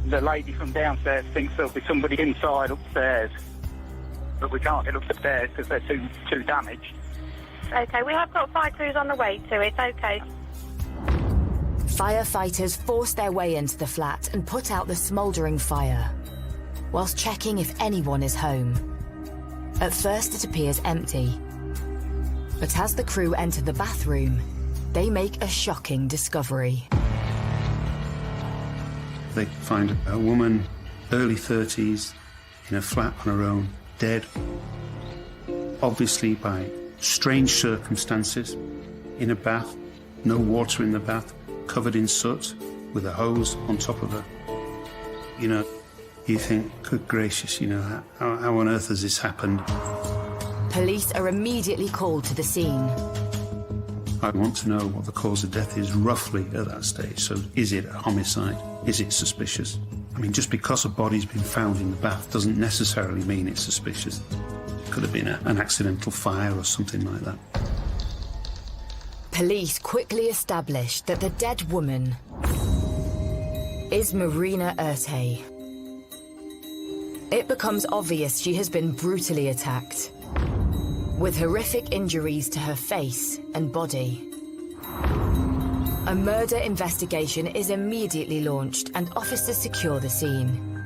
The lady from downstairs thinks there'll be somebody inside upstairs, but we can't get up the stairs because they're too damaged. Okay, we have got fire crews on the way to it, okay. Firefighters force their way into the flat and put out the smouldering fire, whilst checking if anyone is home. At first it appears empty, but as the crew enter the bathroom, they make a shocking discovery. They find a woman, early 30s, in a flat on her own, dead, obviously by strange circumstances, in a bath, no water in the bath, covered in soot, with a hose on top of her. You know, you think, good gracious, you know, how on earth has this happened? Police are immediately called to the scene. I want to know what the cause of death is roughly at that stage. So is it a homicide? Is it suspicious? I mean, just because a body's been found in the bath doesn't necessarily mean it's suspicious. It could have been an accidental fire or something like that. Police quickly established that the dead woman is Marina Ertey. It becomes obvious she has been brutally attacked, with horrific injuries to her face and body. A murder investigation is immediately launched and officers secure the scene.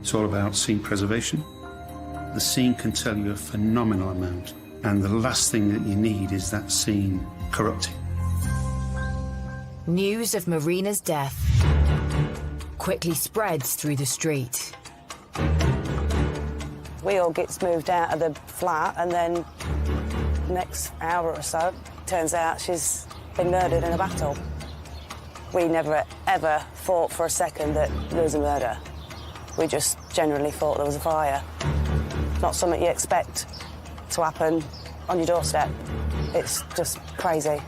It's all about scene preservation. The scene can tell you a phenomenal amount, and the last thing that you need is that scene corrupting. News of Marina's death quickly spreads through the street. We all gets moved out of the flat, and then the next hour or so, turns out she's been murdered in a bathtub. We never, ever thought for a second that there was a murder. We just generally thought there was a fire. Not something you expect to happen on your doorstep. It's just crazy.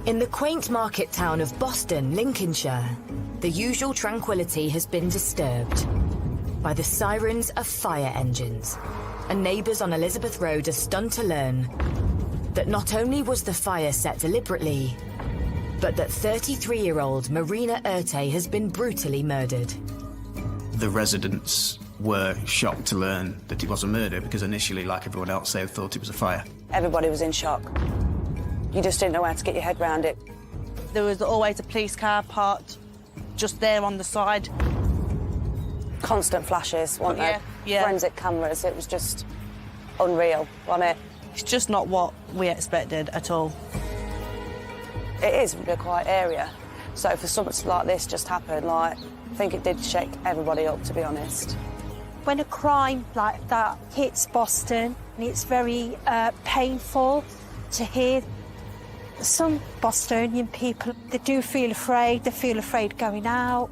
In the quaint market town of Boston, Lincolnshire, the usual tranquility has been disturbed by the sirens of fire engines, and neighbours on Elizabeth Road are stunned to learn that not only was the fire set deliberately, but that 33-year-old Marina Ertey has been brutally murdered. The residents were shocked to learn that it was a murder because initially, like everyone else, they thought it was a fire. Everybody was in shock. You just didn't know how to get your head around it. There was always a police car parked just there on the side. Constant flashes, weren't there? Yeah. Forensic cameras, it was just unreal, wasn't it? It's just not what we expected at all. It is a quiet area, so for something like this just happened, I think it did shake everybody up, to be honest. When a crime like that hits Boston, it's very painful to hear. Some Bostonian people, they do feel afraid, they feel afraid going out.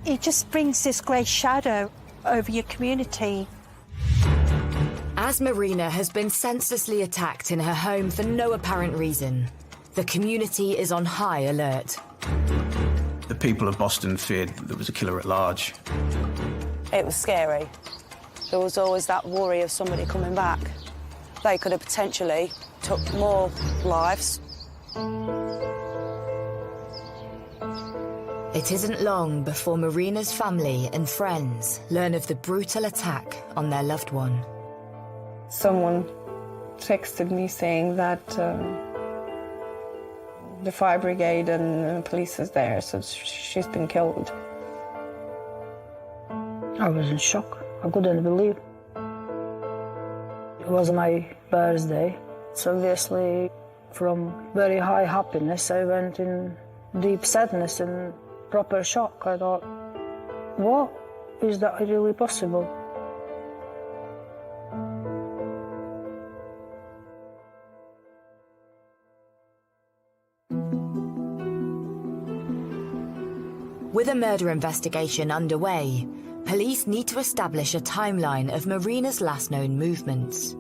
It just brings this grey shadow over your community. As Marina has been senselessly attacked in her home for no apparent reason, the community is on high alert. The people of Boston feared there was a killer at large. It was scary. There was always that worry of somebody coming back. They could have potentially took more lives. It isn't long before Marina's family and friends learn of the brutal attack on their loved one. Someone texted me saying that the fire brigade and police is there, so she's been killed. I was in shock. I couldn't believe. It was my birthday, so obviously from very high happiness I went in deep sadness and proper shock. I thought, what? Is that really possible? With a murder investigation underway, police need to establish a timeline of Marina's last known movements.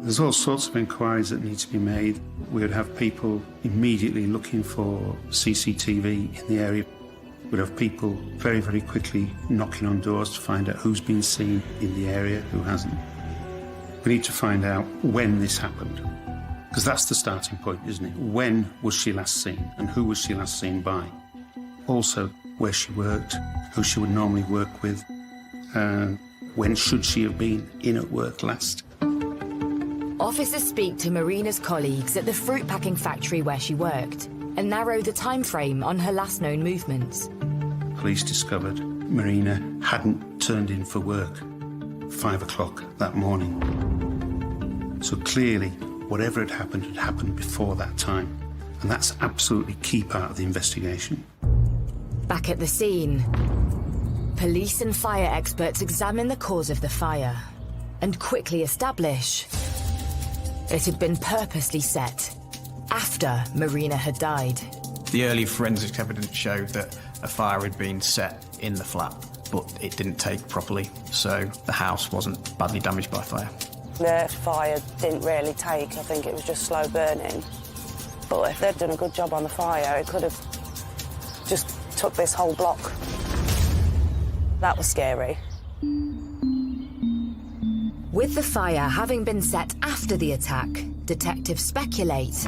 There's all sorts of inquiries that need to be made. We would have people immediately looking for CCTV in the area. We'd have people very, very quickly knocking on doors to find out who's been seen in the area, who hasn't. We need to find out when this happened, because that's the starting point, isn't it? When was she last seen, and who was she last seen by? Also, where she worked, who she would normally work with, when should she have been in at work last? Officers speak to Marina's colleagues at the fruit packing factory where she worked and narrow the time frame on her last known movements. Police discovered Marina hadn't turned in for work 5 o'clock that morning. So clearly, whatever had happened before that time. And that's absolutely key part of the investigation. Back at the scene, police and fire experts examine the cause of the fire and quickly establish it had been purposely set after Marina had died. The early forensic evidence showed that a fire had been set in the flat, but it didn't take properly, so the house wasn't badly damaged by fire. The fire didn't really take, I think it was just slow burning. But if they'd done a good job on the fire, it could have just took this whole block. That was scary. With the fire having been set after the attack, detectives speculate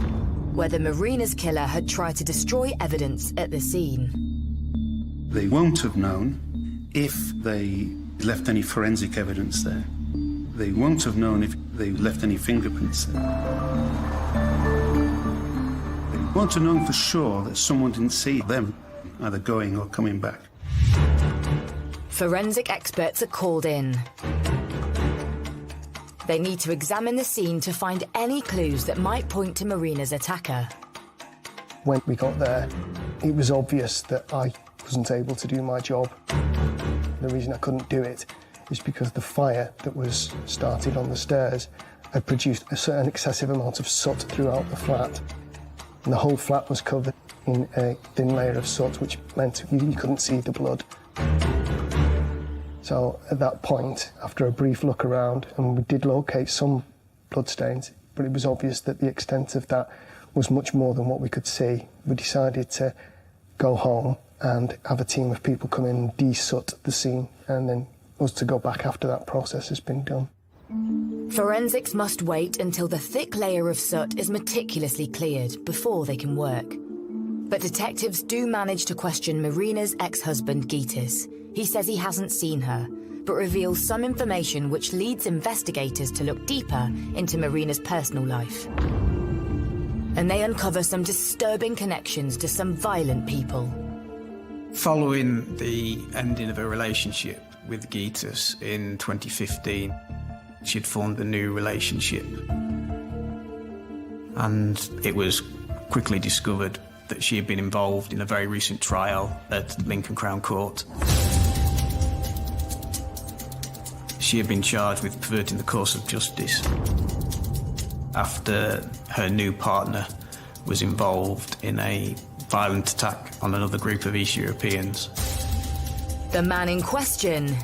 whether Marina's killer had tried to destroy evidence at the scene. They won't have known if they left any forensic evidence there. They won't have known if they left any fingerprints there. They won't have known for sure that someone didn't see them either going or coming back. Forensic experts are called in. They need to examine the scene to find any clues that might point to Marina's attacker. When we got there, it was obvious that I wasn't able to do my job. The reason I couldn't do it is because the fire that was started on the stairs had produced a certain excessive amount of soot throughout the flat. And the whole flat was covered in a thin layer of soot, which meant you couldn't see the blood. So at that point, after a brief look around, and we did locate some bloodstains, but it was obvious that the extent of that was much more than what we could see. We decided to go home and have a team of people come in and de-soot the scene, and then us to go back after that process has been done. Forensics must wait until the thick layer of soot is meticulously cleared before they can work. But detectives do manage to question Marina's ex-husband, Gitas. He says he hasn't seen her, but reveals some information which leads investigators to look deeper into Marina's personal life. And they uncover some disturbing connections to some violent people. Following the ending of a relationship with Gitas in 2015, she'd formed a new relationship. And it was quickly discovered that she had been involved in a very recent trial at Lincoln Crown Court. She had been charged with perverting the course of justice after her new partner was involved in a violent attack on another group of East Europeans. The man in question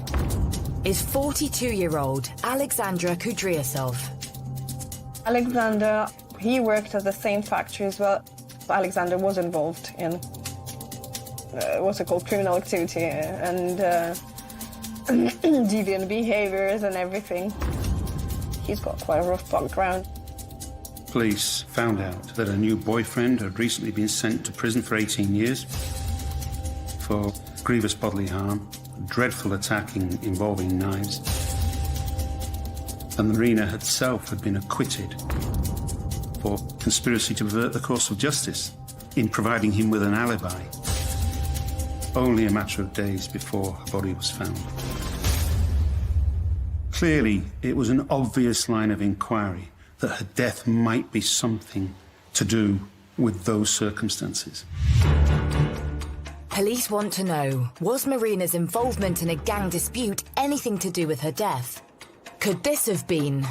is 42-year-old Alexandra Kudryasov. Alexander, he worked at the same factory as well. Alexander was involved in what's it called, criminal activity and deviant behaviours and everything. He's got quite a rough background. Police found out that a new boyfriend had recently been sent to prison for 18 years for grievous bodily harm, dreadful attacking involving knives. And Marina herself had been acquitted for conspiracy to pervert the course of justice in providing him with an alibi, only a matter of days before her body was found. Clearly, it was an obvious line of inquiry that her death might be something to do with those circumstances. Police want to know, was Marina's involvement in a gang dispute anything to do with her death? Could this have been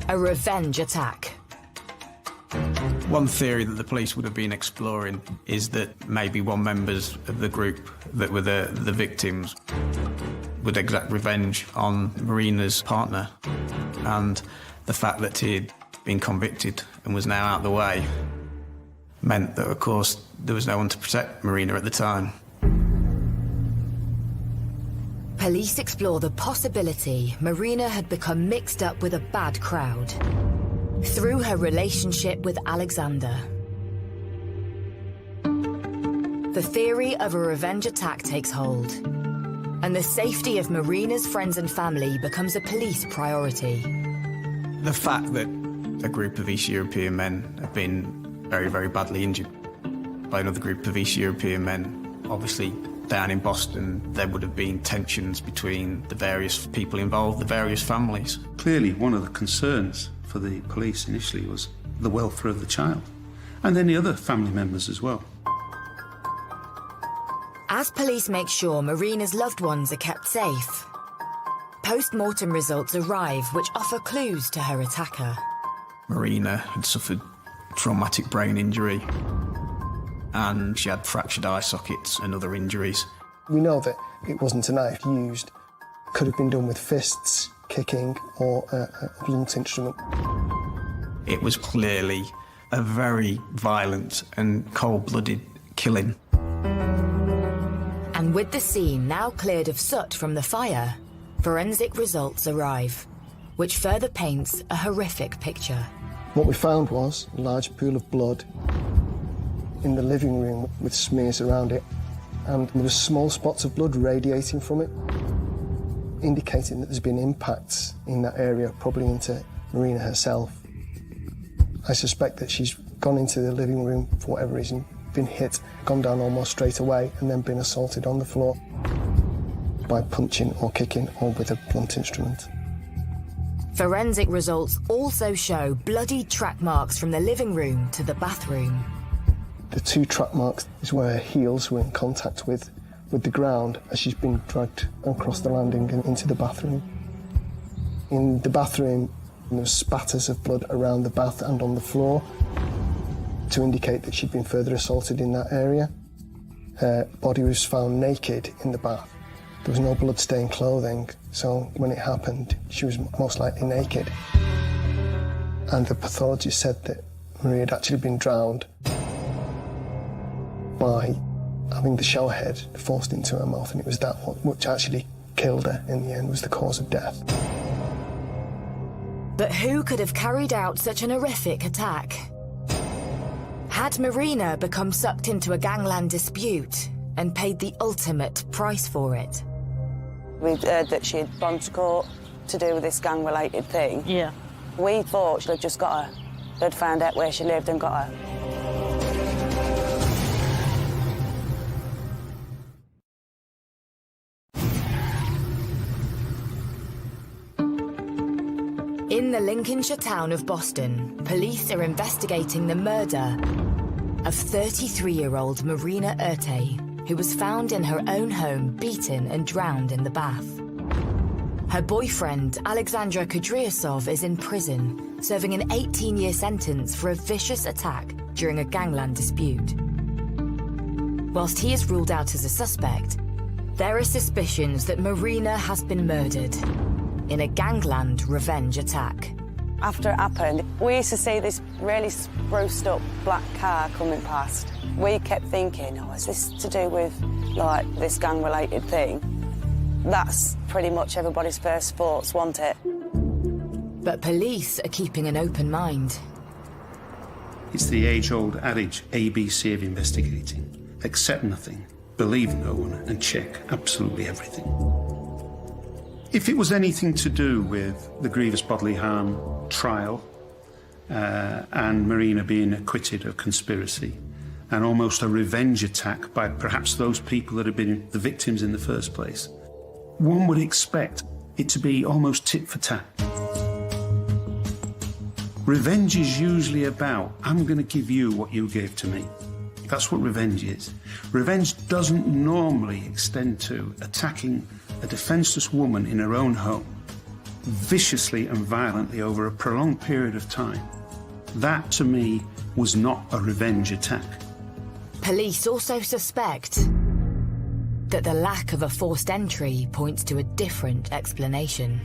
a revenge attack? One theory that the police would have been exploring is that maybe one members of the group that were the victims would exact revenge on Marina's partner, and the fact that he had been convicted and was now out of the way meant that, of course, there was no one to protect Marina at the time. Police explore the possibility Marina had become mixed up with a bad crowd through her relationship with Alexander. The theory of a revenge attack takes hold, and the safety of Marina's friends and family becomes a police priority. The fact that a group of East European men have been very, very badly injured by another group of East European men, obviously down in Boston, there would have been tensions between the various people involved, the various families. Clearly, one of the concerns for the police initially was the welfare of the child, and then the other family members as well. As police make sure Marina's loved ones are kept safe, post-mortem results arrive which offer clues to her attacker. Marina had suffered traumatic brain injury, and she had fractured eye sockets and other injuries. We know that it wasn't a knife used. It could have been done with fists, kicking, or a blunt instrument. It was clearly a very violent and cold-blooded killing. And with the scene now cleared of soot from the fire, forensic results arrive, which further paints a horrific picture. What we found was a large pool of blood in the living room with smears around it, and there were small spots of blood radiating from it, indicating that there's been impacts in that area, probably into Marina herself. I suspect that she's gone into the living room for whatever reason, been hit, gone down almost straight away, and then been assaulted on the floor by punching or kicking or with a blunt instrument. Forensic results also show bloodied track marks from the living room to the bathroom. The two track marks is where her heels were in contact with the ground as she's been dragged across the landing and into the bathroom. In the bathroom, there were spatters of blood around the bath and on the floor to indicate that she'd been further assaulted in that area. Her body was found naked in the bath. There was no blood-stained clothing, so when it happened, she was most likely naked. And the pathologist said that Maria had actually been drowned by having the shower head forced into her mouth, and it was that one which actually killed her in the end, was the cause of death. But who could have carried out such an horrific attack? Had Marina become sucked into a gangland dispute and paid the ultimate price for it? We'd heard that she had gone to court to do with this gang-related thing. Yeah. We thought she'd just got her. They'd found out where she lived and got her. In the Lincolnshire town of Boston, police are investigating the murder of 33-year-old Marina Urte, who was found in her own home beaten and drowned in the bath. Her boyfriend, Alexandra Kudryasov, is in prison, serving an 18-year sentence for a vicious attack during a gangland dispute. Whilst he is ruled out as a suspect, There are suspicions that Marina has been murdered in a gangland revenge attack. After it happened, we used to see this really spruced up black car coming past. We kept thinking, oh, is this to do with, like, this gang-related thing? That's pretty much everybody's first thoughts, wasn't it? But police are keeping an open mind. It's the age-old adage, ABC of investigating. Accept nothing, believe no one, and check absolutely everything. If it was anything to do with the grievous bodily harm trial and Marina being acquitted of conspiracy and almost a revenge attack by perhaps those people that had been the victims in the first place, one would expect it to be almost tit for tat. Revenge is usually about, I'm going to give you what you gave to me. That's what revenge is. Revenge doesn't normally extend to attacking a defenseless woman in her own home, viciously and violently over a prolonged period of time. That, to me, was not a revenge attack. Police also suspect that the lack of a forced entry points to a different explanation.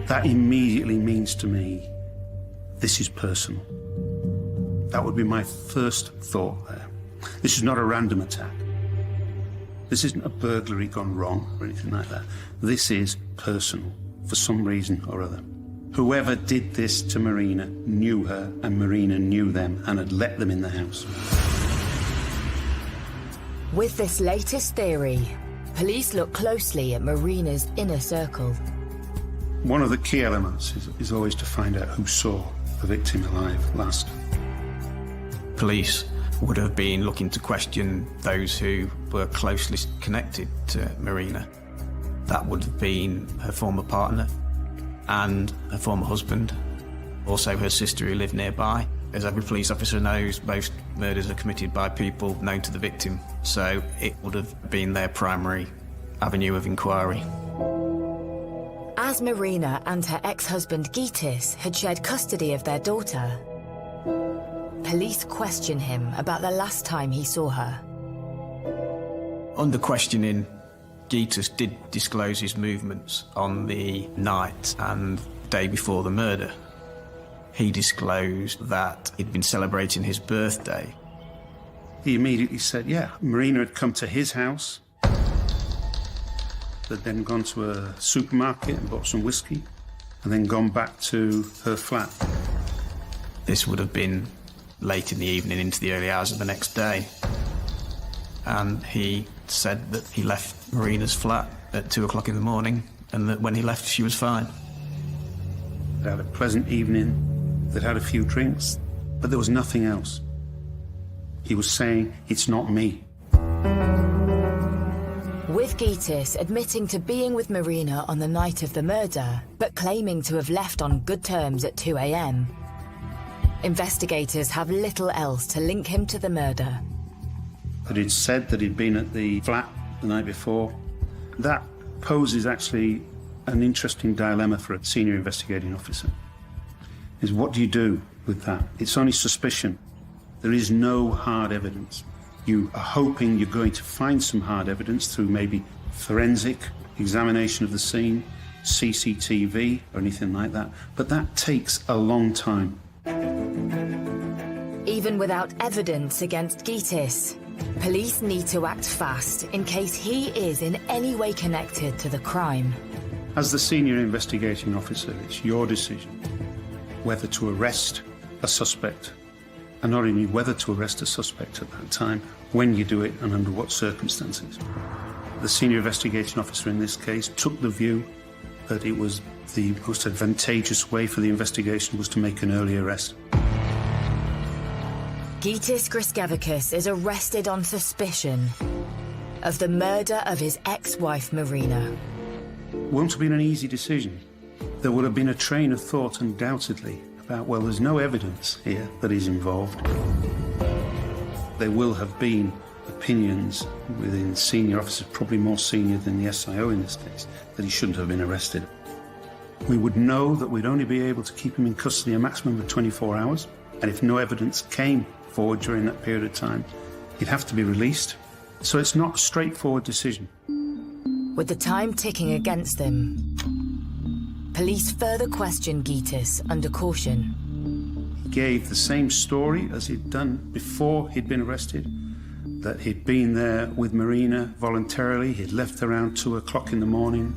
That immediately means to me, this is personal. That would be my first thought there. This is not a random attack. This isn't a burglary gone wrong or anything like that. This is personal, for some reason or other. Whoever did this to Marina knew her, and Marina knew them and had let them in the house. With this latest theory, police look closely at Marina's inner circle. One of the key elements is always to find out who saw the victim alive last. Police would have been looking to question those who were closely connected to Marina. That would have been her former partner and her former husband, also her sister who lived nearby. As every police officer knows, most murders are committed by people known to the victim, so it would have been their primary avenue of inquiry. As Marina and her ex-husband Gitis had shared custody of their daughter, police question him about the last time he saw her. Under questioning, Gitis did disclose his movements on the night and day before the murder. He disclosed that he'd been celebrating his birthday. He immediately said, yeah, Marina had come to his house. They'd then gone to a supermarket and bought some whiskey, and then gone back to her flat. This would have been late in the evening into the early hours of the next day. And he said that he left Marina's flat at 2 o'clock in the morning, and that when he left, she was fine. They had a pleasant evening, they'd had a few drinks, but there was nothing else. He was saying, it's not me. With Gitis admitting to being with Marina on the night of the murder, but claiming to have left on good terms at 2 a.m, investigators have little else to link him to the murder. But he'd said that he'd been at the flat the night before. That poses actually an interesting dilemma for a senior investigating officer. Is what do you do with that? It's only suspicion. There is no hard evidence. You are hoping you're going to find some hard evidence through maybe forensic examination of the scene, CCTV, or anything like that. But that takes a long time. Even without evidence against Gitis, police need to act fast in case he is in any way connected to the crime. As the senior investigating officer, it's your decision whether to arrest a suspect, and not only whether to arrest a suspect at that time, when you do it and under what circumstances. The senior investigating officer in this case took the view that it was the most advantageous way for the investigation was to make an early arrest. Gitis Griskevicius is arrested on suspicion of the murder of his ex-wife Marina. Won't have been an easy decision. There would have been a train of thought undoubtedly about, well, there's no evidence here that he's involved. There will have been opinions within senior officers, probably more senior than the SIO in this case, that he shouldn't have been arrested. We would know that we'd only be able to keep him in custody a maximum of 24 hours, and if no evidence came forward during that period of time, he'd have to be released, So it's not a straightforward decision. With the time ticking against them, police further question Gitis under caution. He gave the same story as he'd done before he'd been arrested, that he'd been there with Marina voluntarily, he'd left around 2 o'clock in the morning,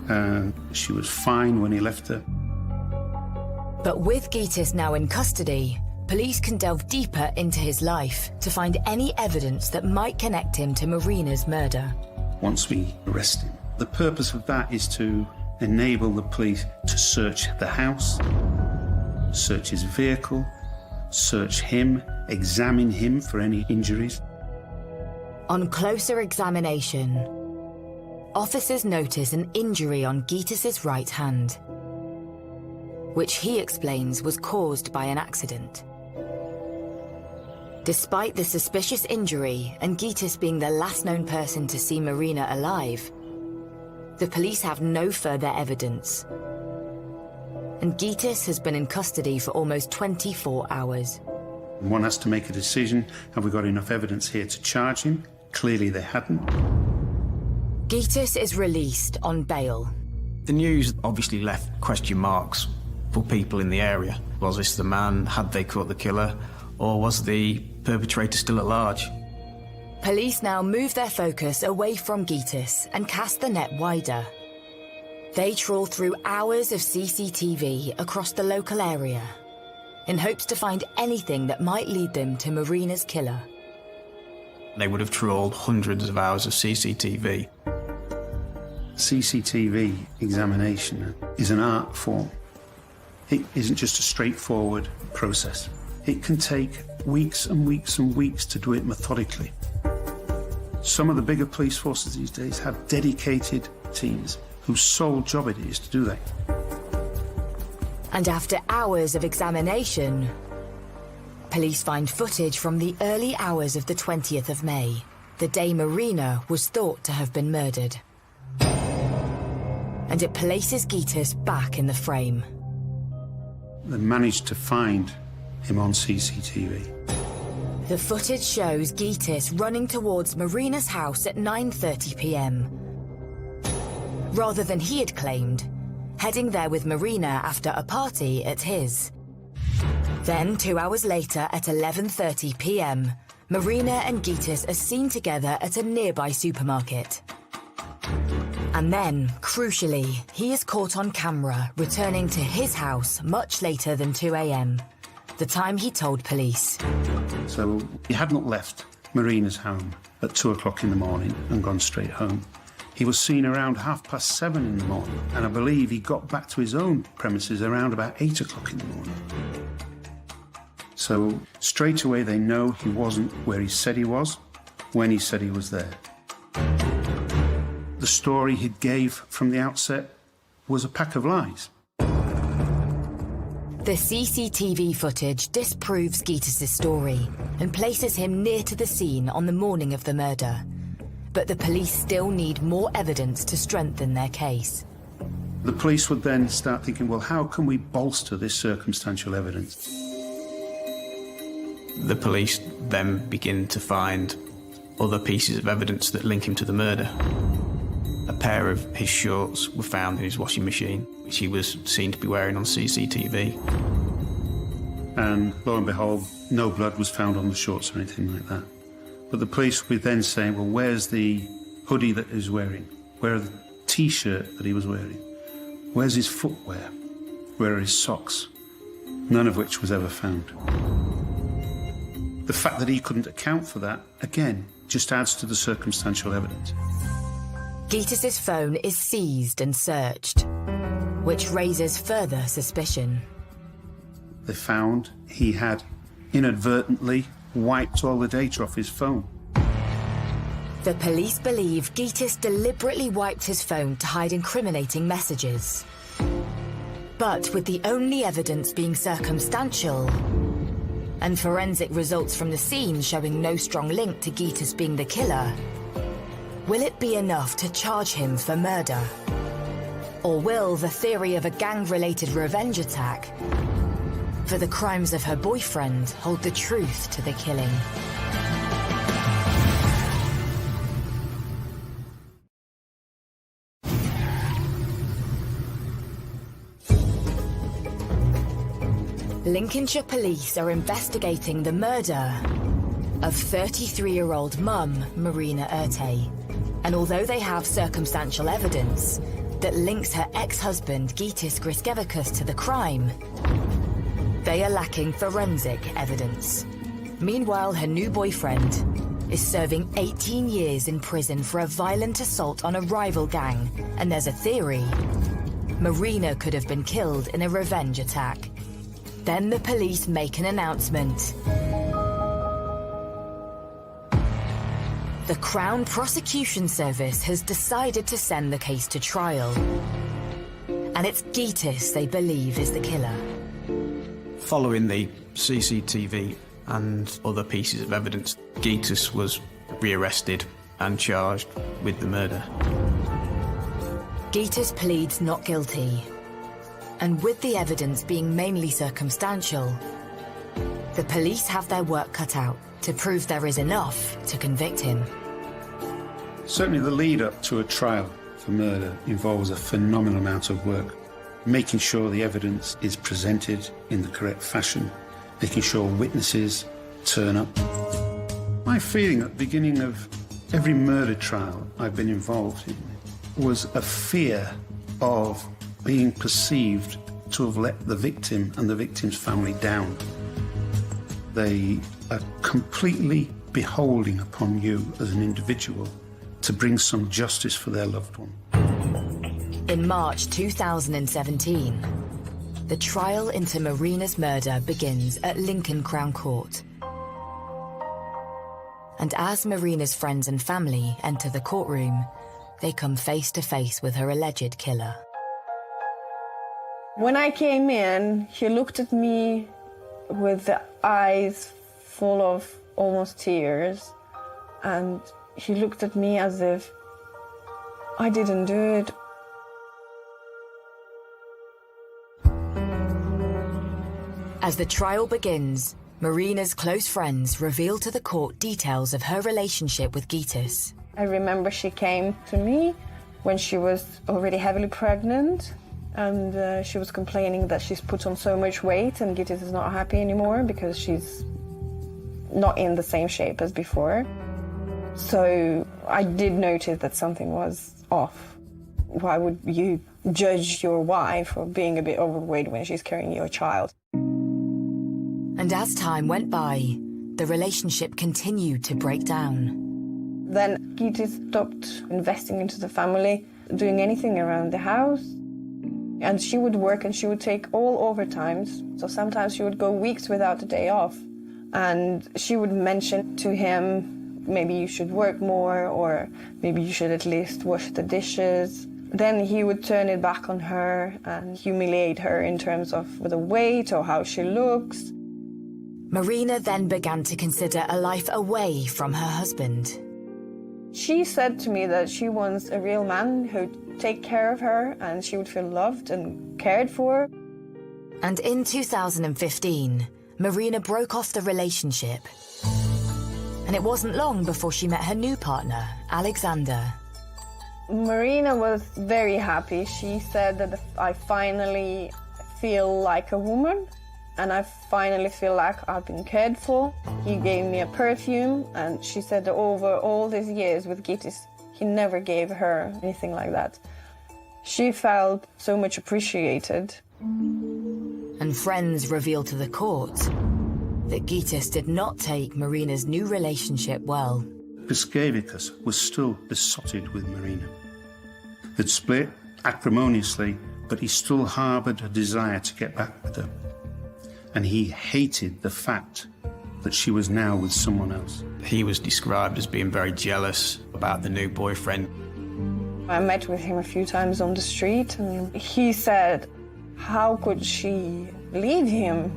and she was fine when he left her. But with Gitis now in custody, police can delve deeper into his life to find any evidence that might connect him to Marina's murder. Once we arrest him, the purpose of that is to enable the police to search the house, search his vehicle, search him, examine him for any injuries. On closer examination, officers notice an injury on Gitis's right hand, which he explains was caused by an accident. Despite the suspicious injury and Gitis being the last known person to see Marina alive, the police have no further evidence. And Gitis has been in custody for almost 24 hours. One has to make a decision. Have we got enough evidence here to charge him? Clearly they hadn't. Gitis is released on bail. The news obviously left question marks for people in the area. Was this the man? Had they caught the killer? Or was the perpetrator still at large? Police now move their focus away from Gitis and cast the net wider. They trawl through hours of CCTV across the local area in hopes to find anything that might lead them to Marina's killer. They would have trawled hundreds of hours of CCTV. CCTV examination is an art form. It isn't just a straightforward process. It can take weeks and weeks and weeks to do it methodically. Some of the bigger police forces these days have dedicated teams whose sole job it is to do that. And after hours of examination, police find footage from the early hours of the 20th of May, the day Marina was thought to have been murdered. And it places Gitis back in the frame. They managed to find him on CCTV. The footage shows Gitis running towards Marina's house at 9:30 p.m. Rather than he had claimed, heading there with Marina after a party at his. Then, 2 hours later at 11:30 p.m, Marina and Gitis are seen together at a nearby supermarket. And then, crucially, he is caught on camera returning to his house much later than 2 a.m, the time he told police. So he hadn't left Marina's home at 2 o'clock in the morning and gone straight home. He was seen around 7:30 in the morning, and I believe he got back to his own premises around about 8 o'clock in the morning. So straight away they know he wasn't where he said he was, when he said he was there. The story he gave from the outset was a pack of lies. The CCTV footage disproves Gitis' story and places him near to the scene on the morning of the murder. But the police still need more evidence to strengthen their case. The police would then start thinking, well, how can we bolster this circumstantial evidence? The police then begin to find other pieces of evidence that link him to the murder. A pair of his shorts were found in his washing machine, which he was seen to be wearing on CCTV. And lo and behold, no blood was found on the shorts or anything like that. But the police would then say, well, where's the hoodie that he was wearing? Where are the T-shirt that he was wearing? Where's his footwear? Where are his socks? None of which was ever found. The fact that he couldn't account for that, again, just adds to the circumstantial evidence. Gitis' phone is seized and searched, which raises further suspicion. They found he had inadvertently wiped all the data off his phone. The police believe Gitis deliberately wiped his phone to hide incriminating messages. But with the only evidence being circumstantial, and forensic results from the scene showing no strong link to Gitis being the killer, will it be enough to charge him for murder? Or will the theory of a gang-related revenge attack for the crimes of her boyfriend hold the truth to the killing? Lincolnshire police are investigating the murder of 33-year-old mum Marina Urte. And although they have circumstantial evidence that links her ex-husband Gytis Griskevičius to the crime, they are lacking forensic evidence. Meanwhile, her new boyfriend is serving 18 years in prison for a violent assault on a rival gang, and there's a theory Marina could have been killed in a revenge attack. Then the police make an announcement. The Crown Prosecution Service has decided to send the case to trial. And it's Gytis they believe is the killer. Following the CCTV and other pieces of evidence, Gytis was rearrested and charged with the murder. Gytis pleads not guilty. And with the evidence being mainly circumstantial, the police have their work cut out to prove there is enough to convict him. Certainly the lead up to a trial for murder involves a phenomenal amount of work. Making sure the evidence is presented in the correct fashion, making sure witnesses turn up. My feeling at the beginning of every murder trial I've been involved in was a fear of being perceived to have let the victim and the victim's family down. They are completely beholding upon you as an individual to bring some justice for their loved one. In March 2017, the trial into Marina's murder begins at Lincoln Crown Court. And as Marina's friends and family enter the courtroom, they come face to face with her alleged killer. When I came in, he looked at me with the eyes full of almost tears, and he looked at me as if I didn't do it. As the trial begins, Marina's close friends reveal to the court details of her relationship with Gytis. I remember she came to me when she was already heavily pregnant, and she was complaining that she's put on so much weight and Gytis is not happy anymore because she's not in the same shape as before. So I did notice that something was off. Why would you judge your wife for being a bit overweight when she's carrying your child? And as time went by, the relationship continued to break down. Then Gytis stopped investing into the family, doing anything around the house. And she would work and she would take all overtimes. So sometimes she would go weeks without a day off. And she would mention to him, maybe you should work more, or maybe you should at least wash the dishes. Then he would turn it back on her and humiliate her in terms of the weight or how she looks. Marina then began to consider a life away from her husband. She said to me that she wants a real man who'd take care of her and she would feel loved and cared for. And in 2015, Marina broke off the relationship. And it wasn't long before she met her new partner, Alexander. Marina was very happy. She said that I finally feel like a woman and I finally feel like I've been cared for. He gave me a perfume, and she said that over all these years with Gytis, he never gave her anything like that. She felt so much appreciated. And friends revealed to the court that Gytis did not take Marina's new relationship well. Griskevičius was still besotted with Marina. They'd split acrimoniously, but he still harboured a desire to get back with her. And he hated the fact that she was now with someone else. He was described as being very jealous about the new boyfriend. I met with him a few times on the street, and he said, how could she leave him?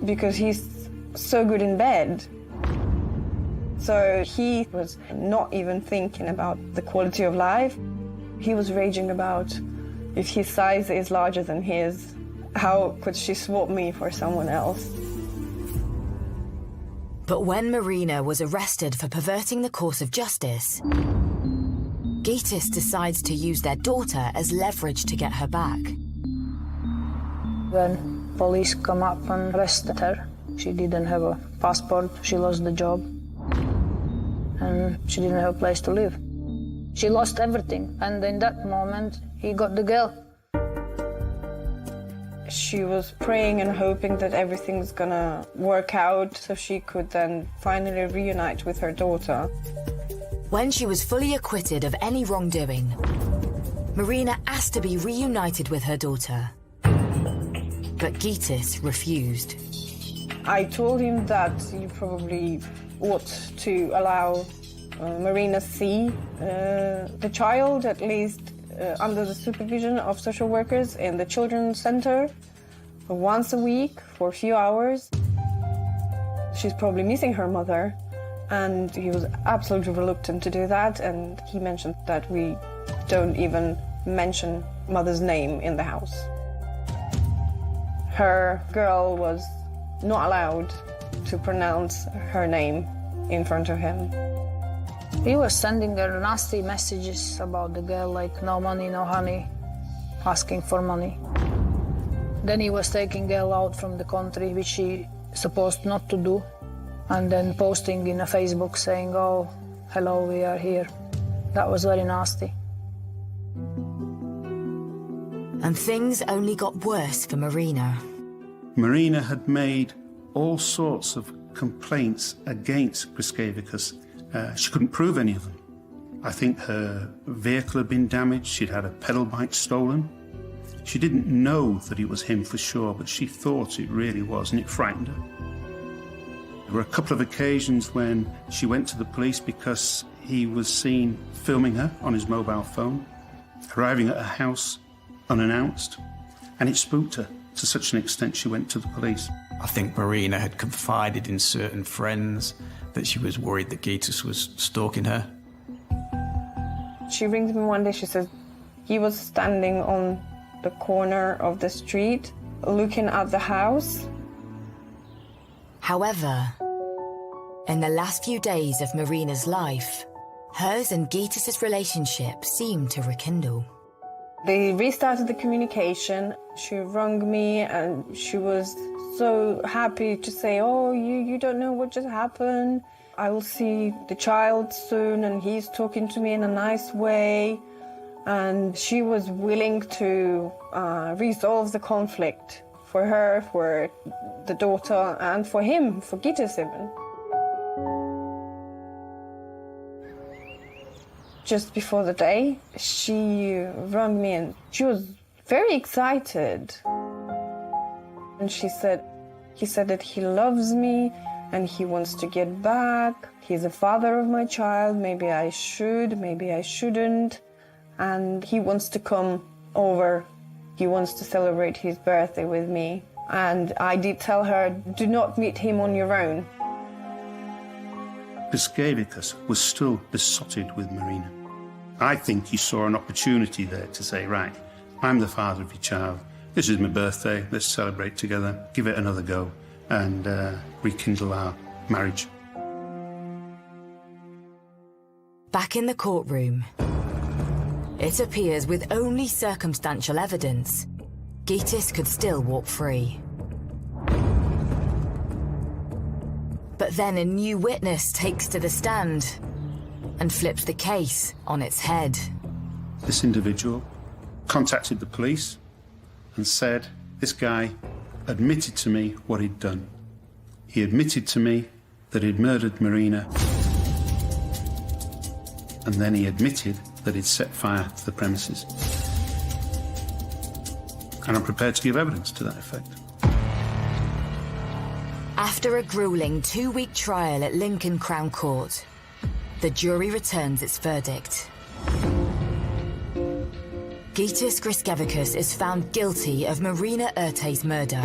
Because he's so good in bed. So he was not even thinking about the quality of life. He was raging about if his size is larger than his, how could she swap me for someone else? But when Marina was arrested for perverting the course of justice, Gytis decides to use their daughter as leverage to get her back. When Police come up and arrested her. She didn't have a passport, she lost the job, and she didn't have a place to live. She lost everything, and in that moment, he got the girl. She was praying and hoping that everything's gonna work out so she could then finally reunite with her daughter. When she was fully acquitted of any wrongdoing, Marina asked to be reunited with her daughter. But Gytis refused. I told him that you probably ought to allow Marina see the child, at least under the supervision of social workers in the children's center once a week for a few hours. She's probably missing her mother, and he was absolutely reluctant to do that, and he mentioned that we don't even mention mother's name in the house. Her girl was not allowed to pronounce her name in front of him. He was sending her nasty messages about the girl, like no money, no honey, asking for money. Then he was taking girl out from the country, which she supposed not to do, and then posting in a Facebook saying, oh, hello, we are here. That was very nasty. And things only got worse for Marina. Marina had made all sorts of complaints against Griskevicius. She couldn't prove any of them. I think her vehicle had been damaged, she'd had a pedal bike stolen. She didn't know that it was him for sure, but she thought it really was, and it frightened her. There were a couple of occasions when she went to the police because he was seen filming her on his mobile phone, arriving at her house unannounced, and it spooked her to such an extent she went to the police. I think Marina had confided in certain friends that she was worried that Gytis was stalking her. She rings me one day, she says, he was standing on the corner of the street looking at the house. However, in the last few days of Marina's life, hers and Gytis' relationship seemed to rekindle. They restarted the communication. She rang me and she was so happy to say, oh, you don't know what just happened. I will see the child soon and he's talking to me in a nice way. And she was willing to resolve the conflict for her, for the daughter, and for him, for Gytis even. Just before the day, she rang me and she was very excited. And she said, he said that he loves me and he wants to get back. He's the father of my child. Maybe I should, maybe I shouldn't. And he wants to come over. He wants to celebrate his birthday with me. And I did tell her, do not meet him on your own. Griskevicius was still besotted with Marina. I think he saw an opportunity there to say, right, I'm the father of your child. This is my birthday. Let's celebrate together, give it another go, and rekindle our marriage. Back in the courtroom, it appears with only circumstantial evidence, Gytis could still walk free. But then a new witness takes to the stand and flips the case on its head. This individual contacted the police and said, this guy admitted to me what he'd done. He admitted to me that he'd murdered Marina, and then he admitted that he'd set fire to the premises. And I'm prepared to give evidence to that effect. After a grueling 2-week trial at Lincoln Crown Court, the jury returns its verdict. Gytis Griskevicius is found guilty of Marina Urte's murder.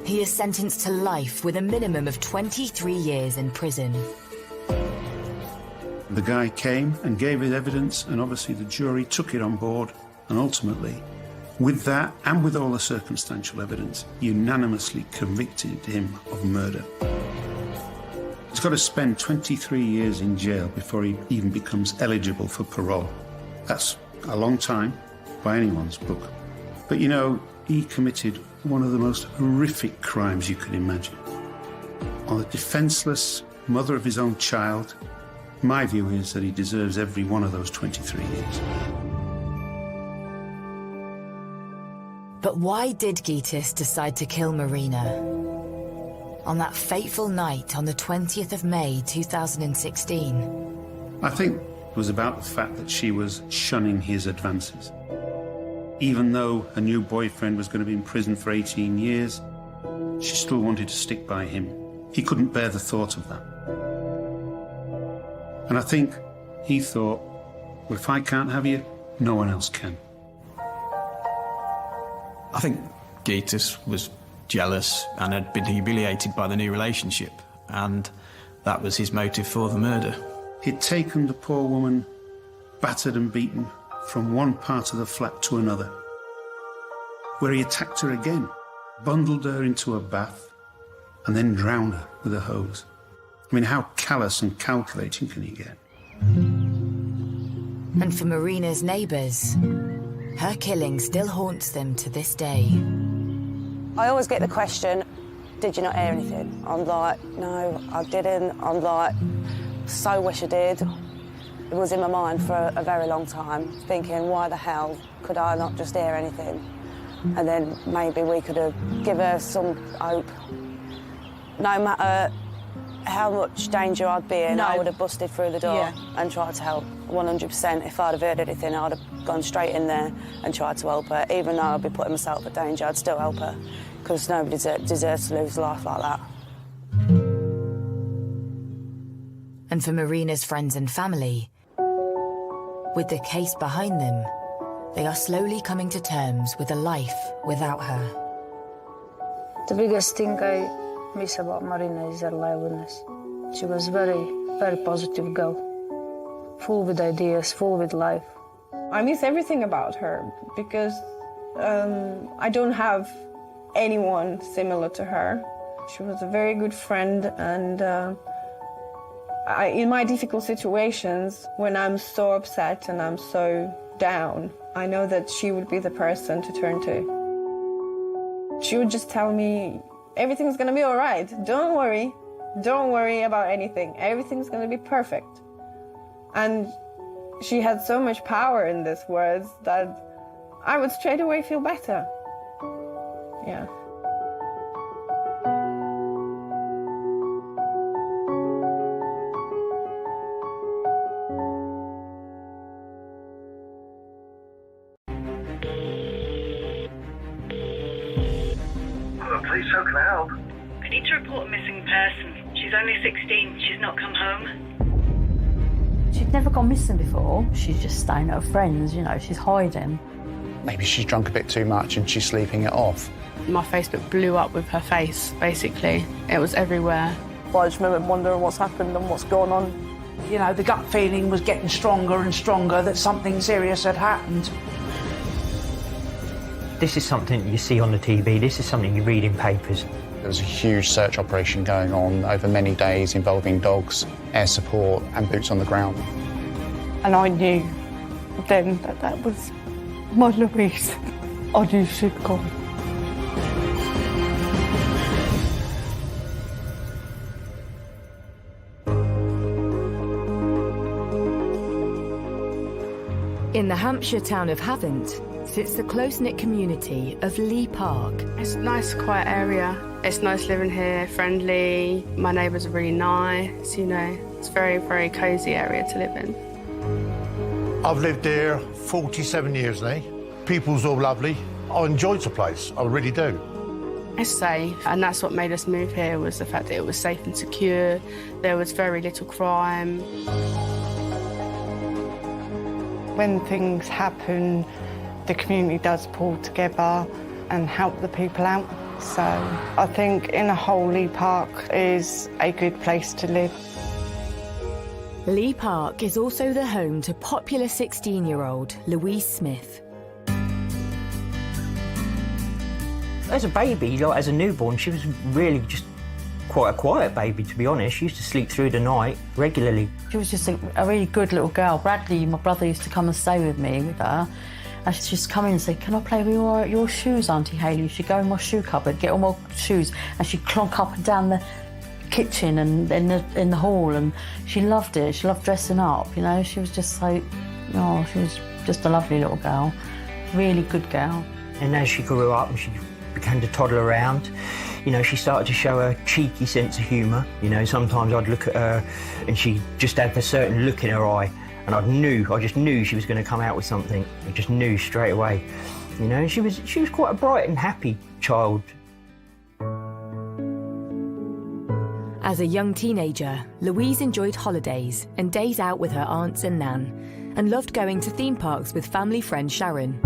He is sentenced to life with a minimum of 23 years in prison. The guy came and gave his evidence, and obviously the jury took it on board, and ultimately, with that and with all the circumstantial evidence, unanimously convicted him of murder. He's got to spend 23 years in jail before he even becomes eligible for parole. That's a long time by anyone's book. But you know, He committed one of the most horrific crimes you can imagine. On the defenceless mother of his own child, my view is that he deserves every one of those 23 years. But why did Gitis decide to kill Marina? On that fateful night on the 20th of May 2016. I think it was about the fact that she was shunning his advances. Even though her new boyfriend was going to be in prison for 18 years, she still wanted to stick by him. He couldn't bear the thought of that. And I think he thought, well, if I can't have you, no one else can. I think Gitis was jealous and had been humiliated by the new relationship, and that was his motive for the murder. He'd taken the poor woman, battered and beaten, from one part of the flat to another, where he attacked her again, bundled her into a bath, and then drowned her with a hose. I mean, how callous and calculating can he get? And for Marina's neighbours, her killing still haunts them to this day. I always get the question, did you not hear anything? I'm like, no, I didn't. I'm like, so wish I did. It was in my mind for a very long time, thinking, why the hell could I not just hear anything? And then maybe we could have given her some hope. No matter how much danger I'd be in, I would have busted through the door and tried to help. 100%. If I'd have heard anything, I'd have gone straight in there and tried to help her. Even though I'd be putting myself at danger, I'd still help her, because nobody deserves to lose life like that. And for Marina's friends and family, with the case behind them, they are slowly coming to terms with a life without her. The biggest thing I miss about Marina is her liveliness. She was very, very positive girl, full with ideas, full with life. I miss everything about her because I don't have anyone similar to her. She was a very good friend, and in my difficult situations, when I'm so upset and I'm so down, I know that she would be the person to turn to. She would just tell me, everything's gonna be all right. Don't worry about anything. Everything's gonna be perfect. And she had so much power in these words that I would straight away feel better. Yeah. Please, how can I help? I need to report a missing person. She's only 16. She's not come home. She'd never gone missing before. She's just staying at her friends, you know, she's hiding. Maybe she's drunk a bit too much and she's sleeping it off. My Facebook blew up with her face, basically. It was everywhere. I just remember wondering what's happened and what's going on. You know, the gut feeling was getting stronger and stronger that something serious had happened. This is something you see on the TV, this is something you read in papers. There was a huge search operation going on over many days involving dogs, air support and boots on the ground. And I knew then that that was my Louise. I knew she'd gone. In the Hampshire town of Havant sits the close-knit community of Lee Park. It's a nice, quiet area. It's nice living here, friendly. My neighbours are really nice, you know. It's a very, very cosy area to live in. I've lived here 47 years now. People's all lovely. I enjoyed the place, I really do. It's safe, and that's what made us move here, was the fact that it was safe and secure. There was very little crime. When things happen, the community does pull together and help the people out. So I think in a whole, Lee Park is a good place to live. Lee Park is also the home to popular 16-year-old Louise Smith. As a baby, like as a newborn, she was really just quite a quiet baby, to be honest. She used to sleep through the night regularly. She was just a really good little girl. Bradley, my brother, used to come and stay with me with her, And she'd just come in and say, can I play with your shoes, Auntie Hayley? She'd go in my shoe cupboard, get all my shoes, and she'd clonk up and down the kitchen and in the hall, and she loved it. She loved dressing up, you know. She was just like, oh, she was just a lovely little girl, really good girl. And as she grew up and she began to toddle around, you know, she started to show a cheeky sense of humour. You know, sometimes I'd look at her and she just had a certain look in her eye, and I just knew she was going to come out with something. I just knew straight away. You know, and she was quite a bright and happy child. As a young teenager, Louise enjoyed holidays and days out with her aunts and nan, and loved going to theme parks with family friend Sharon.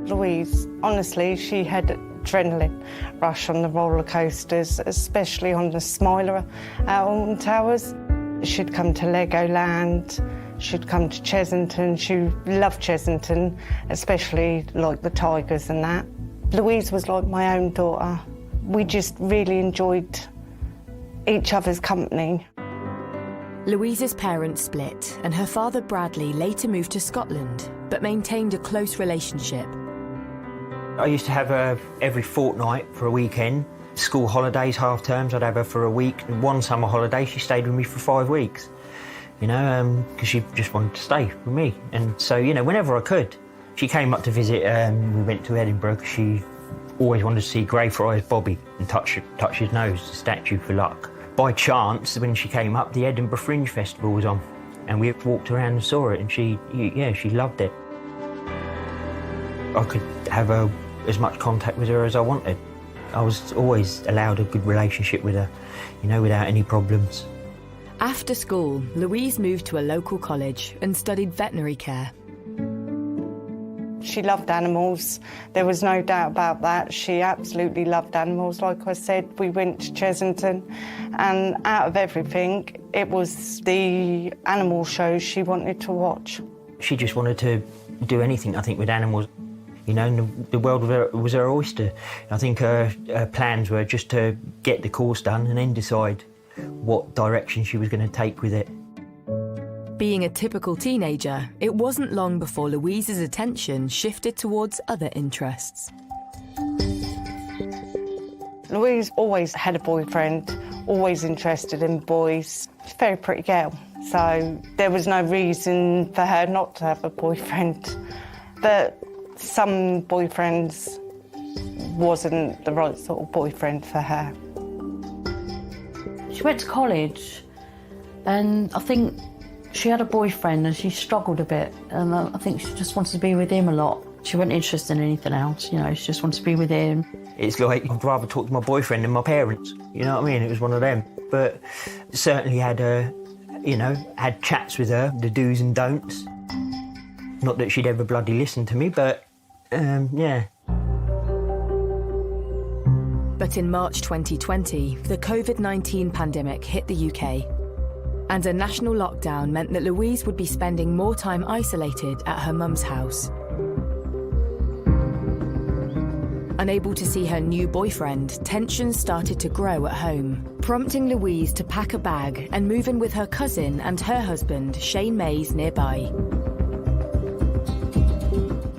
Louise, honestly, she had adrenaline rush on the roller coasters, especially on the Smiler at Alton Towers. She'd come to Legoland, she'd come to Chesington. She loved Chesington, especially like the tigers and that. Louise was like my own daughter. We just really enjoyed each other's company. Louise's parents split, and her father Bradley later moved to Scotland, but maintained a close relationship. I used to have her every fortnight for a weekend. School holidays, half terms, I'd have her for a week. And one summer holiday, she stayed with me for 5 weeks. You know, because she just wanted to stay with me. And so, you know, whenever I could, she came up to visit. We went to Edinburgh. She always wanted to see Grey Friars Bobby and touch his nose, the statue for luck. By chance, when she came up, the Edinburgh Fringe Festival was on, and we walked around and saw it, and she loved it. I could have as much contact with her as I wanted. I was always allowed a good relationship with her, you know, without any problems. After school, Louise moved to a local college and studied veterinary care. She loved animals. There was no doubt about that. She absolutely loved animals. Like I said, we went to Chesington, and out of everything, it was the animal shows she wanted to watch. She just wanted to do anything, I think, with animals. You know, and the world was her oyster. I think her plans were just to get the course done and then decide what direction she was going to take with it. Being a typical teenager, it wasn't long before Louise's attention shifted towards other interests. Louise always had a boyfriend, always interested in boys. She's a very pretty girl, so there was no reason for her not to have a boyfriend. But some boyfriends wasn't the right sort of boyfriend for her. She went to college, and I think she had a boyfriend and she struggled a bit, and I think she just wanted to be with him a lot. She wasn't interested in anything else, you know, she just wanted to be with him. It's like I'd rather talk to my boyfriend than my parents, you know what I mean? It was one of them. But certainly had had chats with her, the do's and don'ts. Not that she'd ever bloody listen to me, but yeah. But in March 2020, the COVID-19 pandemic hit the UK, and a national lockdown meant that Louise would be spending more time isolated at her mum's house. Unable to see her new boyfriend, tensions started to grow at home, prompting Louise to pack a bag and move in with her cousin and her husband, Shane Mays, nearby.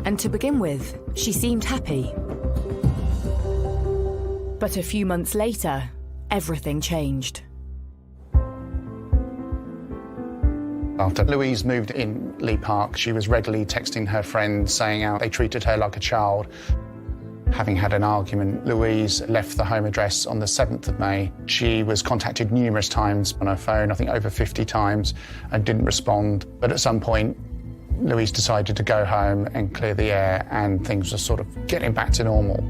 And to begin with, she seemed happy. But a few months later, everything changed. After Louise moved in Lee Park, she was regularly texting her friends saying how they treated her like a child. Having had an argument, Louise left the home address on the 7th of May. She was contacted numerous times on her phone, I think over 50 times, and didn't respond. But at some point, Louise decided to go home and clear the air, and things were sort of getting back to normal.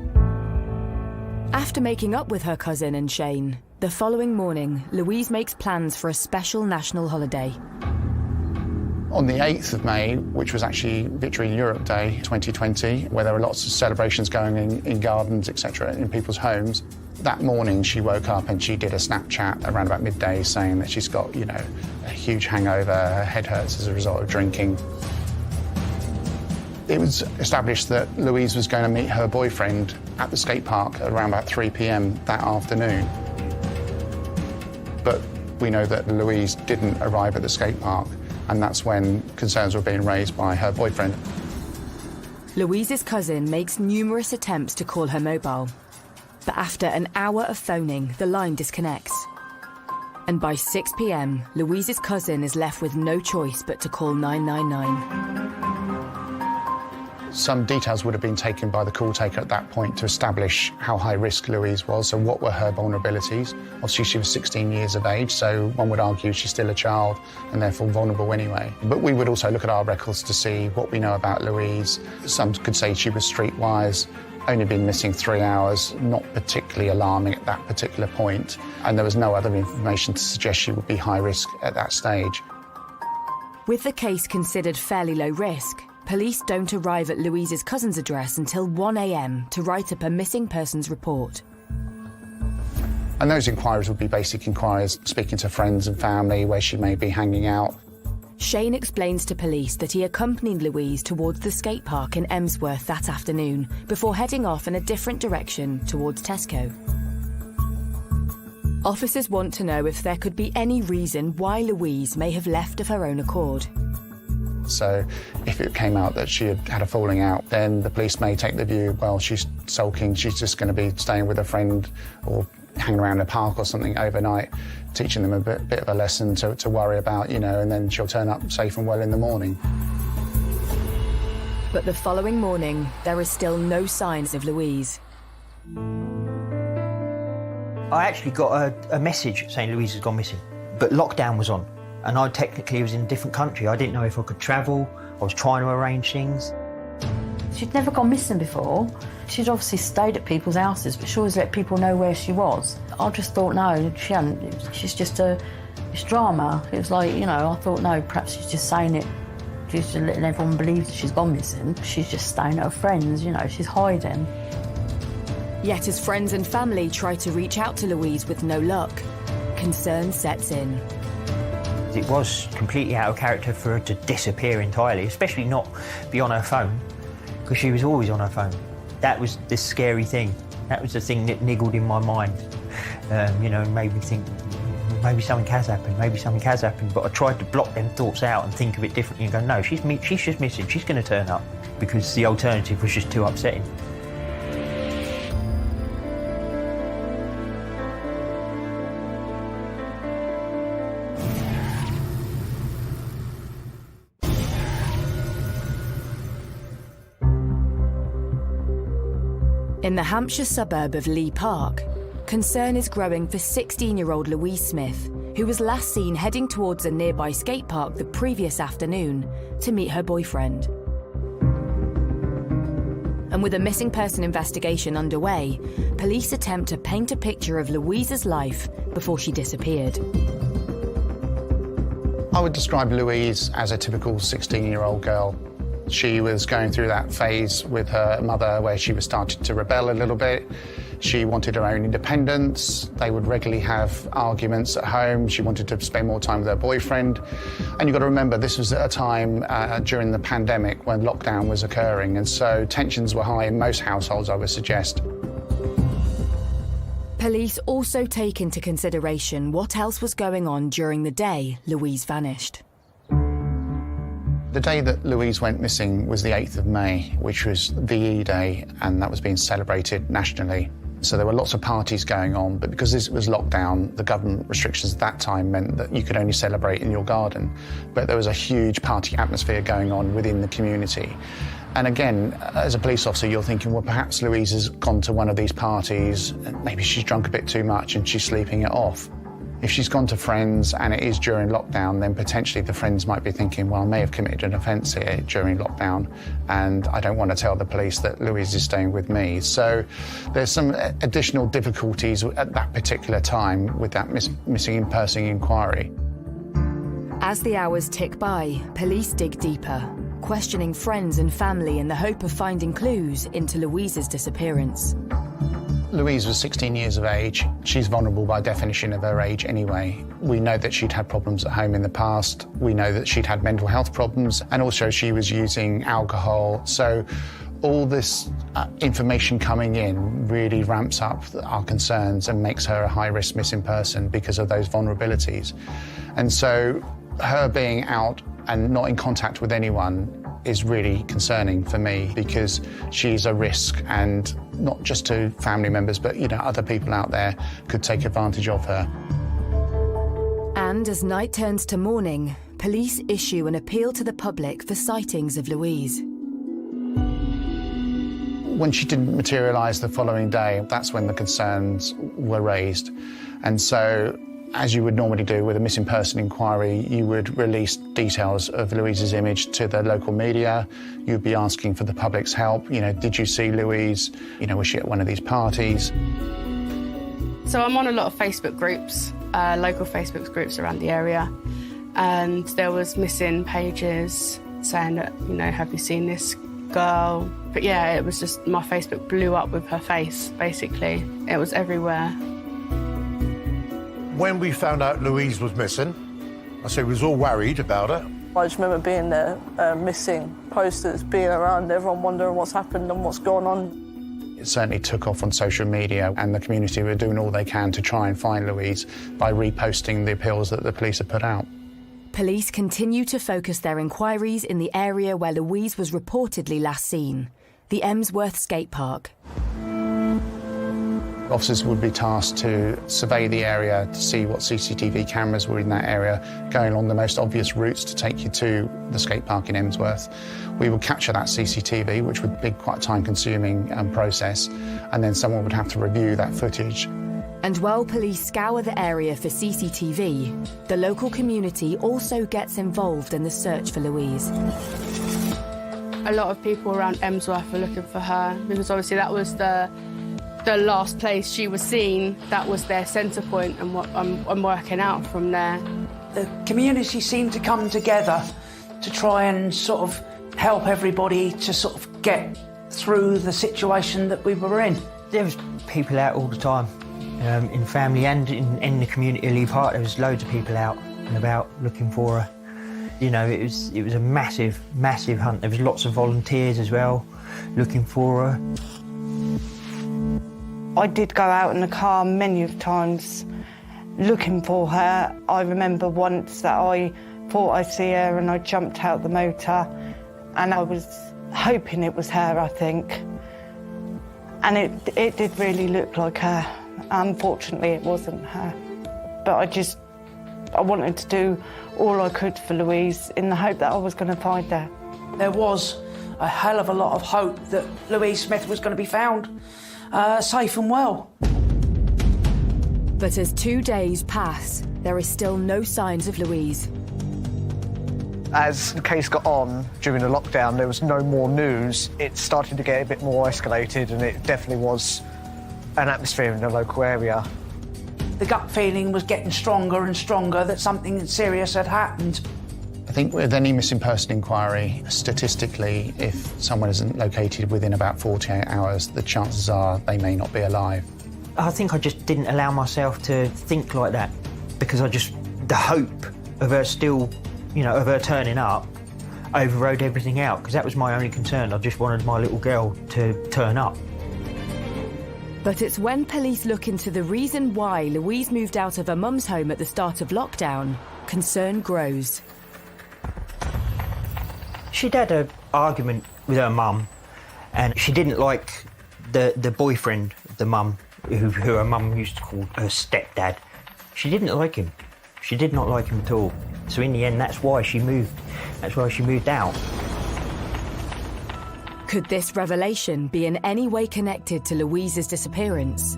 After making up with her cousin and Shane, the following morning, Louise makes plans for a special national holiday. On the 8th of May, which was actually Victory in Europe Day 2020, where there were lots of celebrations going in gardens, etc., in people's homes, that morning she woke up and she did a Snapchat around about midday saying that she's got, you know, a huge hangover, her head hurts as a result of drinking. It was established that Louise was going to meet her boyfriend at the skate park at around about 3 p.m. that afternoon. But we know that Louise didn't arrive at the skate park, and that's when concerns were being raised by her boyfriend. Louise's cousin makes numerous attempts to call her mobile, but after an hour of phoning, the line disconnects. And by 6 p.m, Louise's cousin is left with no choice but to call 999. Some details would have been taken by the call taker at that point to establish how high risk Louise was, so what were her vulnerabilities. Obviously she was 16 years of age, so one would argue she's still a child and therefore vulnerable anyway. But we would also look at our records to see what we know about Louise. Some could say she was streetwise, only been missing 3 hours, not particularly alarming at that particular point, and there was no other information to suggest she would be high risk at that stage. With the case considered fairly low risk, police don't arrive at Louise's cousin's address until 1 a.m. to write up a missing persons report. And those inquiries would be basic inquiries, speaking to friends and family, where she may be hanging out. Shane explains to police that he accompanied Louise towards the skate park in Emsworth that afternoon before heading off in a different direction towards Tesco. Officers want to know if there could be any reason why Louise may have left of her own accord. So if it came out that she had had a falling out, then the police may take the view, well, she's sulking, she's just going to be staying with a friend or hanging around a park or something overnight, teaching them a bit of a lesson to worry about, you know, and then she'll turn up safe and well in the morning. But the following morning, there is still no signs of Louise. I actually got a message saying Louise has gone missing, but lockdown was on, and I technically was in a different country. I didn't know if I could travel. I was trying to arrange things. She'd never gone missing before. She'd obviously stayed at people's houses, but she always let people know where she was. I just thought, no, she hadn't. She's just it's drama. It was like, you know, I thought, no, perhaps she's just saying it. She's just letting everyone believe that she's gone missing. She's just staying at her friends, you know, she's hiding. Yet as friends and family try to reach out to Louise with no luck, concern sets in. It was completely out of character for her to disappear entirely, especially not be on her phone, because she was always on her phone. That was the scary thing. That was the thing that niggled in my mind, you know, and made me think, maybe something has happened, maybe something has happened. But I tried to block them thoughts out and think of it differently and go, no, she's just missing, she's going to turn up, because the alternative was just too upsetting. In the Hampshire suburb of Lee Park, concern is growing for 16-year-old Louise Smith, who was last seen heading towards a nearby skate park the previous afternoon to meet her boyfriend. And with a missing person investigation underway, police attempt to paint a picture of Louise's life before she disappeared. I would describe Louise as a typical 16-year-old girl. She was going through that phase with her mother where she was starting to rebel a little bit. She wanted her own independence. They would regularly have arguments at home. She wanted to spend more time with her boyfriend. And you've got to remember, this was at a time during the pandemic when lockdown was occurring, and so tensions were high in most households, I would suggest. Police also take into consideration what else was going on during the day Louise vanished. The day that Louise went missing was the 8th of May, which was VE Day, and that was being celebrated nationally. So there were lots of parties going on, but because this was lockdown, the government restrictions at that time meant that you could only celebrate in your garden. But there was a huge party atmosphere going on within the community. And again, as a police officer, you're thinking, well, perhaps Louise has gone to one of these parties, and maybe she's drunk a bit too much and she's sleeping it off. If she's gone to friends and it is during lockdown, then potentially the friends might be thinking, well, I may have committed an offence here during lockdown, and I don't want to tell the police that Louise is staying with me. So there's some additional difficulties at that particular time with that missing person inquiry. As the hours tick by, police dig deeper, questioning friends and family in the hope of finding clues into Louise's disappearance. Louise was 16 years of age. She's vulnerable by definition of her age anyway. We know that she'd had problems at home in the past. We know that she'd had mental health problems, and also she was using alcohol. So all this information coming in really ramps up our concerns and makes her a high-risk missing person because of those vulnerabilities. And so her being out and not in contact with anyone is really concerning for me, because she's a risk, and not just to family members, but other people out there could take advantage of her. And as night turns to morning, police issue an appeal to the public for sightings of Louise. When she didn't materialise the following day, that's when the concerns were raised. And so, as you would normally do with a missing person inquiry, you would release details of Louise's image to the local media. You'd be asking for the public's help. Did you see Louise? Was she at one of these parties? So I'm on a lot of Facebook groups, local Facebook groups around the area. And there was missing pages saying that, have you seen this girl? But yeah, it was just, my Facebook blew up with her face, basically. It was everywhere. When we found out Louise was missing, I said we was all worried about her. I just remember being there, missing posters, being around, everyone wondering what's happened and what's going on. It certainly took off on social media, and the community were doing all they can to try and find Louise by reposting the appeals that the police had put out. Police continue to focus their inquiries in the area where Louise was reportedly last seen, the Emsworth skate park. Officers would be tasked to survey the area to see what CCTV cameras were in that area, going along the most obvious routes to take you to the skate park in Emsworth. We would capture that CCTV, which would be quite a time-consuming process, and then someone would have to review that footage. And while police scour the area for CCTV, the local community also gets involved in the search for Louise. A lot of people around Emsworth were looking for her, because obviously that was the last place she was seen. That was their centre point, and what I'm working out from there. The community seemed to come together to try and sort of help everybody to sort of get through the situation that we were in. There was people out all the time, in family and in the community of Lee Park. There was loads of people out and about looking for her. It was a massive, massive hunt. There was lots of volunteers as well looking for her. I did go out in the car many times looking for her. I remember once that I thought I'd see her and I jumped out the motor, and I was hoping it was her, I think. And it did really look like her. Unfortunately, it wasn't her. But I wanted to do all I could for Louise in the hope that I was going to find her. There was a hell of a lot of hope that Louise Smith was going to be found safe and well. But as 2 days pass, there is still no signs of Louise. As the case got on during the lockdown, there was no more news. It started to get a bit more escalated, and it definitely was an atmosphere in the local area. The gut feeling was getting stronger and stronger that something serious had happened. I think with any missing person inquiry, statistically, if someone isn't located within about 48 hours, the chances are they may not be alive. I think I just didn't allow myself to think like that, because the hope of her still, of her turning up overrode everything out, because that was my only concern. I just wanted my little girl to turn up. But it's when police look into the reason why Louise moved out of her mum's home at the start of lockdown, concern grows. She'd had an argument with her mum, and she didn't like the boyfriend of the mum, who her mum used to call her stepdad. She didn't like him. She did not like him at all. So in the end, that's why she moved. That's why she moved out. Could this revelation be in any way connected to Louise's disappearance?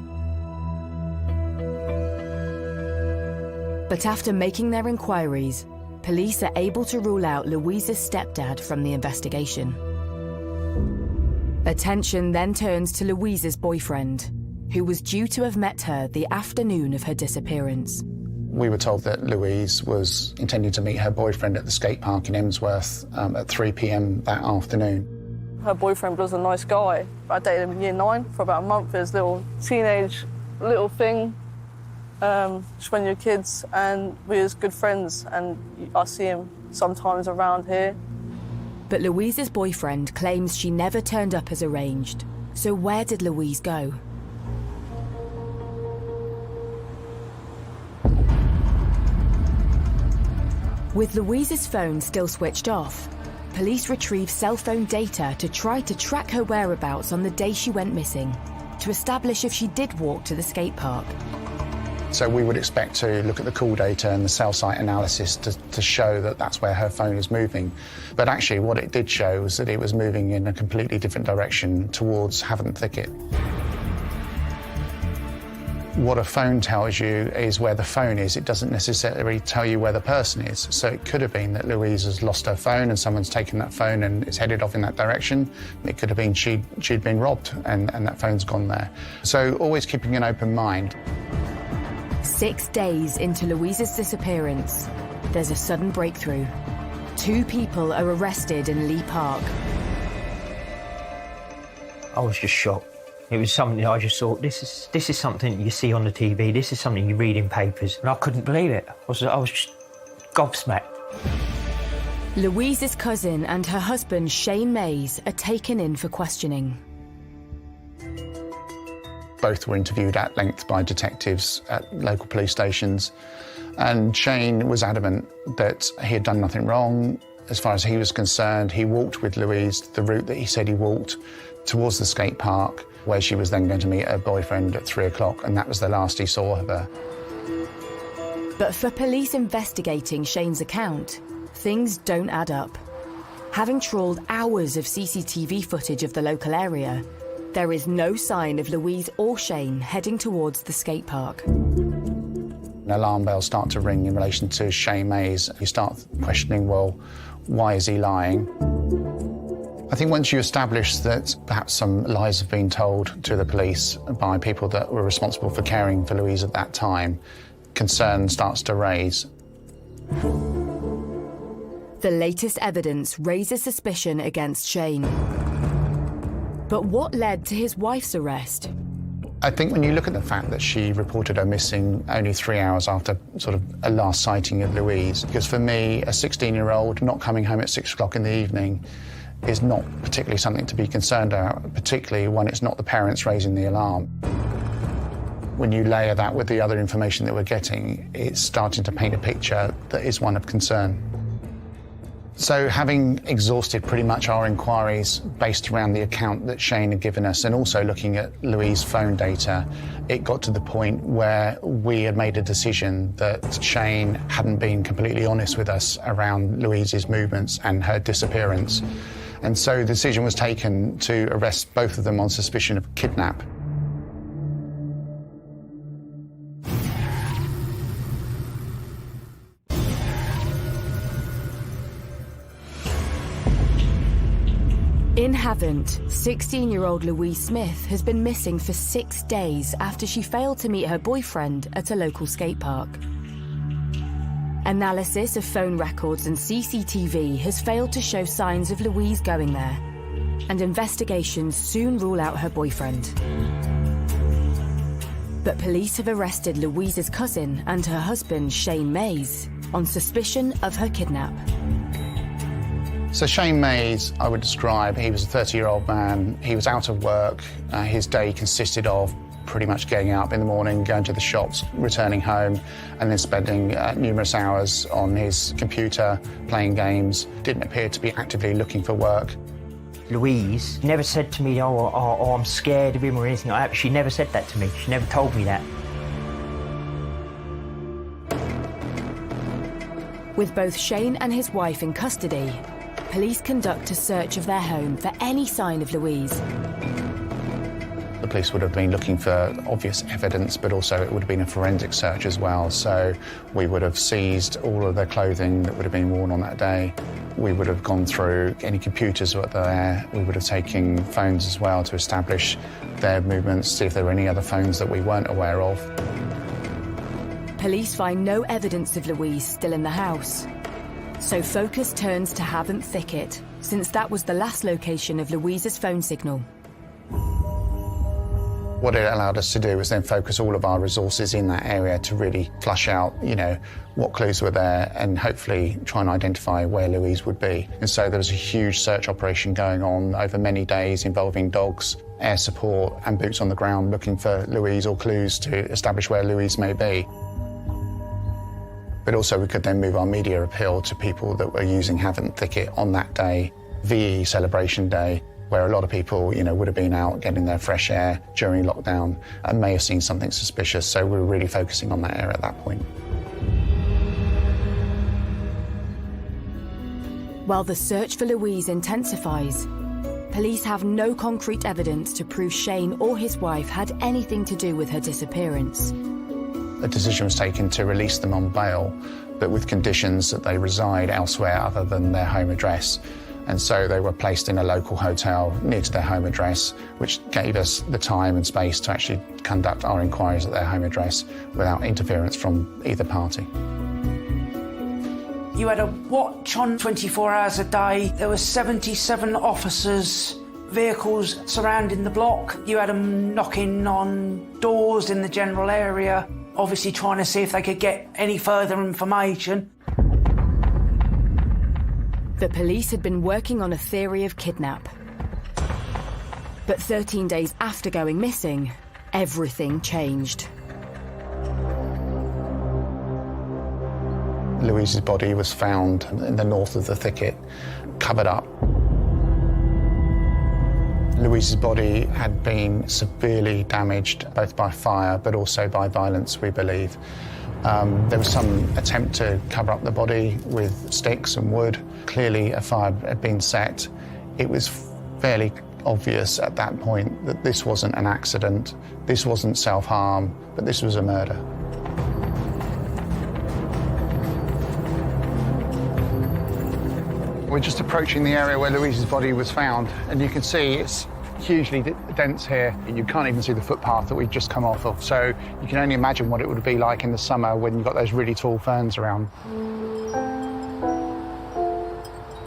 But after making their inquiries, police are able to rule out Louise's stepdad from the investigation. Attention then turns to Louise's boyfriend, who was due to have met her the afternoon of her disappearance. We were told that Louise was intending to meet her boyfriend at the skate park in Emsworth at 3 p.m. that afternoon. Her boyfriend was a nice guy. I dated him in year 9 for about a month. His little teenage little thing, just when you're kids, and we was good friends, and I see him sometimes around here. But Louise's boyfriend claims she never turned up as arranged. So where did Louise go? With Louise's phone still switched off, police retrieved cell phone data to try to track her whereabouts on the day she went missing, to establish if she did walk to the skate park. So we would expect to look at the call data and the cell site analysis to show that that's where her phone is moving. But actually what it did show was that it was moving in a completely different direction towards Havant Thicket. What a phone tells you is where the phone is. It doesn't necessarily tell you where the person is. So it could have been that Louise has lost her phone and someone's taken that phone and it's headed off in that direction. It could have been she'd been robbed and that phone's gone there. So always keeping an open mind. 6 days into Louise's disappearance, there's a sudden breakthrough. 2 people are arrested in Lee Park. I was just shocked. It was something I just thought, this is something you see on the TV, this is something you read in papers, and I couldn't believe it. I was just gobsmacked. Louise's cousin and her husband, Shane Mays, are taken in for questioning. Both were interviewed at length by detectives at local police stations, and Shane was adamant that he had done nothing wrong. As far as he was concerned, he walked with Louise the route that he said he walked towards the skate park, where she was then going to meet her boyfriend at 3 o'clock, and that was the last he saw of her. But for police investigating Shane's account, things don't add up. Having trawled hours of CCTV footage of the local area, there is no sign of Louise or Shane heading towards the skate park. An alarm bells start to ring in relation to Shane Mays. You start questioning, well, why is he lying? I think once you establish that perhaps some lies have been told to the police by people that were responsible for caring for Louise at that time, concern starts to raise. The latest evidence raises suspicion against Shane. But what led to his wife's arrest? I think when you look at the fact that she reported her missing only 3 hours after sort of a last sighting of Louise, because for me, a 16-year-old not coming home at 6 o'clock in the evening is not particularly something to be concerned about, particularly when it's not the parents raising the alarm. When you layer that with the other information that we're getting, it's starting to paint a picture that is one of concern. So having exhausted pretty much our inquiries based around the account that Shane had given us and also looking at Louise's phone data, it got to the point where we had made a decision that Shane hadn't been completely honest with us around Louise's movements and her disappearance. And so the decision was taken to arrest both of them on suspicion of kidnap. In Havant, 16-year-old Louise Smith has been missing for 6 days after she failed to meet her boyfriend at a local skate park. Analysis of phone records and CCTV has failed to show signs of Louise going there, and investigations soon rule out her boyfriend. But police have arrested Louise's cousin and her husband, Shane Mays, on suspicion of her kidnap. So Shane Mays, I would describe, he was a 30-year-old man. He was out of work. His day consisted of pretty much getting up in the morning, going to the shops, returning home, and then spending numerous hours on his computer, playing games. Didn't appear to be actively looking for work. Louise never said to me, oh, I'm scared of him or anything like that. She never said that to me. She never told me that. With both Shane and his wife in custody, police conduct a search of their home for any sign of Louise. The police would have been looking for obvious evidence, but also it would have been a forensic search as well. So we would have seized all of their clothing that would have been worn on that day. We would have gone through any computers that were there. We would have taken phones as well to establish their movements, see if there were any other phones that we weren't aware of. Police find no evidence of Louise still in the house. So focus turns to Havant Thicket, since that was the last location of Louise's phone signal. What it allowed us to do was then focus all of our resources in that area to really flush out, what clues were there and hopefully try and identify where Louise would be. And so there was a huge search operation going on over many days involving dogs, air support and boots on the ground looking for Louise or clues to establish where Louise may be. But also we could then move our media appeal to people that were using Havant Thicket on that day, VE celebration day, where a lot of people, would have been out getting their fresh air during lockdown and may have seen something suspicious. So we were really focusing on that area at that point. While the search for Louise intensifies, police have no concrete evidence to prove Shane or his wife had anything to do with her disappearance. A decision was taken to release them on bail, but with conditions that they reside elsewhere other than their home address. And so they were placed in a local hotel near to their home address, which gave us the time and space to actually conduct our inquiries at their home address without interference from either party. You had a watch on 24 hours a day. There were 77 officers, vehicles surrounding the block. You had them knocking on doors in the general area, obviously trying to see if they could get any further information. The police had been working on a theory of kidnap. But 13 days after going missing, everything changed. Louise's body was found in the north of the thicket, covered up. Louise's body had been severely damaged, both by fire but also by violence, we believe. There was some attempt to cover up the body with sticks and wood. Clearly a fire had been set. It was fairly obvious at that point that this wasn't an accident, this wasn't self-harm, but this was a murder. We're just approaching the area where Louise's body was found, and you can see it's hugely dense here. You can't even see the footpath that we've just come off of, so you can only imagine what it would be like in the summer when you've got those really tall ferns around.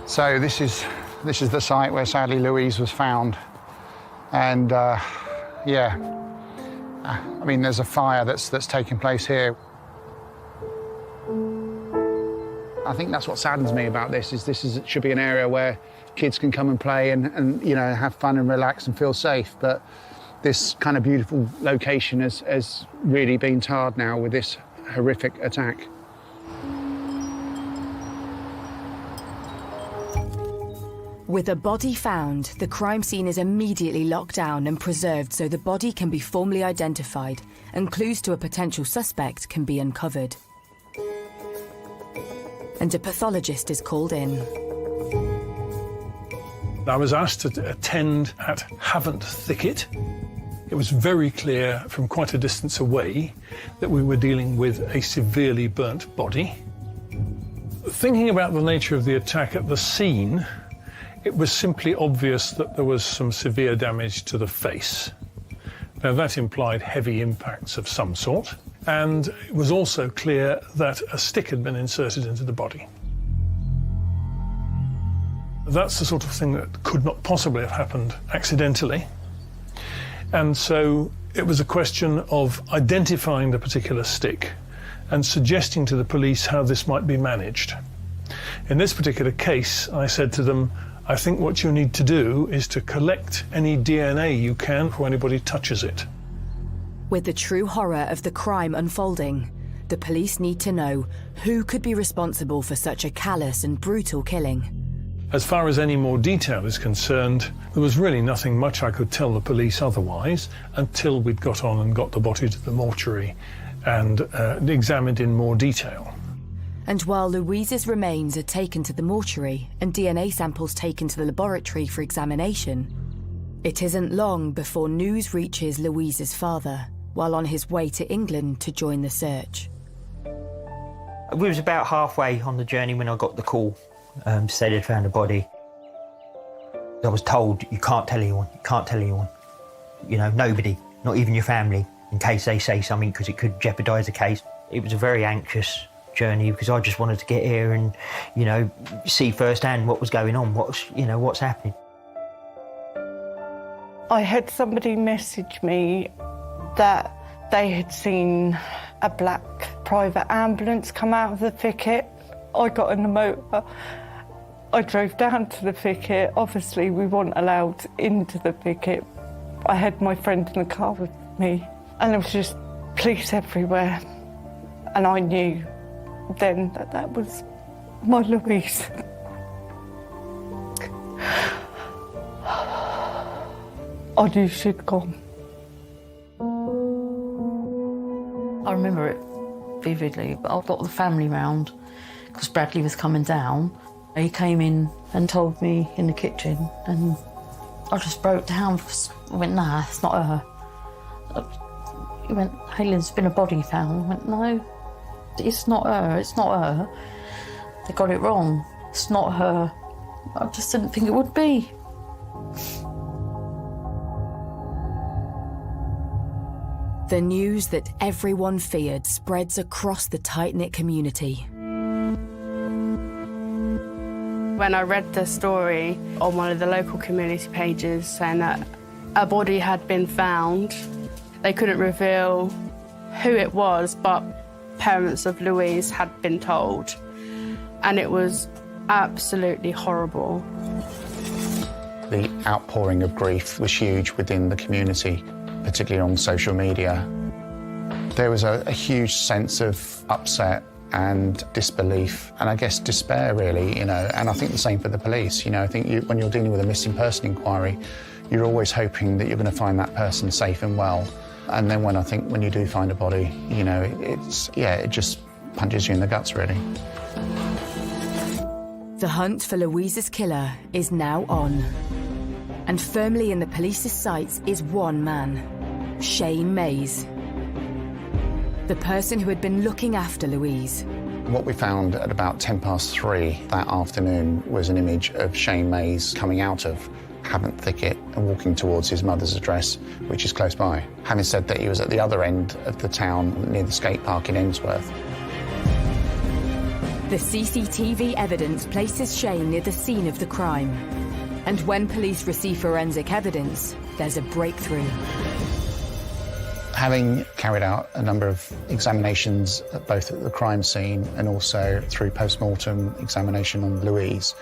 So this is the site where sadly Louise was found, and yeah, I mean there's a fire that's taken place here. I think that's what saddens me about this, it should be an area where kids can come and play and have fun and relax and feel safe. But this kind of beautiful location has really been tarred now with this horrific attack. With a body found, the crime scene is immediately locked down and preserved so the body can be formally identified and clues to a potential suspect can be uncovered. And a pathologist is called in. I was asked to attend at Havant Thicket. It was very clear from quite a distance away that we were dealing with a severely burnt body. Thinking about the nature of the attack at the scene, it was simply obvious that there was some severe damage to the face. Now that implied heavy impacts of some sort. And it was also clear that a stick had been inserted into the body. That's the sort of thing that could not possibly have happened accidentally. And so it was a question of identifying the particular stick and suggesting to the police how this might be managed. In this particular case, I said to them, I think what you need to do is to collect any DNA you can before anybody touches it. With the true horror of the crime unfolding, the police need to know who could be responsible for such a callous and brutal killing. As far as any more detail is concerned, there was really nothing much I could tell the police otherwise until we'd got on and got the body to the mortuary and examined in more detail. And while Louise's remains are taken to the mortuary and DNA samples taken to the laboratory for examination, it isn't long before news reaches Louise's father while on his way to England to join the search. We was about halfway on the journey when I got the call to say they'd found a body. I was told, you can't tell anyone, you can't tell anyone. Nobody, not even your family, in case they say something, because it could jeopardise the case. It was a very anxious journey because I just wanted to get here and, see firsthand what was going on, what's happening. I had somebody message me that they had seen a black private ambulance come out of the thicket. I got in the motor. I drove down to the thicket. Obviously, we weren't allowed into the thicket. I had my friend in the car with me, and there was just police everywhere. And I knew then that that was my Louise. I knew she'd gone. I remember it vividly, but I got the family round because Bradley was coming down. He came in and told me in the kitchen, and I just broke down. I went, nah, it's not her. He went, Hayley's been a body found. I went, no, it's not her, it's not her. They got it wrong. It's not her. I just didn't think it would be. The news that everyone feared spreads across the tight-knit community. When I read the story on one of the local community pages saying that a body had been found, they couldn't reveal who it was, but parents of Louise had been told. And it was absolutely horrible. The outpouring of grief was huge within the community, particularly on social media. There was a huge sense of upset and disbelief, and I guess despair, really, and I think the same for the police. I think when you're dealing with a missing person inquiry, you're always hoping that you're going to find that person safe and well. And then when you do find a body, it just punches you in the guts, really. The hunt for Louise's killer is now on. And firmly in the police's sights is one man, Shane Mays. The person who had been looking after Louise. What we found at about 3:10 that afternoon was an image of Shane Mays coming out of Havant Thicket and walking towards his mother's address, which is close by. Having said that, he was at the other end of the town near the skate park in Emsworth. The CCTV evidence places Shane near the scene of the crime. And when police receive forensic evidence, there's a breakthrough. Having carried out a number of examinations both at the crime scene and also through post-mortem examination on Louise,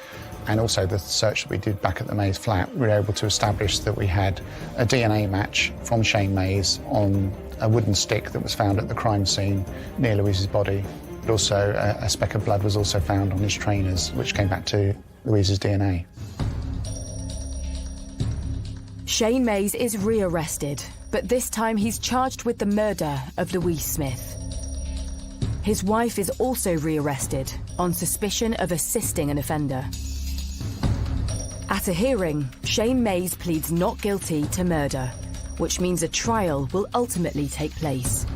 and also the search that we did back at the Mays flat, we were able to establish that we had a DNA match from Shane Mays on a wooden stick that was found at the crime scene near Louise's body. But also a speck of blood was also found on his trainers, which came back to Louise's DNA. Shane Mays is rearrested, but this time he's charged with the murder of Louise Smith. His wife is also rearrested on suspicion of assisting an offender. At a hearing, Shane Mays pleads not guilty to murder, which means a trial will ultimately take place.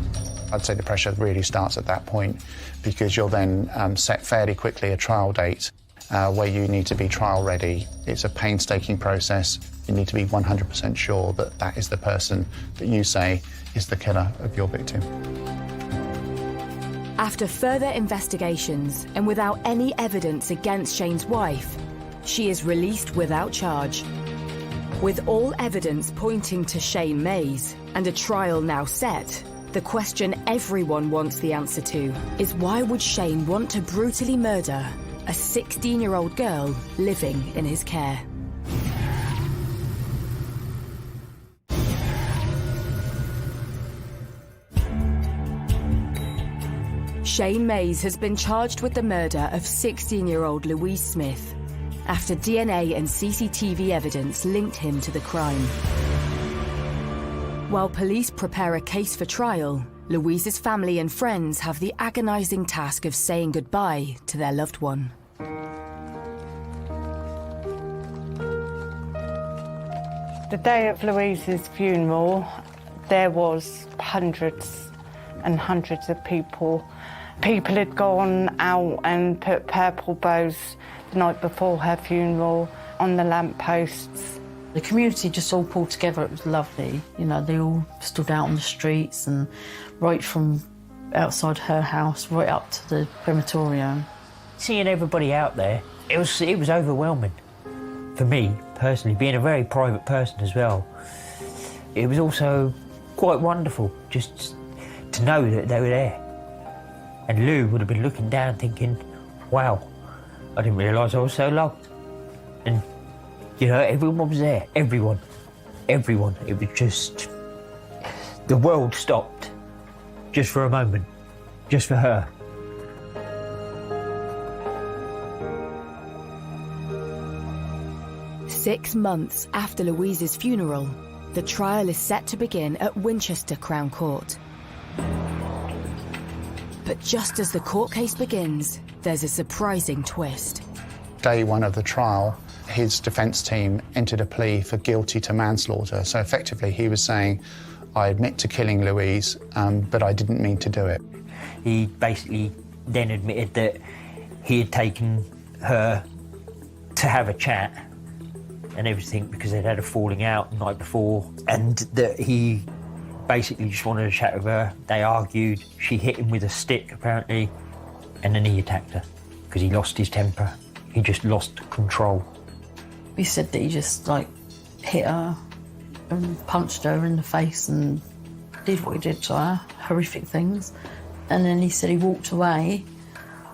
I'd say the pressure really starts at that point, because you'll then set fairly quickly a trial date where you need to be trial ready. It's a painstaking process. You need to be 100% sure that that is the person that you say is the killer of your victim. After further investigations and without any evidence against Shane's wife, she is released without charge. With all evidence pointing to Shane Mays and a trial now set, the question everyone wants the answer to is, why would Shane want to brutally murder a 16-year-old girl living in his care? Shane Mays has been charged with the murder of 16-year-old Louise Smith after DNA and CCTV evidence linked him to the crime. While police prepare a case for trial, Louise's family and friends have the agonizing task of saying goodbye to their loved one. The day of Louise's funeral, there was hundreds and hundreds of people. People had gone out and put purple bows the night before her funeral on the lampposts. The community just all pulled together. It was lovely. They all stood out on the streets, and right from outside her house right up to the crematorium. Seeing everybody out there, it was overwhelming. For me, personally, being a very private person as well, it was also quite wonderful just to know that they were there. And Lou would have been looking down thinking, wow, I didn't realise I was so loved. And, everyone was there, everyone. It was just, the world stopped just for a moment, just for her. 6 months after Louise's funeral, the trial is set to begin at Winchester Crown Court. But just as the court case begins, there's a surprising twist. Day one of the trial, his defence team entered a plea for guilty to manslaughter. So effectively he was saying, I admit to killing Louise, but I didn't mean to do it. He basically then admitted that he had taken her to have a chat and everything because they'd had a falling out the night before, and that he basically just wanted to chat with her. They argued, she hit him with a stick apparently, and then he attacked her because he lost his temper. He just lost control. He said that he just like hit her and punched her in the face and did what he did to her, horrific things. And then he said he walked away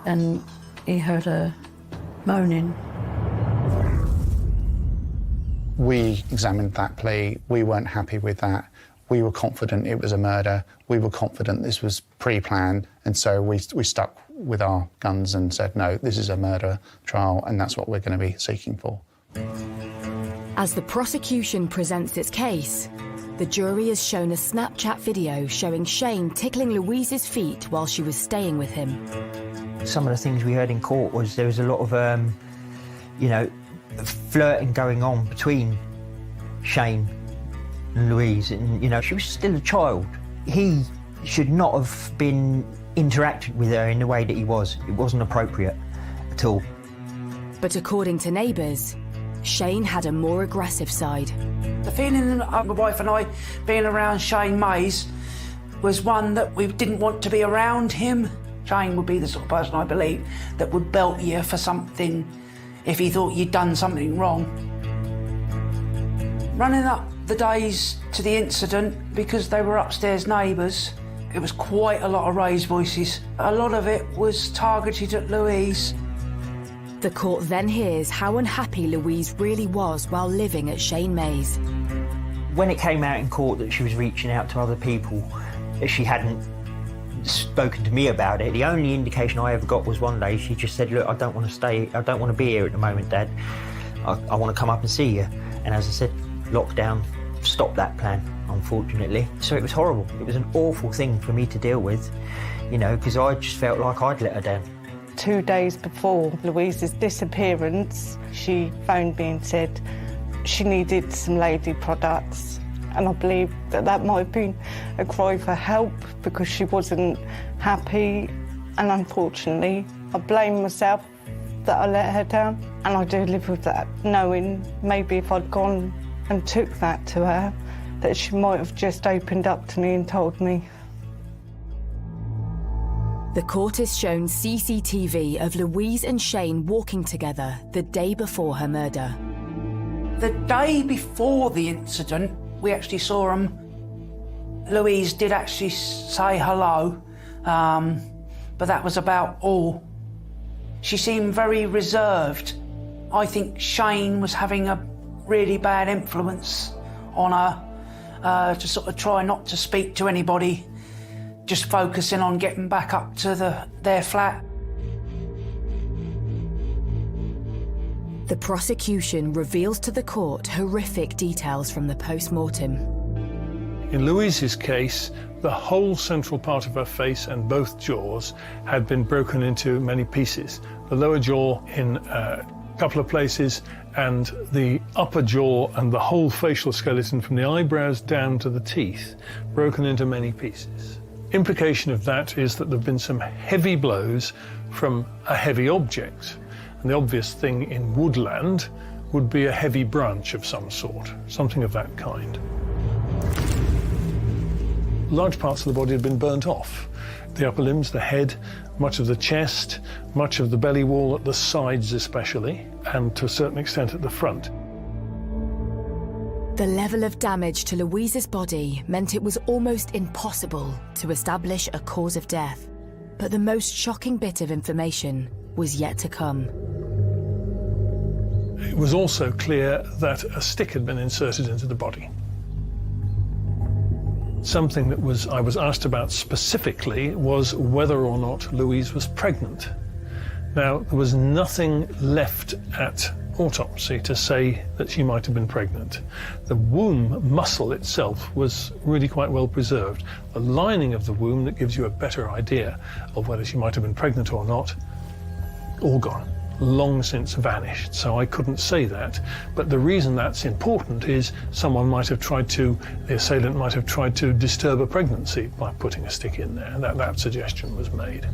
and he heard her moaning. We examined that plea. We weren't happy with that. We were confident it was a murder. We were confident this was pre-planned, and so we stuck with our guns and said, no, this is a murder trial, and that's what we're going to be seeking for. As the prosecution presents its case, the jury is shown a Snapchat video showing Shane tickling Louise's feet while she was staying with him. Some of the things we heard in court was there was a lot of, you know, flirting going on between Shane and Louise, and, you know, she was still a child. He should not have been interacting with her in the way that he was. It wasn't appropriate at all. But according to neighbours, Shane had a more aggressive side. The feeling of my wife and I being around Shane Mays was one that we didn't want to be around him. Shane would be the sort of person, I believe, that would belt you for something if he thought you'd done something wrong. Running up the days to the incident, because they were upstairs neighbours, it was quite a lot of raised voices. A lot of it was targeted at Louise. The court then hears how unhappy Louise really was while living at Shane Mays. When it came out in court that she was reaching out to other people, she hadn't spoken to me about it. The only indication I ever got was one day she just said, look, I don't want to be here at the moment, Dad. I want to come up and see you. And as I said, lockdown stopped that plan, unfortunately. So it was horrible. It was an awful thing for me to deal with, you know, because I just felt like I'd let her down. 2 days before Louise's disappearance, she phoned me and said she needed some lady products. And I believe that that might have been a cry for help because she wasn't happy. And unfortunately, I blame myself that I let her down. And I do live with that, knowing maybe if I'd gone and took that to her, that she might have just opened up to me and told me. The court is shown CCTV of Louise and Shane walking together the day before her murder. The day before the incident, we actually saw them. Louise did actually say hello, but that was about all. She seemed very reserved. I think Shane was having a really bad influence on her, to sort of try not to speak to anybody, just focusing on getting back up to their flat. The prosecution reveals to the court horrific details from the post-mortem. In Louise's case, the whole central part of her face and both jaws had been broken into many pieces. The lower jaw in a couple of places, and the upper jaw and the whole facial skeleton from the eyebrows down to the teeth broken into many pieces. Implication of that is that there have been some heavy blows from a heavy object. And the obvious thing in woodland would be a heavy branch of some sort, something of that kind. Large parts of the body had been burnt off. The upper limbs, the head, much of the chest, much of the belly wall at the sides especially, and to a certain extent at the front. The level of damage to Louise's body meant it was almost impossible to establish a cause of death. But the most shocking bit of information was yet to come. It was also clear that a stick had been inserted into the body. Something that I was asked about specifically was whether or not Louise was pregnant. Now, there was nothing left at autopsy to say that she might have been pregnant. The womb muscle itself was really quite well preserved. The lining of the womb that gives you a better idea of whether she might have been pregnant or not, all gone. Long since vanished, so I couldn't say that. But the reason that's important is someone might have tried to, the assailant might have tried to disturb a pregnancy by putting a stick in there. That suggestion was made.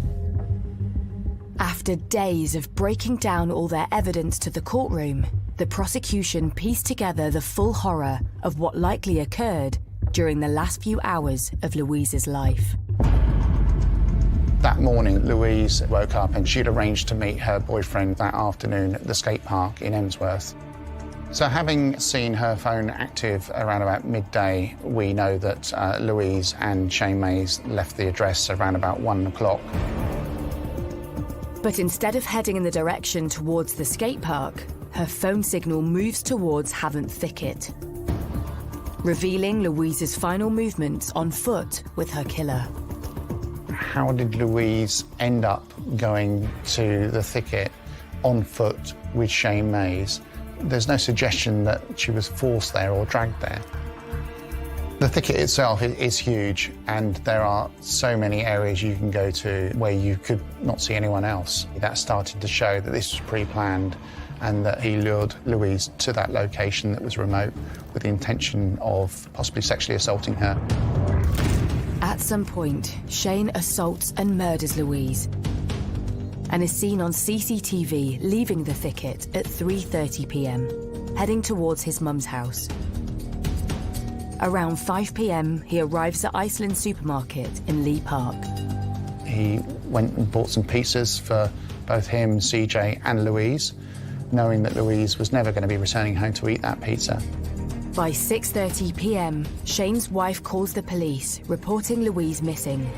After days of breaking down all their evidence to the courtroom, the prosecution pieced together the full horror of what likely occurred during the last few hours of Louise's life. That morning, Louise woke up and she'd arranged to meet her boyfriend that afternoon at the skate park in Emsworth. So having seen her phone active around about midday, we know that Louise and Shane Mays left the address around about 1 o'clock. But instead of heading in the direction towards the skate park, her phone signal moves towards Havant Thicket, revealing Louise's final movements on foot with her killer. How did Louise end up going to the thicket on foot with Shane Mays? There's no suggestion that she was forced there or dragged there. The thicket itself is huge, and there are so many areas you can go to where you could not see anyone else. That started to show that this was pre-planned and that he lured Louise to that location that was remote with the intention of possibly sexually assaulting her. At some point, Shane assaults and murders Louise and is seen on CCTV leaving the thicket at 3:30 p.m, heading towards his mum's house. Around 5 p.m, he arrives at Iceland supermarket in Lee Park. He went and bought some pizzas for both him, CJ and Louise, knowing that Louise was never going to be returning home to eat that pizza. By 6:30 p.m, Shane's wife calls the police, reporting Louise missing.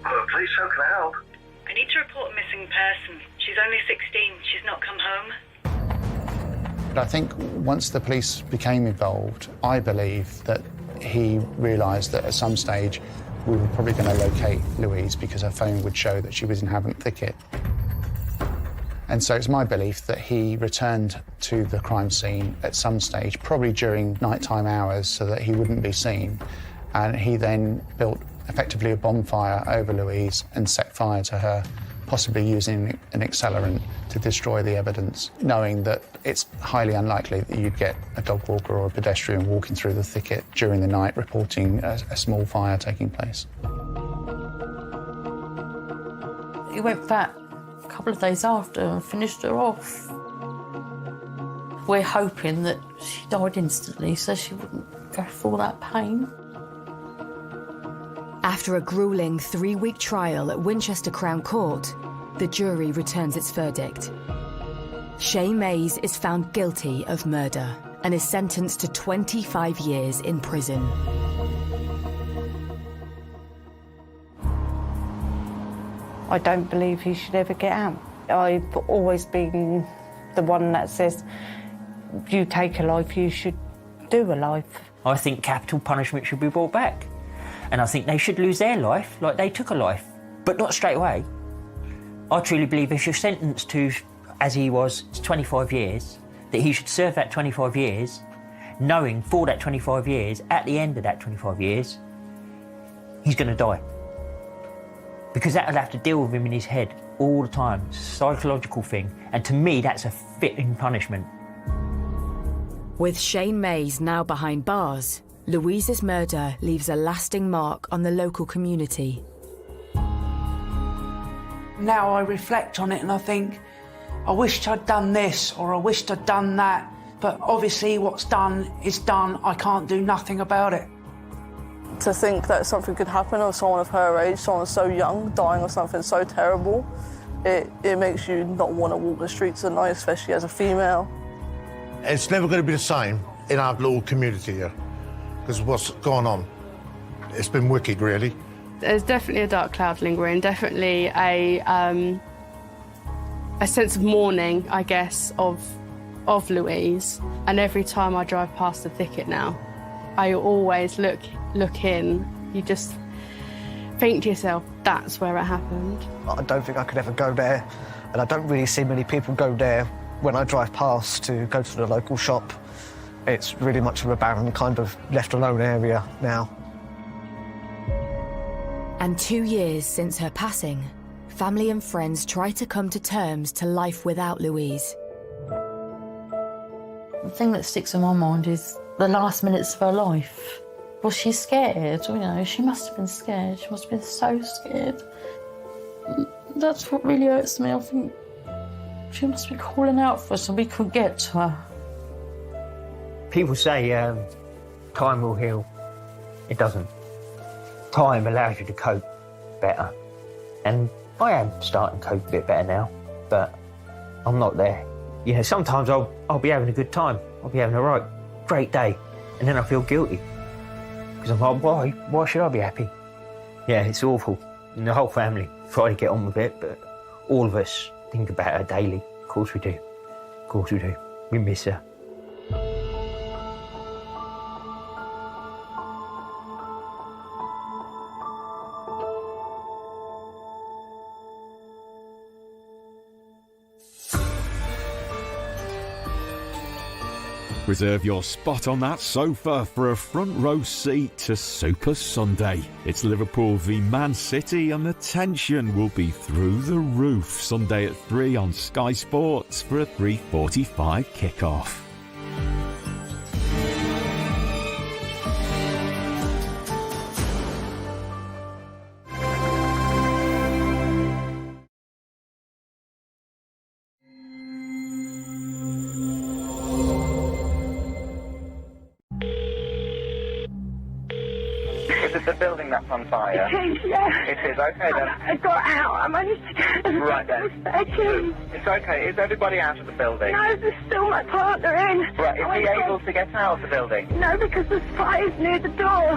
Police, how can I help? I need to report a missing person. She's only 16. She's not come home. But I think once the police became involved, I believe that he realised that at some stage we were probably going to locate Louise because her phone would show that she was in Havant Thicket. And so it's my belief that he returned to the crime scene at some stage, probably during nighttime hours, so that he wouldn't be seen. And he then built effectively a bonfire over Louise and set fire to her, possibly using an accelerant to destroy the evidence, knowing that it's highly unlikely that you'd get a dog walker or a pedestrian walking through the thicket during the night reporting a small fire taking place. He went back a couple of days after and finished her off. We're hoping that she died instantly so she wouldn't go through all that pain. After a grueling 3-week trial at Winchester Crown Court, the jury returns its verdict. Shane Mays is found guilty of murder and is sentenced to 25 years in prison. I don't believe he should ever get out. I've always been the one that says, you take a life, you should do a life. I think capital punishment should be brought back. And I think they should lose their life like they took a life, but not straight away. I truly believe if you're sentenced to, as he was, 25 years, that he should serve that 25 years, knowing for that 25 years, at the end of that 25 years, he's going to die. Because that will have to deal with him in his head all the time. It's a psychological thing. And to me, that's a fitting punishment. With Shane Mays now behind bars, Louise's murder leaves a lasting mark on the local community. Now I reflect on it and I think, I wished I'd done this or I wished I'd done that. But obviously what's done is done. I can't do nothing about it. To think that something could happen of someone of her age, someone so young, dying of something so terrible, it makes you not want to walk the streets at night, especially as a female. It's never going to be the same in our little community here, because what's gone on, it's been wicked, really. There's definitely a dark cloud lingering, definitely a sense of mourning, I guess, of Louise. And every time I drive past the thicket now, I always look in. You just think to yourself, that's where it happened. I don't think I could ever go there and I don't really see many people go there when I drive past to go to the local shop. It's really much of a barren, kind of left alone area now. And 2 years since her passing, family and friends try to come to terms to life without Louise. The thing that sticks in my mind is the last minutes of her life. Was she scared? You know, she must have been scared. She must have been so scared. That's what really hurts me. I think she must be calling out for us and we couldn't get to her. People say time will heal. It doesn't. Time allows you to cope better. And I am starting to cope a bit better now, but I'm not there. You know, sometimes I'll be having a good time. I'll be having a great day, and then I feel guilty. Because I'm like, why should I be happy? Yeah, it's awful. And the whole family try to get on with it, but all of us think about her daily. Of course we do. Of course we do. We miss her. Reserve your spot on that sofa for a front row seat to Super Sunday. It's Liverpool v Man City and the tension will be through the roof. Sunday at 3 on Sky Sports for a 3:45 kickoff. Is it the building that's on fire? It is, yeah. It is, okay then. I got out. I managed to get out. Right then. It's okay. Is everybody out of the building? No, there's still my partner in. Right, is he able to get out of the building? No, because there's fires near the door.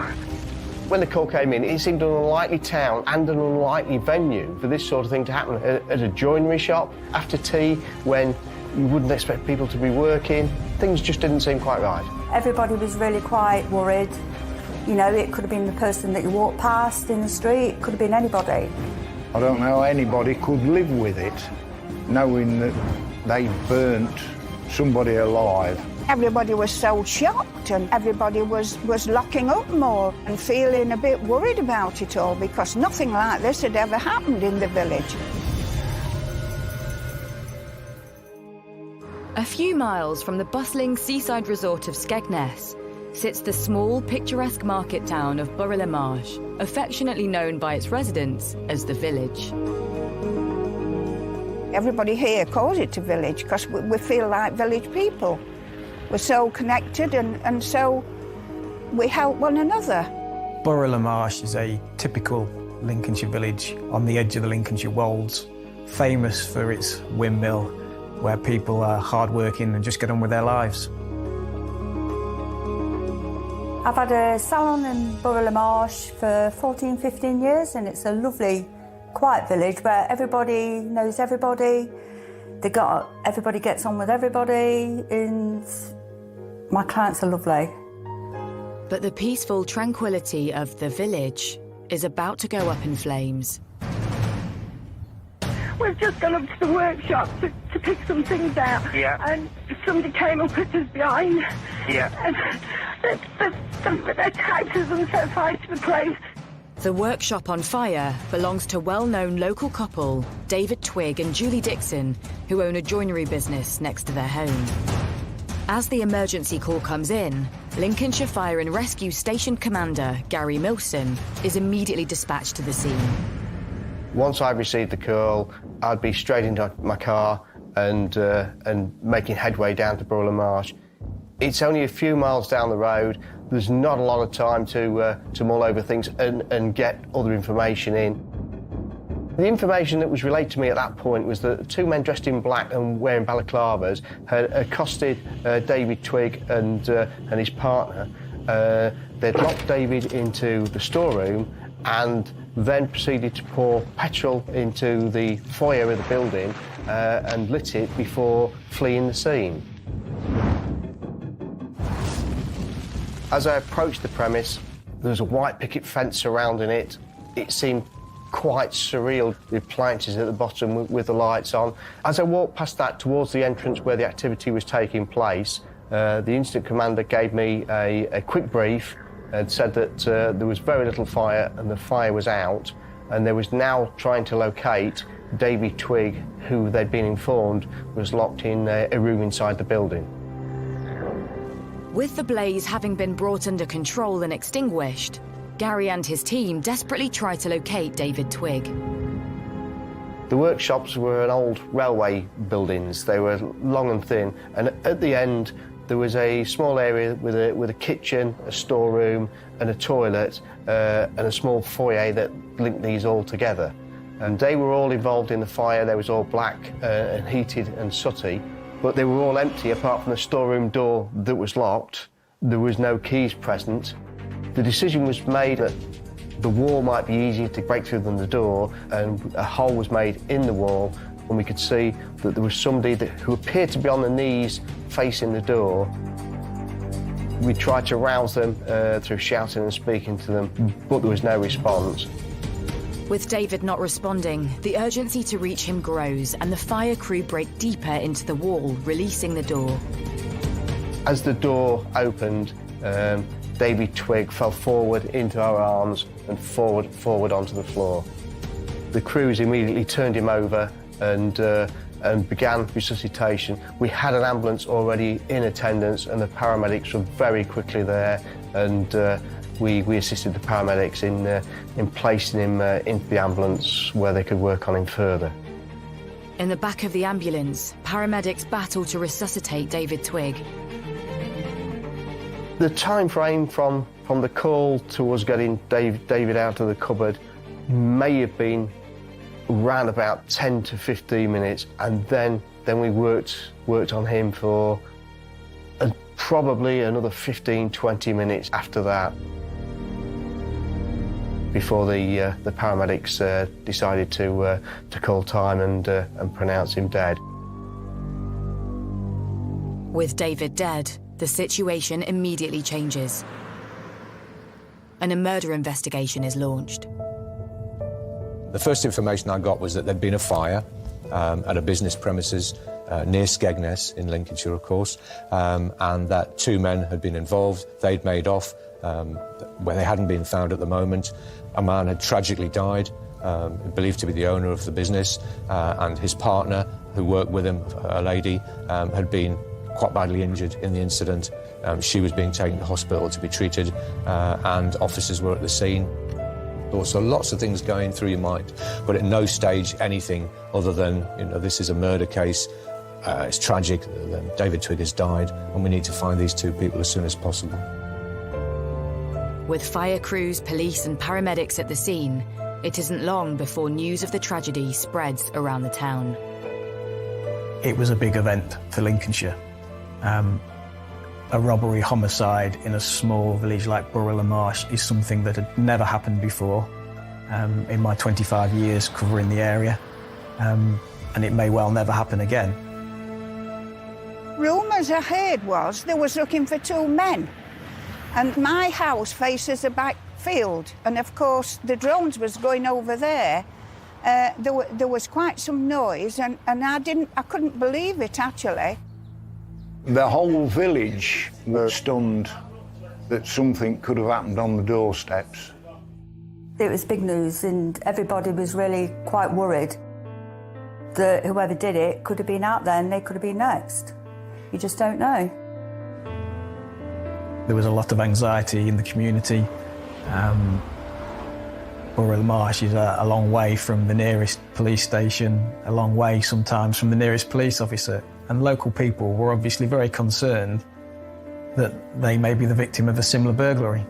When the call came in, it seemed an unlikely town and an unlikely venue for this sort of thing to happen. At a joinery shop, after tea, when you wouldn't expect people to be working, things just didn't seem quite right. Everybody was really quite worried. You know, it could have been the person that you walked past in the street, it could have been anybody. I don't know how anybody could live with it, knowing that they burnt somebody alive. Everybody was so shocked and everybody was locking up more and feeling a bit worried about it all because nothing like this had ever happened in the village. A few miles from the bustling seaside resort of Skegness sits the small, picturesque market town of Burgh-le-Marche, affectionately known by its residents as the Village. Everybody here calls it a village because we feel like village people. We're so connected and so we help one another. Burgh-le-Marche is a typical Lincolnshire village on the edge of the Lincolnshire Wolds, famous for its windmill, where people are hard-working and just get on with their lives. I've had a salon in Burgh-le-Marche for 14, 15 years and it's a lovely, quiet village where everybody knows everybody. Everybody gets on with everybody and my clients are lovely. But the peaceful tranquility of the village is about to go up in flames. We've just gone up to the workshop to pick some things out. Yeah. And somebody came up with us behind. Yeah. And they attacked us and set fire to the place. The workshop on fire belongs to well-known local couple David Twigg and Julie Dixon, who own a joinery business next to their home. As the emergency call comes in, Lincolnshire Fire and Rescue Station Commander Gary Milson is immediately dispatched to the scene. Once I received the call, I'd be straight into my car and making headway down to Burgh-le-Marche. It's only a few miles down the road. There's not a lot of time to mull over things and get other information in. The information that was relayed to me at that point was that two men dressed in black and wearing balaclavas had accosted David Twigg and his partner. They'd locked David into the storeroom and then proceeded to pour petrol into the foyer of the building and lit it before fleeing the scene. As I approached the premise, there was a white picket fence surrounding it. It seemed quite surreal, the appliances at the bottom with the lights on. As I walked past that towards the entrance where the activity was taking place, the incident commander gave me a quick brief and said that there was very little fire and the fire was out, and they was now trying to locate David Twigg, who they'd been informed was locked in a room inside the building. With the blaze having been brought under control and extinguished, Gary and his team desperately tried to locate David Twigg. The workshops were an old railway buildings. They were long and thin, and at the end there was a small area with a kitchen, a storeroom and a toilet and a small foyer that linked these all together. And they were all involved in the fire. They was all black and heated and sooty, but they were all empty apart from the storeroom door that was locked. There was no keys present. The decision was made that the wall might be easier to break through than the door, and a hole was made in the wall, and we could see that there was somebody who appeared to be on the knees facing the door. We tried to rouse them through shouting and speaking to them, but there was no response. With David not responding, the urgency to reach him grows and the fire crew break deeper into the wall, releasing the door. As the door opened, David Twigg fell forward into our arms and forward onto the floor. The crews immediately turned him over and began resuscitation. We had an ambulance already in attendance and the paramedics were very quickly there, and we assisted the paramedics in placing him into the ambulance where they could work on him further. In the back of the ambulance, paramedics battle to resuscitate David Twigg. The time frame from the call to us getting David out of the cupboard may have been around about 10 to 15 minutes, and then we worked on him for probably another 15-20 minutes after that, before the paramedics decided to call time and pronounce him dead. With David dead, the situation immediately changes, and a murder investigation is launched. The first information I got was that there'd been a fire at a business premises near Skegness in Lincolnshire, of course, and that two men had been involved. They'd made off, where they hadn't been found at the moment. A man had tragically died, believed to be the owner of the business, and his partner, who worked with him, a lady, had been quite badly injured in the incident. She was being taken to hospital to be treated, and officers were at the scene. So lots of things going through your mind, but at no stage anything other than, this is a murder case. It's tragic. David Twigg has died, and we need to find these two people as soon as possible. With fire crews, police and paramedics at the scene, it isn't long before news of the tragedy spreads around the town. It was a big event for Lincolnshire. A robbery homicide in a small village like Borough-le-Marsh is something that had never happened before in my 25 years covering the area, and it may well never happen again. Rumours I heard was they was looking for two men, and my house faces a back field, and of course the drones was going over there. There was quite some noise, and I couldn't believe it actually. The whole village was stunned that something could have happened on the doorsteps. It was big news, and everybody was really quite worried that whoever did it could have been out there and they could have been next. You just don't know. There was a lot of anxiety in the community. Borough-le-Marsh is a long way from the nearest police station, a long way sometimes from the nearest police officer. And local people were obviously very concerned that they may be the victim of a similar burglary.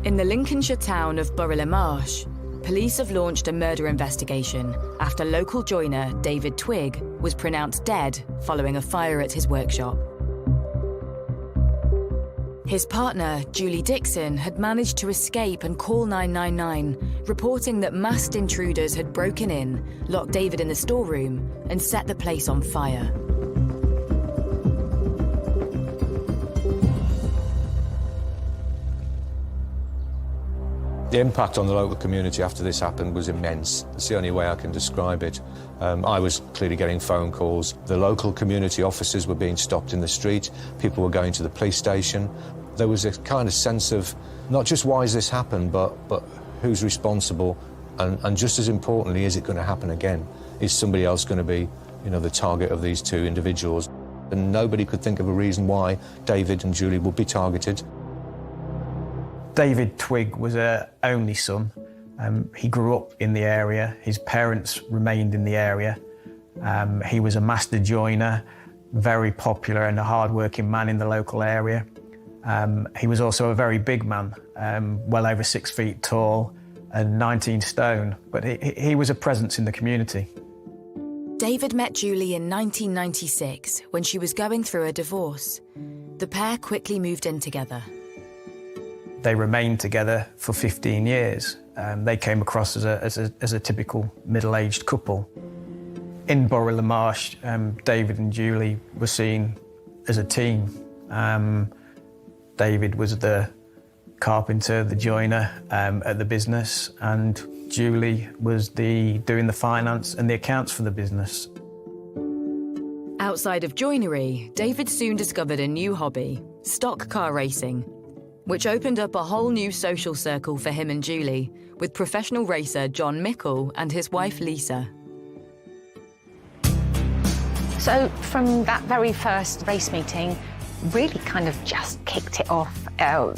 In the Lincolnshire town of Borough-le-Marsh, police have launched a murder investigation after local joiner David Twigg was pronounced dead following a fire at his workshop. His partner, Julie Dixon, had managed to escape and call 999, reporting that masked intruders had broken in, locked David in the storeroom, and set the place on fire. The impact on the local community after this happened was immense. That's the only way I can describe it. I was clearly getting phone calls. The local community officers were being stopped in the street. People were going to the police station. There was a kind of sense of not just why has this happened, but who's responsible, and just as importantly, is it going to happen again? Is somebody else going to be, the target of these two individuals? And nobody could think of a reason why David and Julie would be targeted. David Twigg was an only son. He grew up in the area. His parents remained in the area. He was a master joiner, very popular and a hard-working man in the local area. He was also a very big man, well over 6 feet tall and 19 stone, but he was a presence in the community. David met Julie in 1996 when she was going through a divorce. The pair quickly moved in together. They remained together for 15 years. They came across as a typical middle-aged couple. In Borough-le-Marche, David and Julie were seen as a team. David was the carpenter, the joiner at the business, and Julie was doing the finance and the accounts for the business. Outside of joinery, David soon discovered a new hobby, stock car racing, which opened up a whole new social circle for him and Julie, with professional racer John Mickle and his wife Lisa. So from that very first race meeting, really kind of just kicked it off.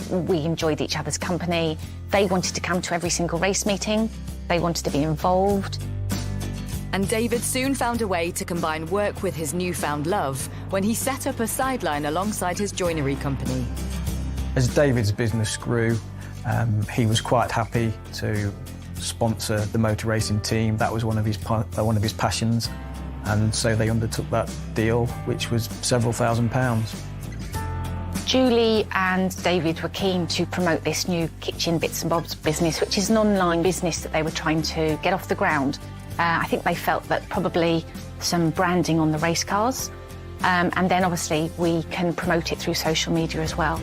We enjoyed each other's company. They wanted to come to every single race meeting. They wanted to be involved. And David soon found a way to combine work with his newfound love when he set up a sideline alongside his joinery company. As David's business grew, he was quite happy to sponsor the motor racing team. That was one of his passions. And so they undertook that deal, which was several £1,000s. Julie and David were keen to promote this new kitchen bits and bobs business, which is an online business that they were trying to get off the ground. I think they felt that probably some branding on the race cars, and then obviously we can promote it through social media as well.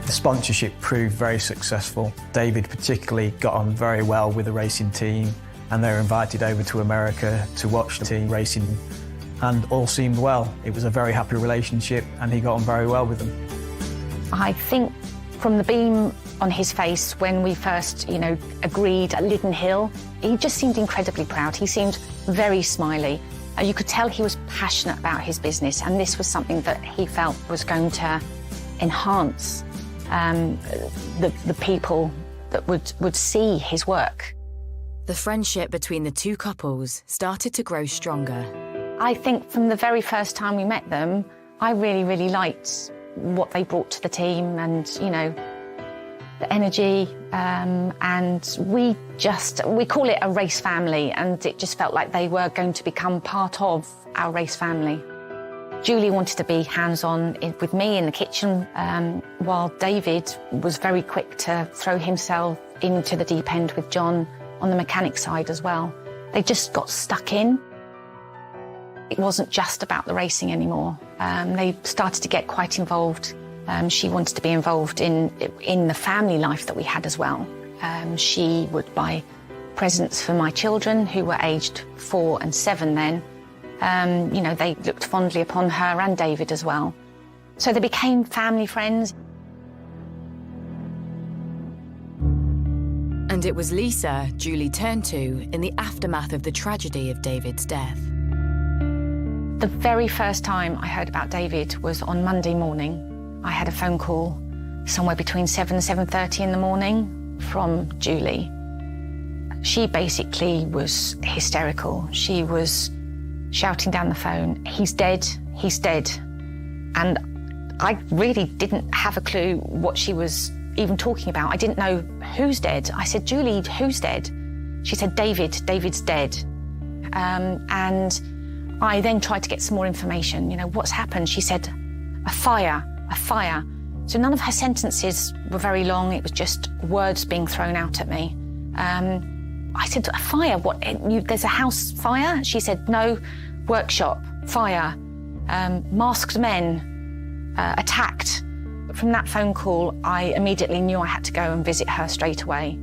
The sponsorship proved very successful. David particularly got on very well with the racing team, and they were invited over to America to watch the team racing, and all seemed well. It was a very happy relationship, and he got on very well with them. I think from the beam on his face when we first, agreed at Liddon Hill, he just seemed incredibly proud. He seemed very smiley. You could tell he was passionate about his business, and this was something that he felt was going to enhance the people that would see his work. The friendship between the two couples started to grow stronger. I think from the very first time we met them, I really, really liked what they brought to the team and, the energy. And we call it a race family, and it just felt like they were going to become part of our race family. Julie wanted to be hands-on with me in the kitchen, while David was very quick to throw himself into the deep end with John on the mechanic side as well. They just got stuck in. It wasn't just about the racing anymore. They started to get quite involved. She wanted to be involved in the family life that we had as well. She would buy presents for my children, who were aged 4 and 7 then. They looked fondly upon her and David as well. So they became family friends. And it was Lisa Julie turned to in the aftermath of the tragedy of David's death. The very first time I heard about David was on Monday morning. I had a phone call somewhere between 7 and 7:30 in the morning from Julie. She basically was hysterical. She was shouting down the phone, "He's dead, he's dead." And I really didn't have a clue what she was even talking about. I didn't know who's dead. I said, "Julie, who's dead?" She said, David's dead. And I then tried to get some more information. What's happened? She said, a fire. So none of her sentences were very long. It was just words being thrown out at me. I said, a fire? What? There's a house fire? She said, no, workshop, fire, masked men, attacked. From that phone call, I immediately knew I had to go and visit her straight away.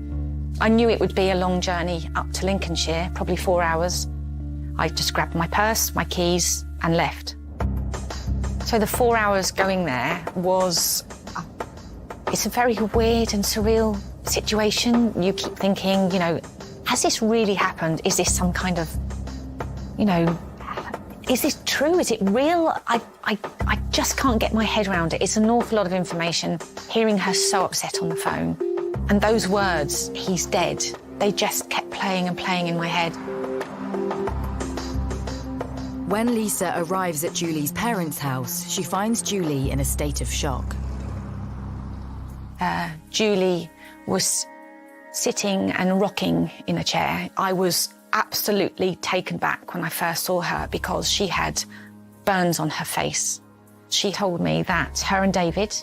I knew it would be a long journey up to Lincolnshire, probably 4 hours. I just grabbed my purse, my keys, and left. So the 4 hours going there was... It's a very weird and surreal situation. You keep thinking, you know, has this really happened? Is this some kind of, you know, is this true? Is it real? I just can't get my head around it. It's an awful lot of information, hearing her so upset on the phone. And those words, he's dead, they just kept playing and playing in my head. When Lisa arrives at Julie's parents' house, she finds Julie in a state of shock. Julie was sitting and rocking in a chair. I was absolutely taken back when I first saw her because she had burns on her face. She told me that her and David,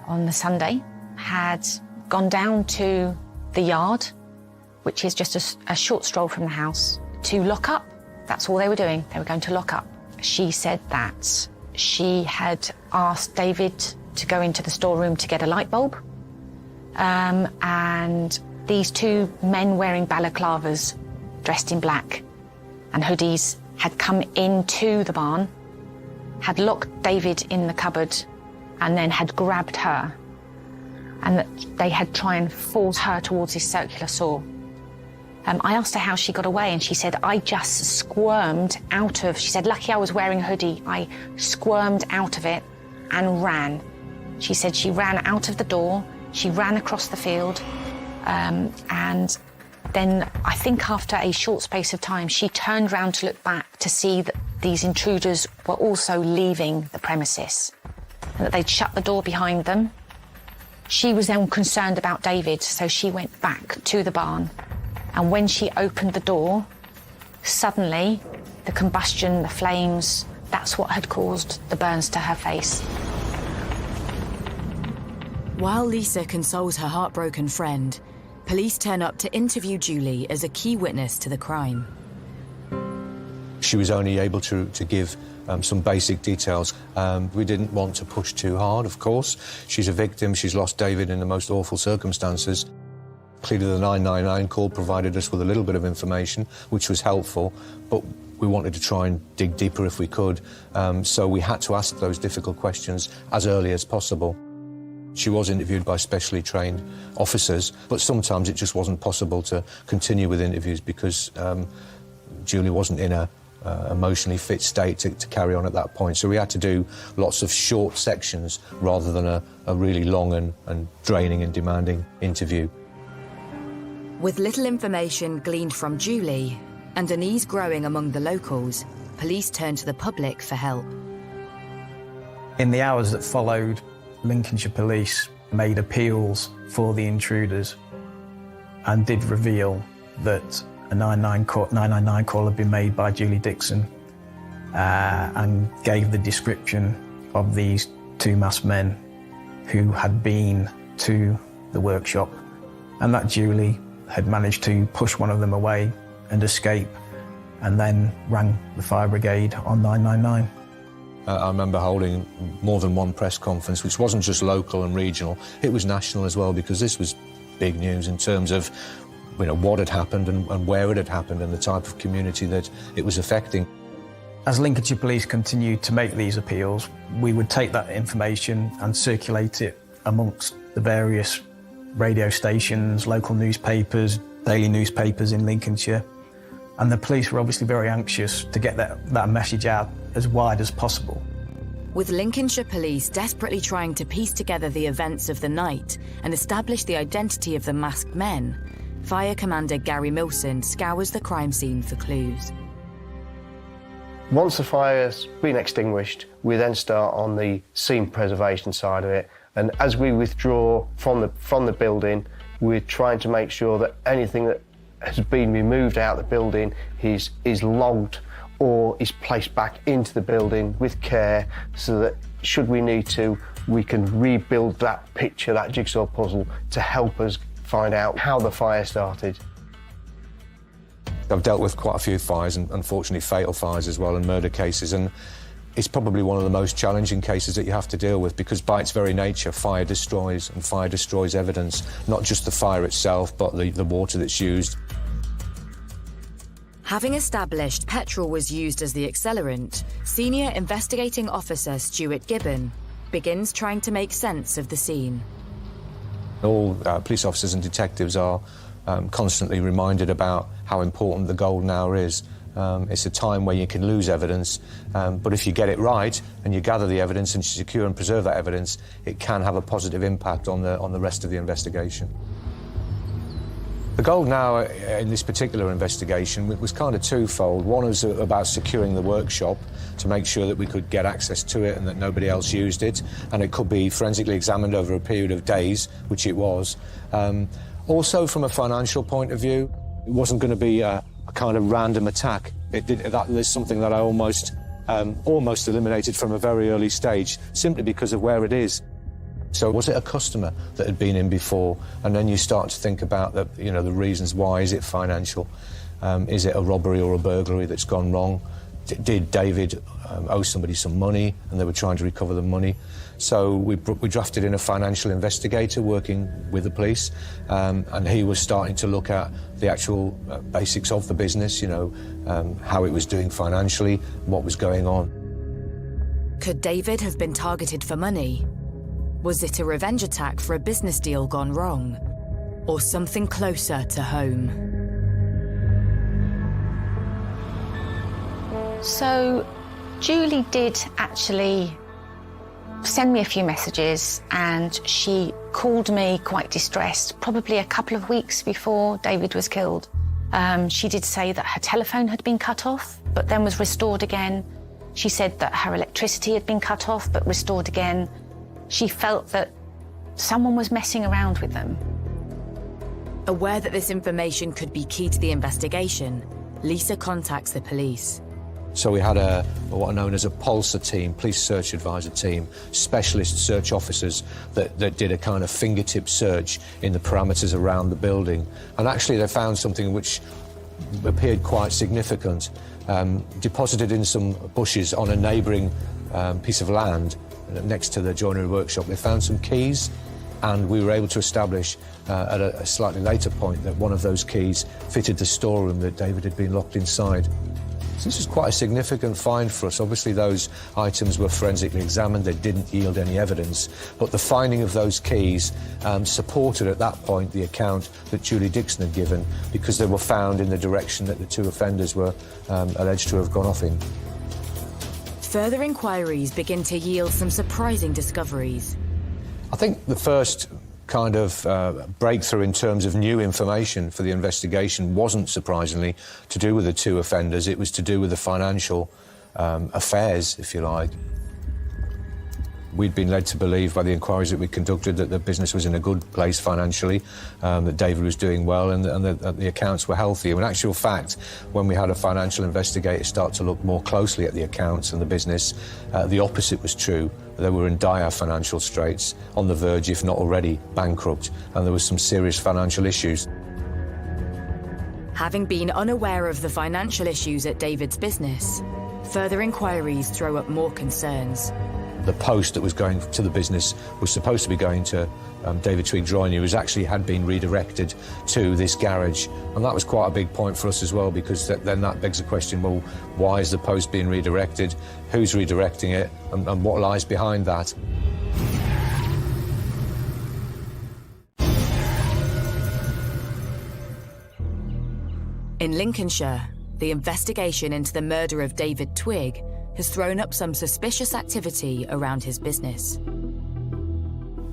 on the Sunday, had gone down to the yard, which is just a short stroll from the house, to lock up. That's all they were doing. They were going to lock up. She said that she had asked David to go into the storeroom to get a light bulb. And these two men wearing balaclavas, dressed in black and hoodies, had come into the barn, had locked David in the cupboard, and then had grabbed her. And that they had tried and forced her towards this circular saw. I asked her how she got away, and she said, I just squirmed out of... She said, lucky I was wearing a hoodie. I squirmed out of it and ran. She said she ran out of the door, she ran across the field, and then I think after a short space of time, she turned round to look back to see that these intruders were also leaving the premises and that they'd shut the door behind them. She was then concerned about David, so she went back to the barn. And when she opened the door, suddenly the combustion, the flames, that's what had caused the burns to her face. While Lisa consoles her heartbroken friend, police turn up to interview Julie as a key witness to the crime. She was only able to give some basic details. We didn't want to push too hard, of course. She's a victim, she's lost David in the most awful circumstances. Clearly the 999 call provided us with a little bit of information, which was helpful, but we wanted to try and dig deeper if we could, so we had to ask those difficult questions as early as possible. She was interviewed by specially trained officers, but sometimes it just wasn't possible to continue with interviews because Julie wasn't in a emotionally fit state to carry on at that point. So we had to do lots of short sections rather than a really long and draining and demanding interview. With little information gleaned from Julie and unease growing among the locals, police turned to the public for help. In the hours that followed, Lincolnshire Police made appeals for the intruders and did reveal that a 999 call had been made by Julie Dixon and gave the description of these two masked men who had been to the workshop, and that Julie had managed to push one of them away and escape, and then rang the fire brigade on 999. I remember holding more than one press conference, which wasn't just local and regional, it was national as well, because this was big news in terms of, you know, what had happened and where it had happened and the type of community that it was affecting. As Lincolnshire Police continued to make these appeals, we would take that information and circulate it amongst the various radio stations, local newspapers, daily newspapers in Lincolnshire. And the police were obviously very anxious to get that message out as wide as possible. With Lincolnshire Police desperately trying to piece together the events of the night and establish the identity of the masked men, Fire Commander Gary Milson scours the crime scene for clues. Once the fire's been extinguished, we then start on the scene preservation side of it. And as we withdraw from the building, we're trying to make sure that anything that has been removed out of the building is logged or is placed back into the building with care, so that should we need to, we can rebuild that picture, that jigsaw puzzle, to help us find out how the fire started. I've dealt with quite a few fires, and unfortunately fatal fires as well, and murder cases, and It's probably one of the most challenging cases that you have to deal with, because by its very nature, fire destroys, and fire destroys evidence, not just the fire itself, but the water that's used. Having established petrol was used as the accelerant, Senior Investigating Officer Stuart Gibbon begins trying to make sense of the scene. All police officers and detectives are constantly reminded about how important the golden hour is. It's a time where you can lose evidence, but if you get it right and you gather the evidence and you secure and preserve that evidence, it can have a positive impact on the rest of the investigation. The golden hour in this particular investigation was kind of twofold. One was about securing the workshop to make sure that we could get access to it and that nobody else used it, and it could be forensically examined over a period of days, which it was. Also, from a financial point of view, it wasn't going to be a kind of random attack. There's something that I almost eliminated from a very early stage, simply because of where it is. So was it a customer that had been in before? And then you start to think about the reasons why. Is it financial? Is it a robbery or a burglary that's gone wrong? Did David owe somebody some money and they were trying to recover the money? So we drafted in a financial investigator working with the police, and he was starting to look at the actual basics of the business, how it was doing financially, what was going on. Could David have been targeted for money? Was it a revenge attack for a business deal gone wrong? Or something closer to home? So Julie did actually send me a few messages, and she called me quite distressed, probably a couple of weeks before David was killed. She did say that her telephone had been cut off, but then was restored again. She said that her electricity had been cut off, but restored again. She felt that someone was messing around with them. Aware that this information could be key to the investigation, Lisa contacts the police. So we had what are known as a PULSA team, police search advisor team, specialist search officers that did a kind of fingertip search in the parameters around the building. And actually they found something which appeared quite significant. Deposited in some bushes on a neighbouring piece of land next to the joinery workshop, they found some keys, and we were able to establish at a slightly later point that one of those keys fitted the storeroom that David had been locked inside. So this was quite a significant find for us. Obviously those items were forensically examined, they didn't yield any evidence, but the finding of those keys supported at that point the account that Julie Dixon had given, because they were found in the direction that the two offenders were alleged to have gone off in. Further inquiries begin to yield some surprising discoveries. I think the first kind of breakthrough in terms of new information for the investigation wasn't, surprisingly, to do with the two offenders. It was to do with the financial affairs, if you like. We'd been led to believe by the inquiries that we conducted that the business was in a good place financially, that David was doing well, and that the accounts were healthy. In actual fact, when we had a financial investigator start to look more closely at the accounts and the business, the opposite was true. They were in dire financial straits, on the verge, if not already, bankrupt, and there was some serious financial issues. Having been unaware of the financial issues at David's business, further inquiries throw up more concerns. The post that was going to the business was supposed to be going to David Twigg Joinery, had been redirected to this garage. And that was quite a big point for us as well, because then that begs the question, well, why is the post being redirected? Who's redirecting it? And what lies behind that? In Lincolnshire, the investigation into the murder of David Twigg has thrown up some suspicious activity around his business.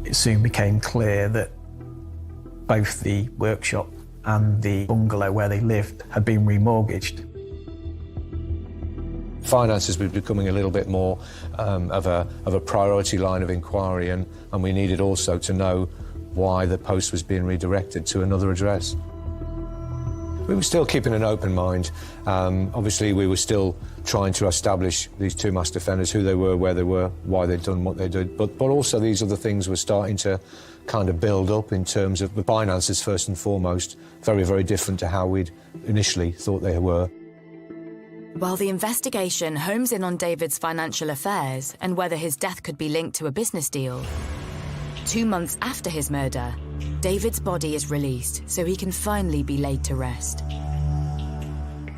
It soon became clear that both the workshop and the bungalow where they lived had been remortgaged. Finances were becoming a little bit more of a priority line of inquiry, and we needed also to know why the post was being redirected to another address. We were still keeping an open mind. Obviously, we were still trying to establish these two master offenders, who they were, where they were, why they'd done what they did. But also these other things were starting to kind of build up in terms of the finances, first and foremost, very, very different to how we'd initially thought they were. While the investigation homes in on David's financial affairs and whether his death could be linked to a business deal, 2 months after his murder, David's body is released so he can finally be laid to rest.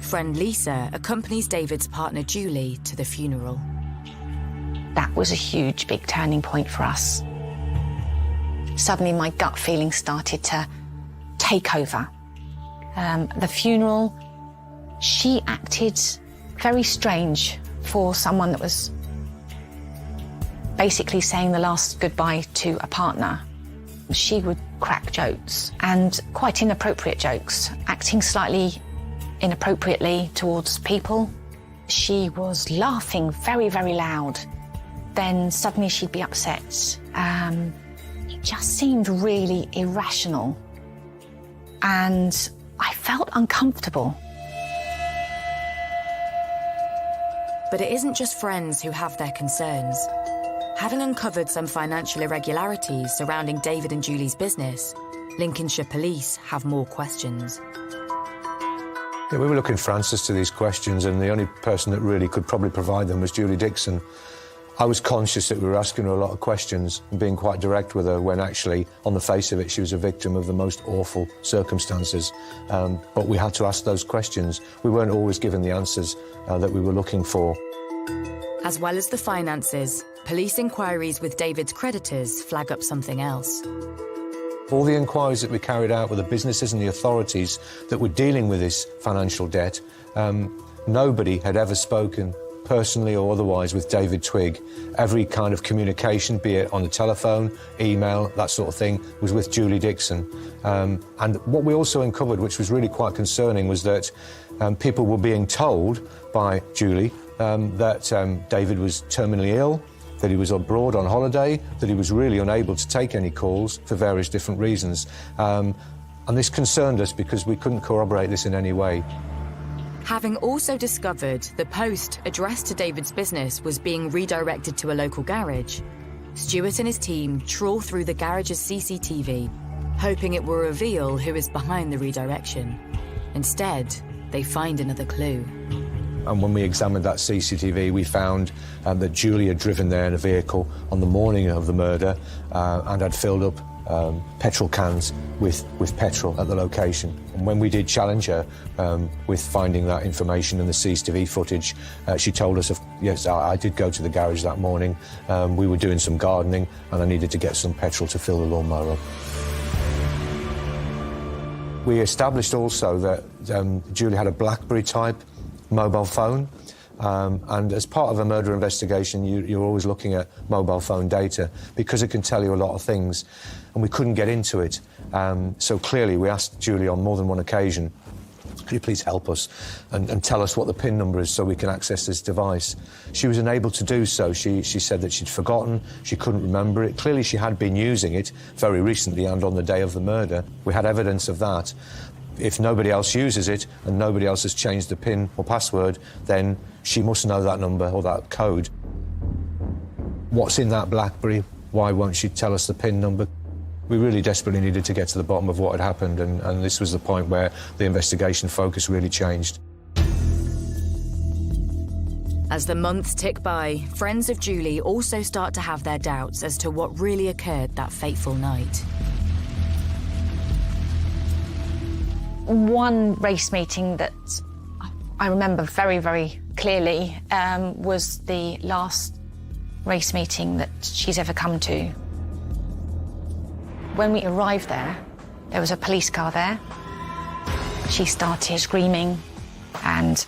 Friend Lisa accompanies David's partner Julie to the funeral. That was a huge, big turning point for us. Suddenly my gut feeling started to take over. The funeral, she acted very strange for someone that was basically saying the last goodbye to a partner. She would crack jokes, and quite inappropriate jokes, acting slightly inappropriately towards people. She was laughing very, very loud. Then suddenly she'd be upset. It just seemed really irrational. And I felt uncomfortable. But it isn't just friends who have their concerns. Having uncovered some financial irregularities surrounding David and Julie's business, Lincolnshire Police have more questions. Yeah, we were looking for answers to these questions, and the only person that really could probably provide them was Julie Dixon. I was conscious that we were asking her a lot of questions and being quite direct with her when actually, on the face of it, she was a victim of the most awful circumstances. But we had to ask those questions. We weren't always given the answers that we were looking for. As well as the finances, police inquiries with David's creditors flag up something else. All the inquiries that we carried out with the businesses and the authorities that were dealing with this financial debt, nobody had ever spoken personally or otherwise with David Twigg. Every kind of communication, be it on the telephone, email, that sort of thing, was with Julie Dixon. And what we also uncovered, which was really quite concerning, was that people were being told by Julie that David was terminally ill, that he was abroad on holiday, that he was really unable to take any calls for various different reasons. And this concerned us because we couldn't corroborate this in any way. Having also discovered the post addressed to David's business was being redirected to a local garage, Stuart and his team trawl through the garage's CCTV, hoping it will reveal who is behind the redirection. Instead, they find another clue. And when we examined that CCTV, we found that Julie had driven there in a vehicle on the morning of the murder and had filled up petrol cans with petrol at the location. And when we did challenge her with finding that information in the CCTV footage, she told us, yes, I did go to the garage that morning. We were doing some gardening and I needed to get some petrol to fill the lawnmower up. We established also that Julie had a BlackBerry type mobile phone. And as part of a murder investigation, you're always looking at mobile phone data because it can tell you a lot of things, and we couldn't get into it. So clearly we asked Julie on more than one occasion, could you please help us and tell us what the PIN number is so we can access this device? She was unable to do so. She said that she'd forgotten, she couldn't remember it. Clearly she had been using it very recently and on the day of the murder. We had evidence of that. If nobody else uses it and nobody else has changed the PIN or password, then she must know that number or that code. What's in that BlackBerry? Why won't she tell us the PIN number? We really desperately needed to get to the bottom of what had happened, and this was the point where the investigation focus really changed. As the months tick by, friends of Julie also start to have their doubts as to what really occurred that fateful night. One race meeting that I remember very, very clearly was the last race meeting that she's ever come to. When we arrived there was a police car there. She started screaming and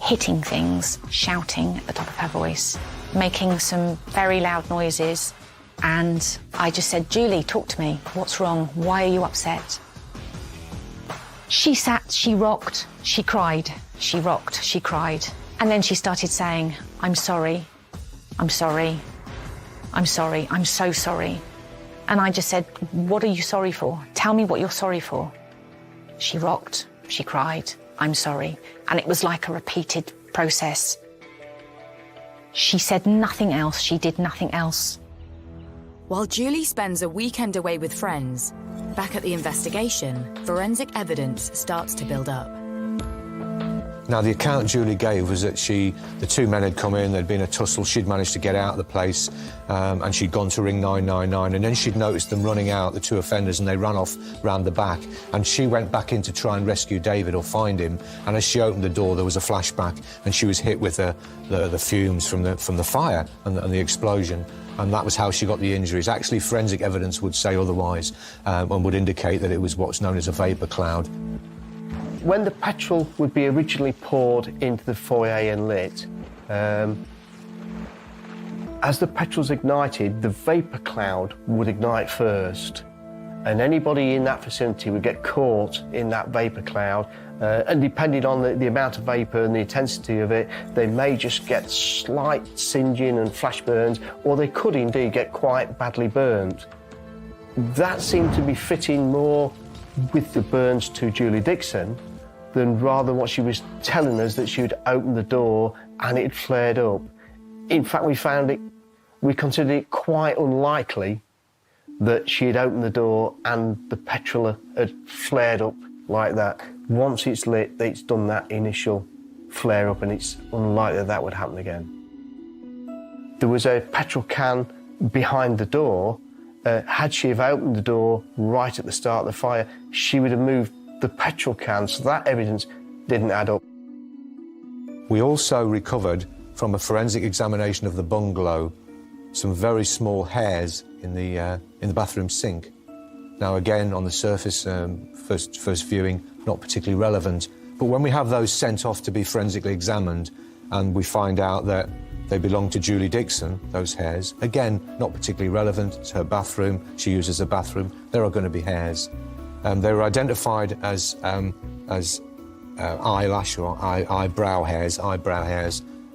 hitting things, shouting at the top of her voice, making some very loud noises. And I just said, Julie, talk to me. What's wrong? Why are you upset? She sat, she rocked, she cried, she rocked, she cried. And then she started saying, I'm sorry, I'm sorry, I'm sorry, I'm so sorry. And I just said, what are you sorry for? Tell me what you're sorry for. She rocked, she cried, I'm sorry. And it was like a repeated process. She said nothing else, she did nothing else. While Julie spends a weekend away with friends, back at the investigation, forensic evidence starts to build up. Now, the account Julie gave was that the two men had come in, there'd been a tussle, she'd managed to get out of the place, and she'd gone to ring 999, and then she'd noticed them running out, the two offenders, and they ran off round the back, and she went back in to try and rescue David or find him, and as she opened the door, there was a flashback, and she was hit with the fumes from the fire and the explosion, and that was how she got the injuries. Actually, forensic evidence would say otherwise, and would indicate that it was what's known as a vapour cloud. When the petrol would be originally poured into the foyer and lit, as the petrol's ignited, the vapour cloud would ignite first, and anybody in that vicinity would get caught in that vapour cloud, and depending on the amount of vapour and the intensity of it, they may just get slight singeing and flash burns, or they could indeed get quite badly burnt. That seemed to be fitting more with the burns to Julie Dixon than rather what she was telling us, that she would open the door and it flared up. In fact, we considered it quite unlikely that she had opened the door and the petrol had flared up like that. Once it's lit, it's done that initial flare up, and it's unlikely that would happen again. There was a petrol can behind the door. Had she have opened the door right at the start of the fire, she would have moved the petrol can, so that evidence didn't add up. We also recovered from a forensic examination of the bungalow some very small hairs in the bathroom sink. Now, again, on the surface, first viewing, not particularly relevant, but when we have those sent off to be forensically examined and we find out that they belong to Julie Dixon, those hairs, again, not particularly relevant, it's her bathroom, she uses a bathroom, there are going to be hairs. They were identified as eyelash or eyebrow hairs,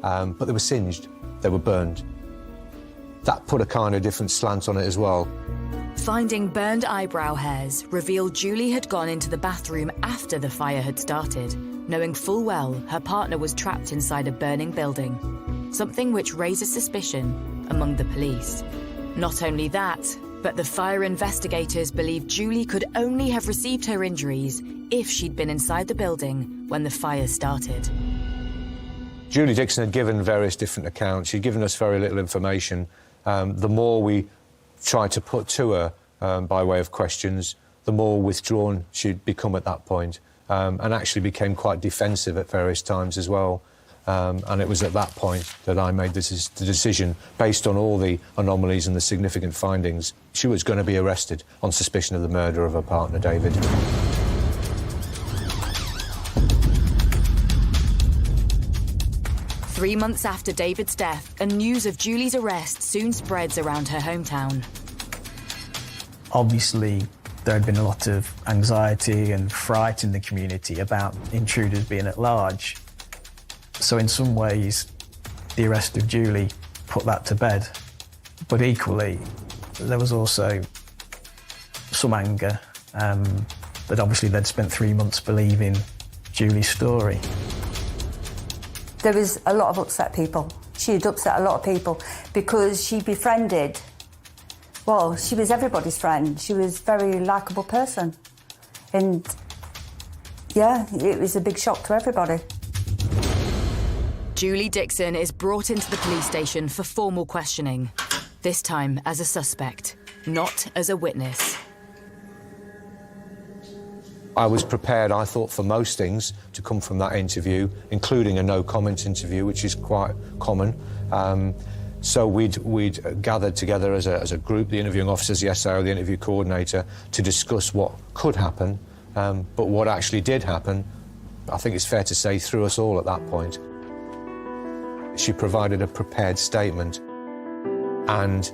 but they were singed, they were burned. That put a kind of different slant on it as well. Finding burned eyebrow hairs revealed Julie had gone into the bathroom after the fire had started, knowing full well her partner was trapped inside a burning building, something which raises suspicion among the police. Not only that, but the fire investigators believe Julie could only have received her injuries if she'd been inside the building when the fire started. Julie Dixon had given various different accounts. She'd given us very little information. The more we tried to put to her by way of questions, the more withdrawn she'd become at that point, and actually became quite defensive at various times as well. And it was at that point that I made the decision, based on all the anomalies and the significant findings, she was going to be arrested on suspicion of the murder of her partner, David. Three months after David's death, and news of Julie's arrest soon spreads around her hometown. Obviously, there had been a lot of anxiety and fright in the community about intruders being at large. So in some ways, the arrest of Julie put that to bed. But equally, there was also some anger that obviously they'd spent 3 months believing Julie's story. There was a lot of upset people. She had upset a lot of people because she befriended, well, she was everybody's friend. She was a very likeable person. And yeah, it was a big shock to everybody. Julie Dixon is brought into the police station for formal questioning, this time as a suspect, not as a witness. I was prepared, I thought, for most things to come from that interview, including a no-comment interview, which is quite common. So we'd gathered together as a group, the interviewing officers, the SIO, the interview coordinator, to discuss what could happen. But what actually did happen, I think it's fair to say, threw us all at that point. She provided a prepared statement, and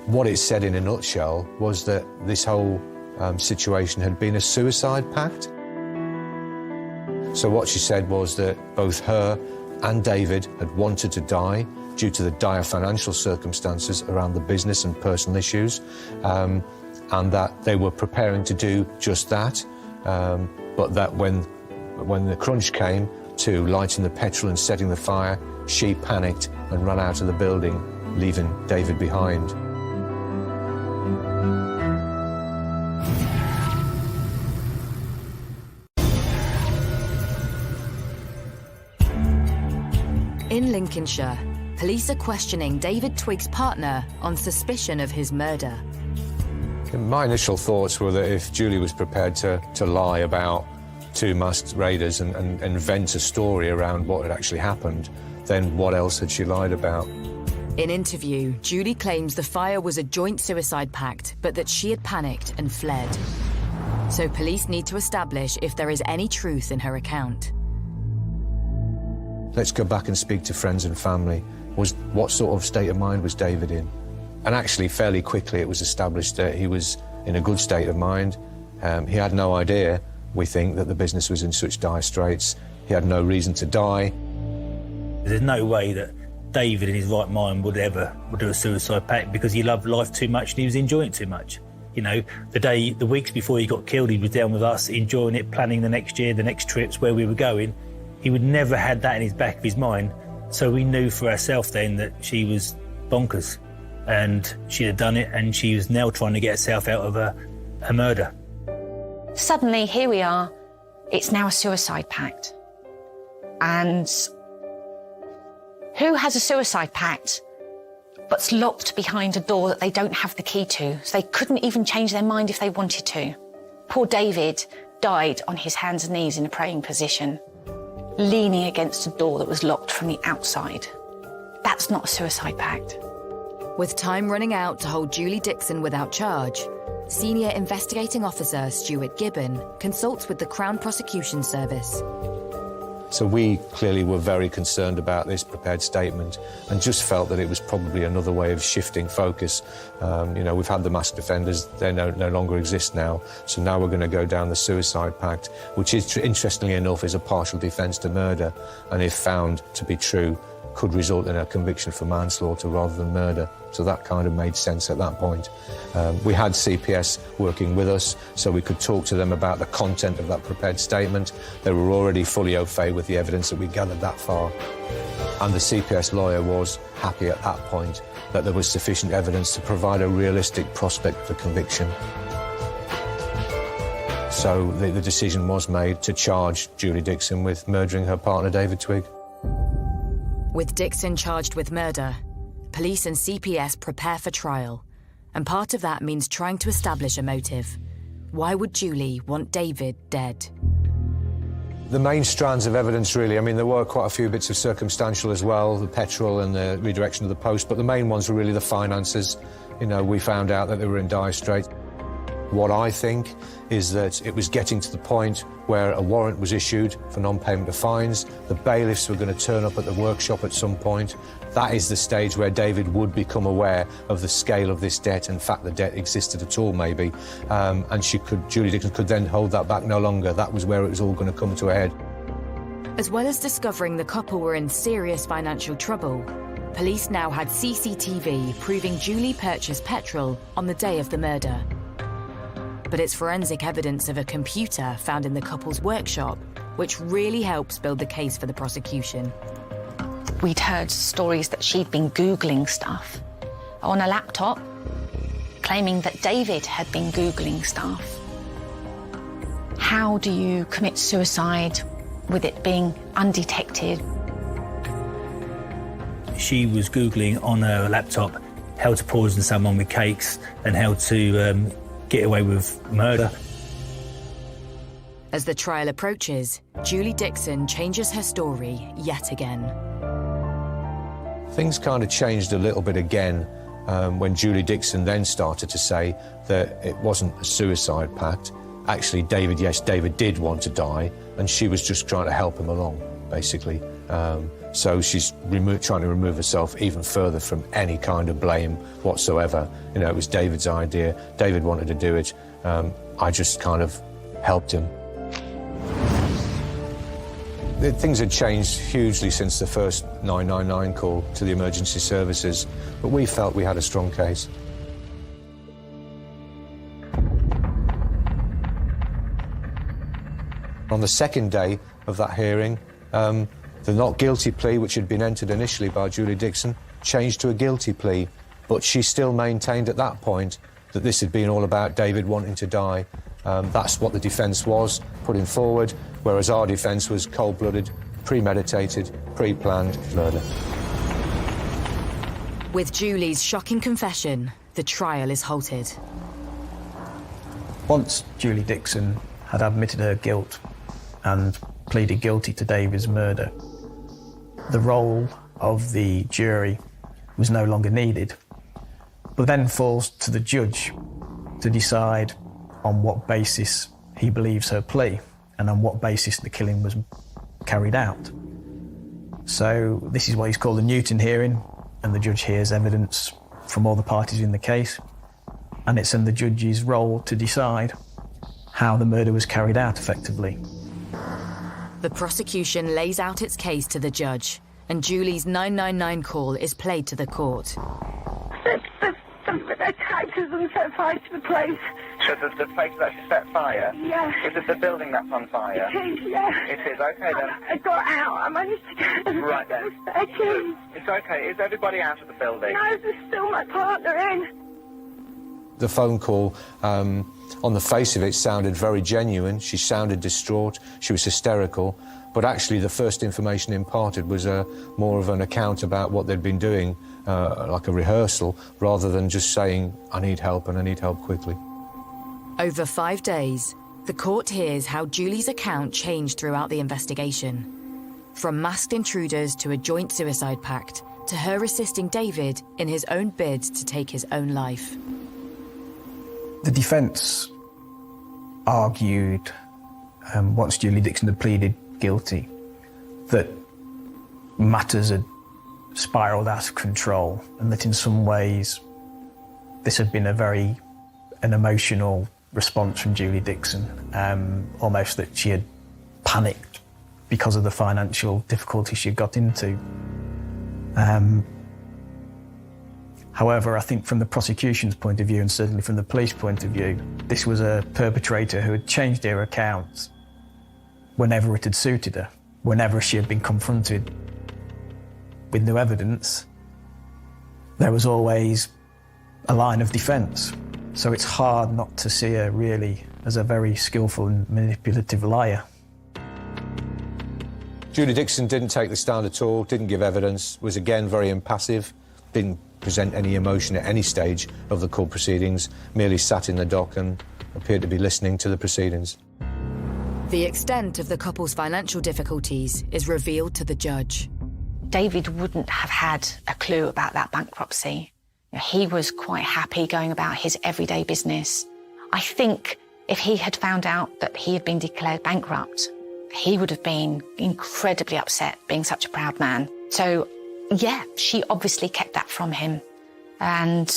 what it said in a nutshell was that this whole situation had been a suicide pact. So what she said was that both her and David had wanted to die due to the dire financial circumstances around the business and personal issues, and that they were preparing to do just that, but that when the crunch came to lighting the petrol and setting the fire, she panicked and ran out of the building, leaving David behind. In Lincolnshire, police are questioning David Twigg's partner on suspicion of his murder. My initial thoughts were that if Julie was prepared to lie about two masked raiders and invent a story around what had actually happened, then what else had she lied about? In interview, Julie claims the fire was a joint suicide pact, but that she had panicked and fled. So police need to establish if there is any truth in her account. Let's go back and speak to friends and family. What sort of state of mind was David in? And actually, fairly quickly, it was established that he was in a good state of mind. He had no idea, we think, that the business was in such dire straits. He had no reason to die. There's no way that David in his right mind would do a suicide pact, because he loved life too much and he was enjoying it too much. You know, the weeks before he got killed, he was down with us, enjoying it, planning the next year, the next trips, where we were going. He would never had that in his back of his mind. So we knew for ourselves then that she was bonkers and she had done it, and she was now trying to get herself out of a murder. Suddenly, here we are. It's now a suicide pact. And who has a suicide pact but's locked behind a door that they don't have the key to, so they couldn't even change their mind if they wanted to? Poor David died on his hands and knees in a praying position, leaning against a door that was locked from the outside. That's not a suicide pact. With time running out to hold Julie Dixon without charge, Senior Investigating Officer Stuart Gibbon consults with the Crown Prosecution Service. So we clearly were very concerned about this prepared statement and just felt that it was probably another way of shifting focus. You know, we've had the masked offenders, they no longer exist now, so now we're going to go down the suicide pact, which is, interestingly enough, is a partial defence to murder, and if found to be true, could result in a conviction for manslaughter rather than murder. So that kind of made sense at that point. We had CPS working with us, so we could talk to them about the content of that prepared statement. They were already fully au fait with the evidence that we gathered that far. And the CPS lawyer was happy at that point that there was sufficient evidence to provide a realistic prospect for conviction. So the decision was made to charge Julie Dixon with murdering her partner, David Twigg. With Dixon charged with murder, police and CPS prepare for trial, and part of that means trying to establish a motive. Why would Julie want David dead? The main strands of evidence, really, I mean, there were quite a few bits of circumstantial as well, the petrol and the redirection of the post, but the main ones were really the finances. You know, we found out that they were in dire straits. What I think is that it was getting to the point where a warrant was issued for non-payment of fines. The bailiffs were going to turn up at the workshop at some point. That is the stage where David would become aware of the scale of this debt, in fact the debt existed at all maybe, and Julie Dixon could then hold that back no longer. That was where it was all going to come to a head. As well as discovering the couple were in serious financial trouble, police now had CCTV proving Julie purchased petrol on the day of the murder. But it's forensic evidence of a computer found in the couple's workshop which really helps build the case for the prosecution. We'd heard stories that she'd been Googling stuff on a laptop, claiming that David had been Googling stuff. How do you commit suicide with it being undetected? She was Googling on her laptop how to poison someone with cakes and how to get away with murder. As the trial approaches, Julie Dixon changes her story yet again. Things kind of changed a little bit again when Julie Dixon then started to say that it wasn't a suicide pact. Actually, David did want to die, and she was just trying to help him along, basically. So she's trying to remove herself even further from any kind of blame whatsoever. You know, it was David's idea. David wanted to do it. I just kind of helped him. Things had changed hugely since the first 999 call to the emergency services, but we felt we had a strong case. On the second day of that hearing, the not guilty plea, which had been entered initially by Julie Dixon, changed to a guilty plea, but she still maintained at that point that this had been all about David wanting to die. That's what the defence was putting forward. whereas our defence was cold-blooded, premeditated, pre-planned murder. With Julie's shocking confession, the trial is halted. Once Julie Dixon had admitted her guilt and pleaded guilty to David's murder, the role of the jury was no longer needed, but then falls to the judge to decide on what basis he believes her plea and on what basis the killing was carried out. So this is what is called a Newton hearing, and the judge hears evidence from all the parties in the case, and it's in the judge's role to decide how the murder was carried out effectively. The prosecution lays out its case to the judge, and Julie's 999 call is played to the court. The attackers and set fire to the place. So the place that actually set fire? Yeah. Is it the building that's on fire? It is, yeah. It is, okay then. I got out. I managed to get them. Right then. It's okay. Is everybody out of the building? No, there's still my partner in. The phone call, on the face of it, sounded very genuine. She sounded distraught. She was hysterical. But actually, the first information imparted was more of an account about what they'd been doing, like a rehearsal, rather than just saying, I need help and I need help quickly. Over 5 days, the court hears how Julie's account changed throughout the investigation. From masked intruders to a joint suicide pact, to her assisting David in his own bid to take his own life. The defence argued, once Julie Dixon had pleaded guilty, that matters had spiralled out of control and that in some ways this had been an emotional response from Julie Dixon, almost that she had panicked because of the financial difficulties she got into. However, I think from the prosecution's point of view, and certainly from the police point of view, this was a perpetrator who had changed her accounts whenever it had suited her, whenever she had been confronted with new evidence. There was always a line of defence. So it's hard not to see her really as a very skillful and manipulative liar. Julie Dixon didn't take the stand at all, didn't give evidence, was again very impassive, didn't present any emotion at any stage of the court proceedings, merely sat in the dock and appeared to be listening to the proceedings. The extent of the couple's financial difficulties is revealed to the judge. David wouldn't have had a clue about that bankruptcy. He was quite happy going about his everyday business. I think if he had found out that he had been declared bankrupt, he would have been incredibly upset, being such a proud man. So, yeah, she obviously kept that from him. And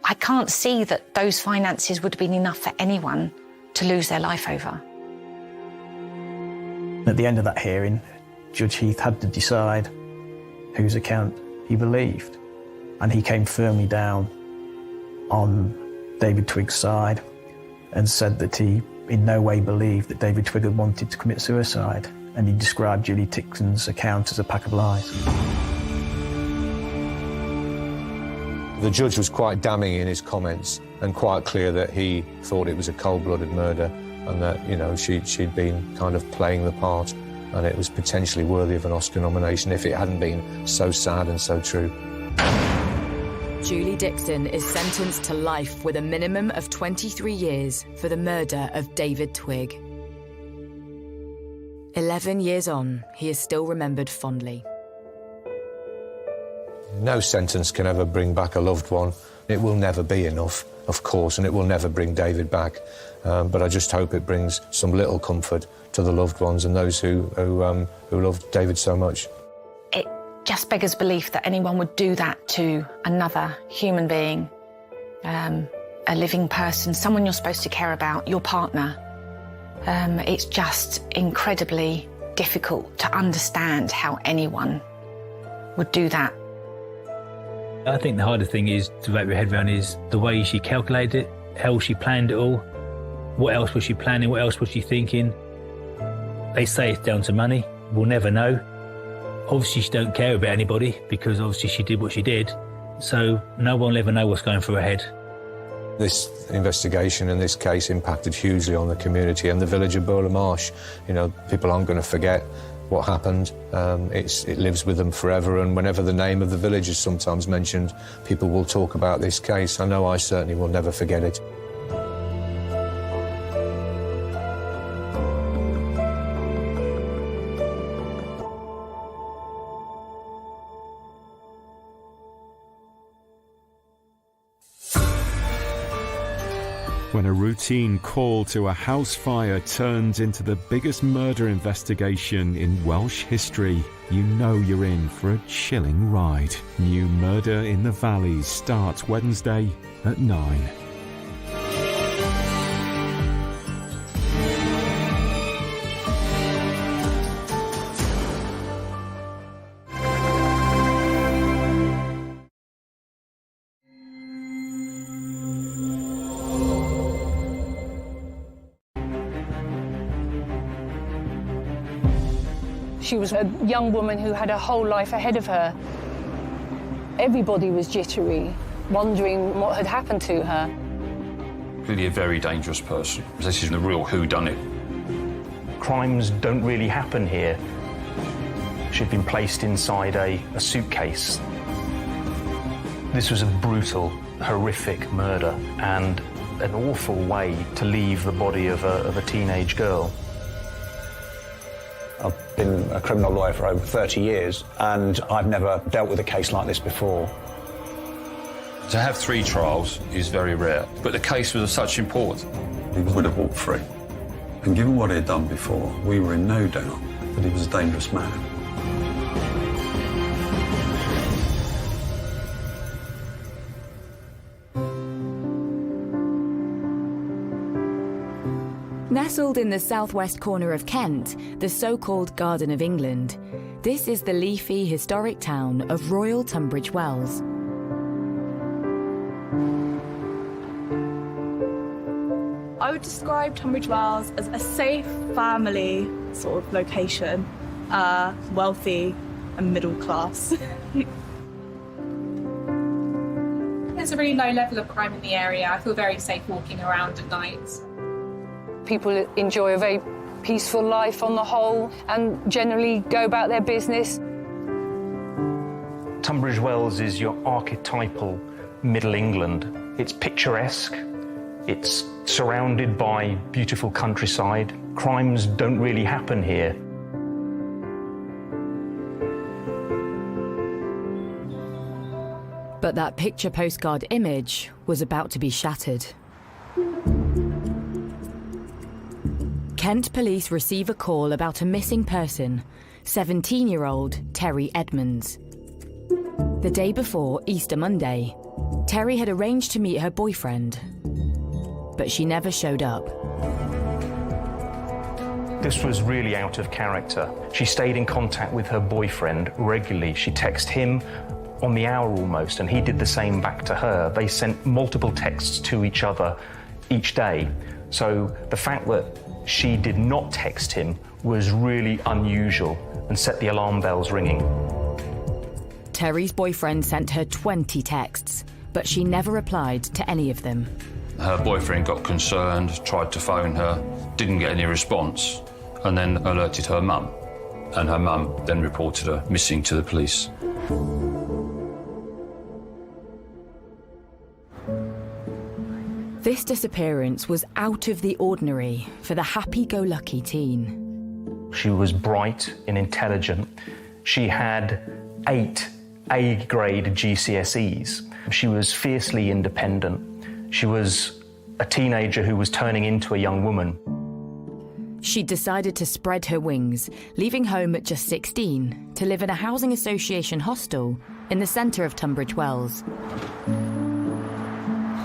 I can't see that those finances would have been enough for anyone to lose their life over. At the end of that hearing, Judge Heath had to decide whose account he believed. And he came firmly down on David Twigg's side and said that he in no way believed that David Twigg had wanted to commit suicide. And he described Julie Dixon's account as a pack of lies. The judge was quite damning in his comments and quite clear that he thought it was a cold-blooded murder and that, you know, she'd been kind of playing the part and it was potentially worthy of an Oscar nomination if it hadn't been so sad and so true. Julie Dixon is sentenced to life with a minimum of 23 years for the murder of David Twigg. 11 years on, he is still remembered fondly. No sentence can ever bring back a loved one. It will never be enough, of course, and it will never bring David back. But I just hope it brings some little comfort to the loved ones and those who loved David so much. It just beggars belief that anyone would do that to another human being, a living person, someone you're supposed to care about, your partner. It's just incredibly difficult to understand how anyone would do that. I think the hardest thing is to wrap your head around is the way she calculated it, how she planned it all. What else was she planning? What else was she thinking? They say it's down to money. We'll never know. Obviously, she don't care about anybody because obviously she did what she did. So no one will ever know what's going through her head. This investigation and this case impacted hugely on the community and the village of Bowler Marsh. You know, people aren't going to forget what happened. It lives with them forever, and whenever the name of the village is sometimes mentioned, people will talk about this case. I know I certainly will never forget it. When a routine call to a house fire turns into the biggest murder investigation in Welsh history, you know you're in for a chilling ride. New Murder in the Valleys starts Wednesday at 9. She was a young woman who had a whole life ahead of her. Everybody was jittery, wondering what had happened to her. Clearly a very dangerous person. This is the real whodunit. Crimes don't really happen here. She'd been placed inside a suitcase. This was a brutal, horrific murder and an awful way to leave the body of a teenage girl. I've been a criminal lawyer for over 30 years, and I've never dealt with a case like this before. To have 3 trials is very rare, but the case was of such importance. He would have walked free. And given what he had done before, we were in no doubt that he was a dangerous man. Nestled in the southwest corner of Kent, the so-called Garden of England, this is the leafy, historic town of Royal Tunbridge Wells. I would describe Tunbridge Wells as a safe family sort of location, wealthy and middle class. There's a really low level of crime in the area. I feel very safe walking around at night. People enjoy a very peaceful life on the whole and generally go about their business. Tunbridge Wells is your archetypal Middle England. It's picturesque, it's surrounded by beautiful countryside. Crimes don't really happen here. But that picture postcard image was about to be shattered. Kent police receive a call about a missing person, 17-year-old Terry Edmonds. The day before, Easter Monday, Terry had arranged to meet her boyfriend, but she never showed up. This was really out of character. She stayed in contact with her boyfriend regularly. She texted him on the hour almost, and he did the same back to her. They sent multiple texts to each other each day. So the fact that she did not text him was really unusual and set the alarm bells ringing. Terry's boyfriend sent her 20 texts, but she never replied to any of them. Her boyfriend got concerned, tried to phone her, didn't get any response, and then alerted her mum. And her mum then reported her missing to the police. This disappearance was out of the ordinary for the happy-go-lucky teen. She was bright and intelligent. She had 8 A-grade GCSEs. She was fiercely independent. She was a teenager who was turning into a young woman. She decided to spread her wings, leaving home at just 16 to live in a housing association hostel in the centre of Tunbridge Wells.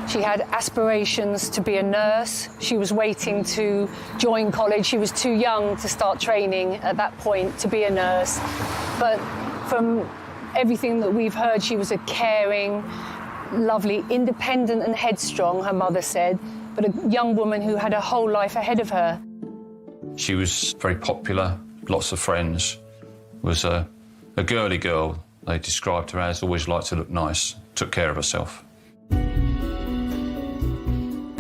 She had aspirations to be a nurse. She was waiting to join college. She was too young to start training at that point to be a nurse. But from everything that we've heard, she was a caring, lovely, independent and headstrong, her mother said, but a young woman who had a whole life ahead of her. She was very popular, lots of friends, was a girly girl. They described her as always liked to look nice, took care of herself.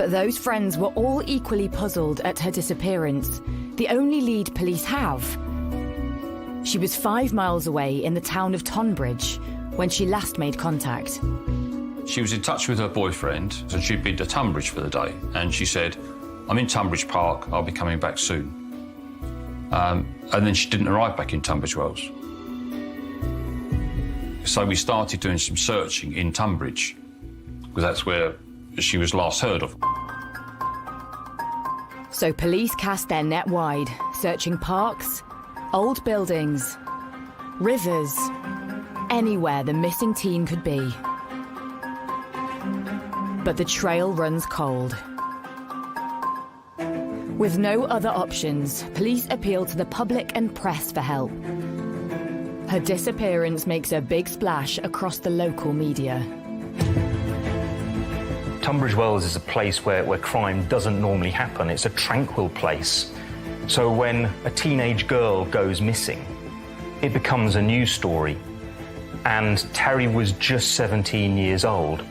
But those friends were all equally puzzled at her disappearance, the only lead police have. She was 5 miles away in the town of Tonbridge when she last made contact. She was in touch with her boyfriend, and she'd been to Tunbridge for the day, and she said, "I'm in Tunbridge Park, I'll be coming back soon." And then she didn't arrive back in Tunbridge Wells. So we started doing some searching in Tunbridge, because that's where she was last heard of. So police cast their net wide, searching parks, old buildings, rivers, anywhere the missing teen could be. But the trail runs cold. With no other options, police appeal to the public and press for help. Her disappearance makes a big splash across the local media. Tunbridge Wells is a place where crime doesn't normally happen. It's a tranquil place. So when a teenage girl goes missing, it becomes a news story. And Terry was just 17 years old.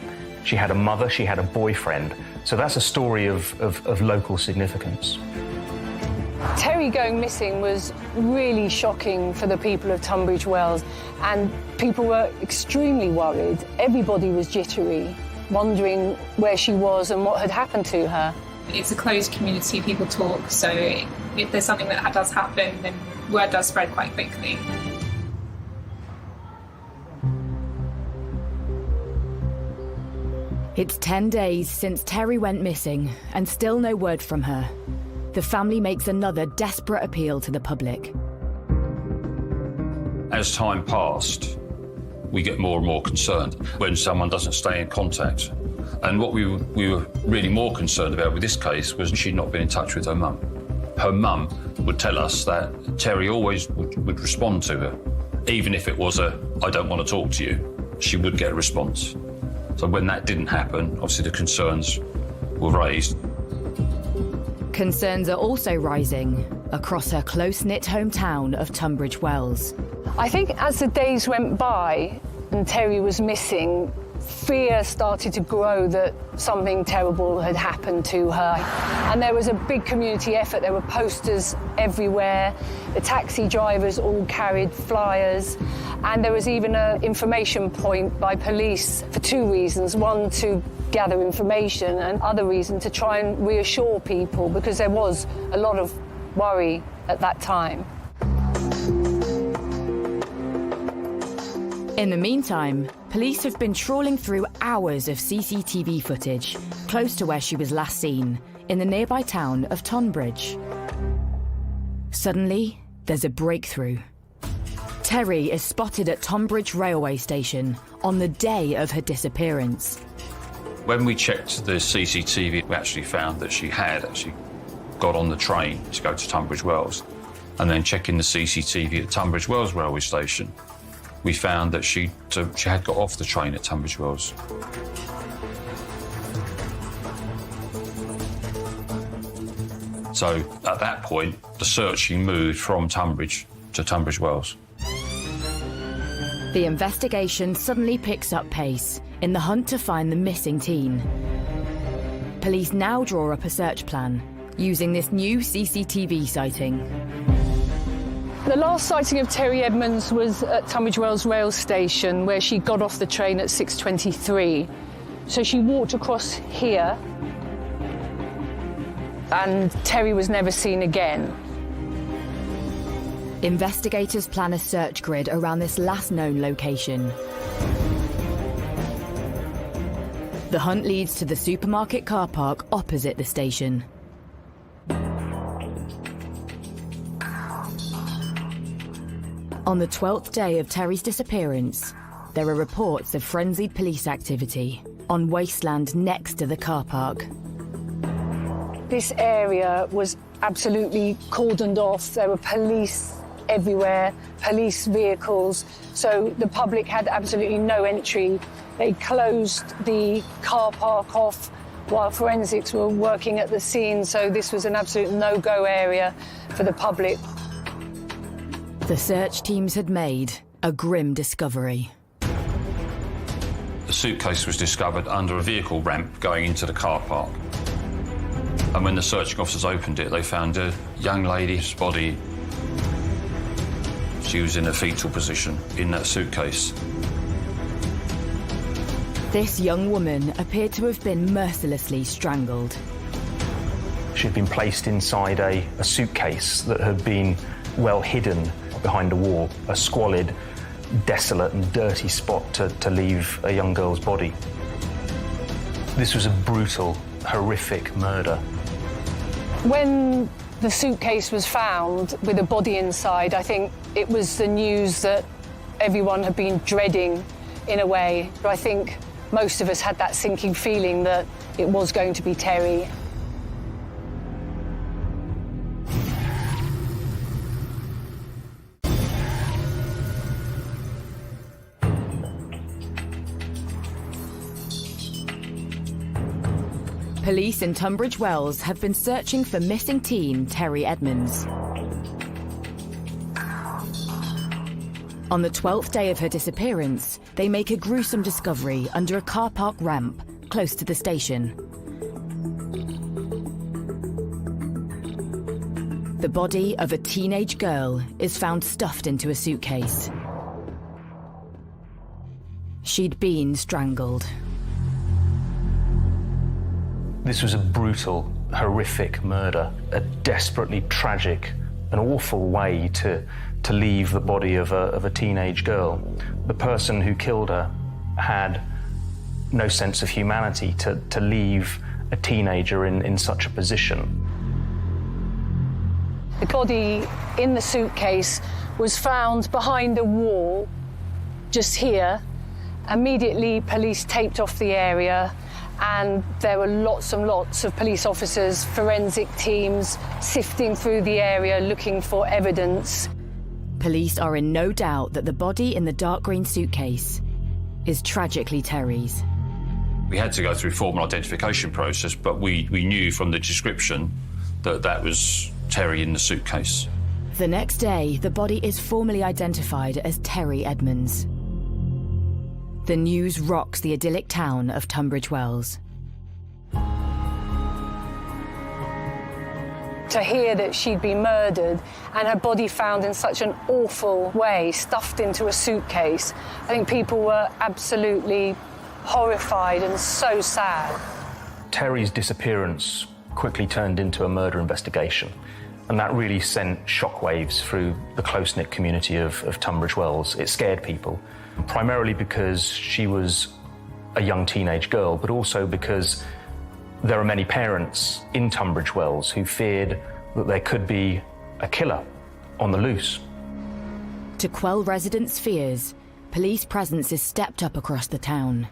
She had a mother, she had a boyfriend. So that's a story of local significance. Terry going missing was really shocking for the people of Tunbridge Wells, and people were extremely worried. Everybody was jittery, wondering where she was and what had happened to her. It's a closed community, people talk, so if there's something that does happen, then word does spread quite quickly. It's 10 days since Terry went missing, and still no word from her. The family makes another desperate appeal to the public. As time passed, we get more and more concerned when someone doesn't stay in contact. And what we were really more concerned about with this case was she'd not been in touch with her mum. Her mum would tell us that Terry always would respond to her. Even if it was a, "I don't want to talk to you," she would get a response. So when that didn't happen, obviously the concerns were raised. Concerns are also rising across her close-knit hometown of Tunbridge Wells. I think as the days went by and Terry was missing, fear started to grow that something terrible had happened to her. And there was a big community effort. There were posters everywhere. The taxi drivers all carried flyers. And there was even an information point by police for two reasons. One, to gather information, and other reason to try and reassure people, because there was a lot of worry at that time. In the meantime, police have been trawling through hours of CCTV footage close to where she was last seen, in the nearby town of Tonbridge. Suddenly, there's a breakthrough. Terry is spotted at Tonbridge railway station on the day of her disappearance. When we checked the CCTV, we actually found that she had actually got on the train to go to Tunbridge Wells. And then checking the CCTV at Tunbridge Wells railway station, we found that she had got off the train at Tunbridge Wells. So at that point, the searching moved from Tunbridge to Tunbridge Wells. The investigation suddenly picks up pace in the hunt to find the missing teen. Police now draw up a search plan using this new CCTV sighting. The last sighting of Terry Edmonds was at Tunbridge Wells rail station, where she got off the train at 6:23. So she walked across here, and Terry was never seen again. Investigators plan a search grid around this last known location. The hunt leads to the supermarket car park opposite the station. On the 12th day of Terry's disappearance, there are reports of frenzied police activity on wasteland next to the car park. This area was absolutely cordoned off. There were police everywhere, police vehicles, so the public had absolutely no entry. They closed the car park off while forensics were working at the scene, so this was an absolute no-go area for the public. The search teams had made a grim discovery. The suitcase was discovered under a vehicle ramp going into the car park. And when the searching officers opened it, they found a young lady's body. She was in a fetal position in that suitcase. This young woman appeared to have been mercilessly strangled. She'd been placed inside a suitcase that had been well hidden behind a wall, a squalid, desolate and dirty spot to leave a young girl's body. This was a brutal, horrific murder. When the suitcase was found with a body inside, I think it was the news that everyone had been dreading in a way. I think most of us had that sinking feeling that it was going to be Terry. Police in Tunbridge Wells have been searching for missing teen Terry Edmonds. On the 12th day of her disappearance, they make a gruesome discovery under a car park ramp close to the station. The body of a teenage girl is found stuffed into a suitcase. She'd been strangled. This was a brutal, horrific murder, a desperately tragic and awful way to leave the body of a teenage girl. The person who killed her had no sense of humanity to leave a teenager in such a position. The body in the suitcase was found behind a wall, just here. Immediately, police taped off the area, and there were lots and lots of police officers, forensic teams, sifting through the area looking for evidence. Police are in no doubt that the body in the dark green suitcase is tragically Terry's. We had to go through formal identification process, but we knew from the description that that was Terry in the suitcase. The next day, the body is formally identified as Terry Edmonds. The news rocks the idyllic town of Tunbridge Wells. To hear that she'd been murdered and her body found in such an awful way, stuffed into a suitcase, I think people were absolutely horrified and so sad. Terry's disappearance quickly turned into a murder investigation, and that really sent shockwaves through the close-knit community of Tunbridge Wells. It scared people, primarily because she was a young teenage girl, but also because there are many parents in Tunbridge Wells who feared that there could be a killer on the loose. To quell residents' fears, police presence is stepped up across the town.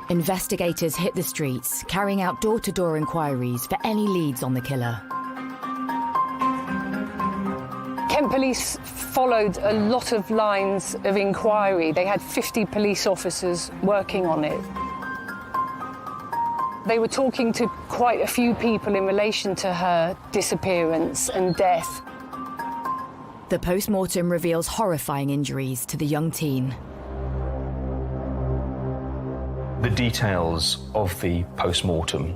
Investigators hit the streets, carrying out door-to-door inquiries for any leads on the killer. Kent Police followed a lot of lines of inquiry. They had 50 police officers working on it. They were talking to quite a few people in relation to her disappearance and death. The post-mortem reveals horrifying injuries to the young teen. The details of the post-mortem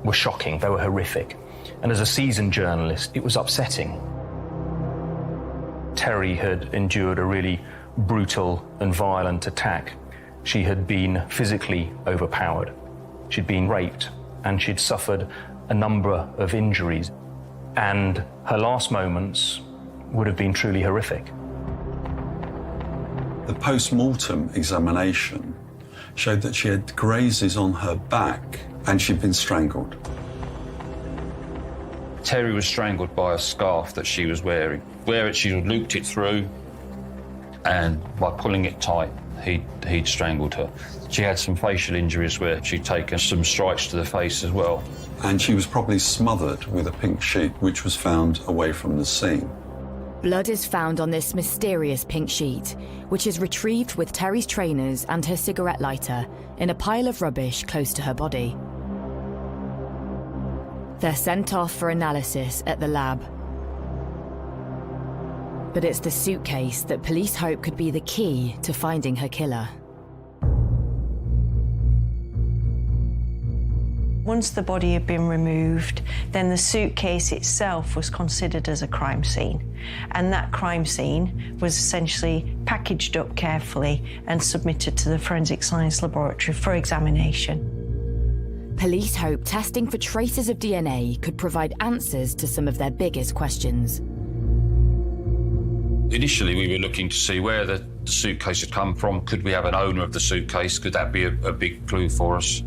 were shocking, they were horrific. And as a seasoned journalist, it was upsetting. Terry had endured a really brutal and violent attack. She had been physically overpowered. She'd been raped, and she'd suffered a number of injuries. And her last moments would have been truly horrific. The post-mortem examination showed that she had grazes on her back and she'd been strangled. Terry was strangled by a scarf that she was wearing. She looped it through, and by pulling it tight, he'd strangled her. She had some facial injuries where she'd taken some strikes to the face as well. And she was probably smothered with a pink sheet, which was found away from the scene. Blood is found on this mysterious pink sheet, which is retrieved with Terry's trainers and her cigarette lighter in a pile of rubbish close to her body. They're sent off for analysis at the lab. But it's the suitcase that police hope could be the key to finding her killer. Once the body had been removed, then the suitcase itself was considered as a crime scene. And that crime scene was essentially packaged up carefully and submitted to the Forensic Science Laboratory for examination. Police hope testing for traces of DNA could provide answers to some of their biggest questions. Initially, we were looking to see where the suitcase had come from. Could we have an owner of the suitcase? Could that be a big clue for us?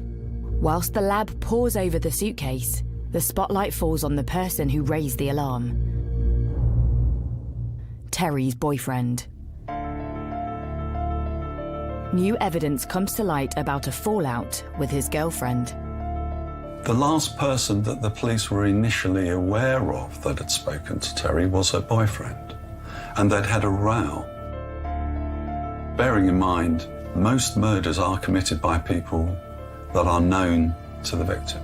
Whilst the lab pores over the suitcase, the spotlight falls on the person who raised the alarm. Terry's boyfriend. New evidence comes to light about a fallout with his girlfriend. The last person that the police were initially aware of that had spoken to Terry was her boyfriend, and they'd had a row. Bearing in mind, most murders are committed by people that are known to the victim.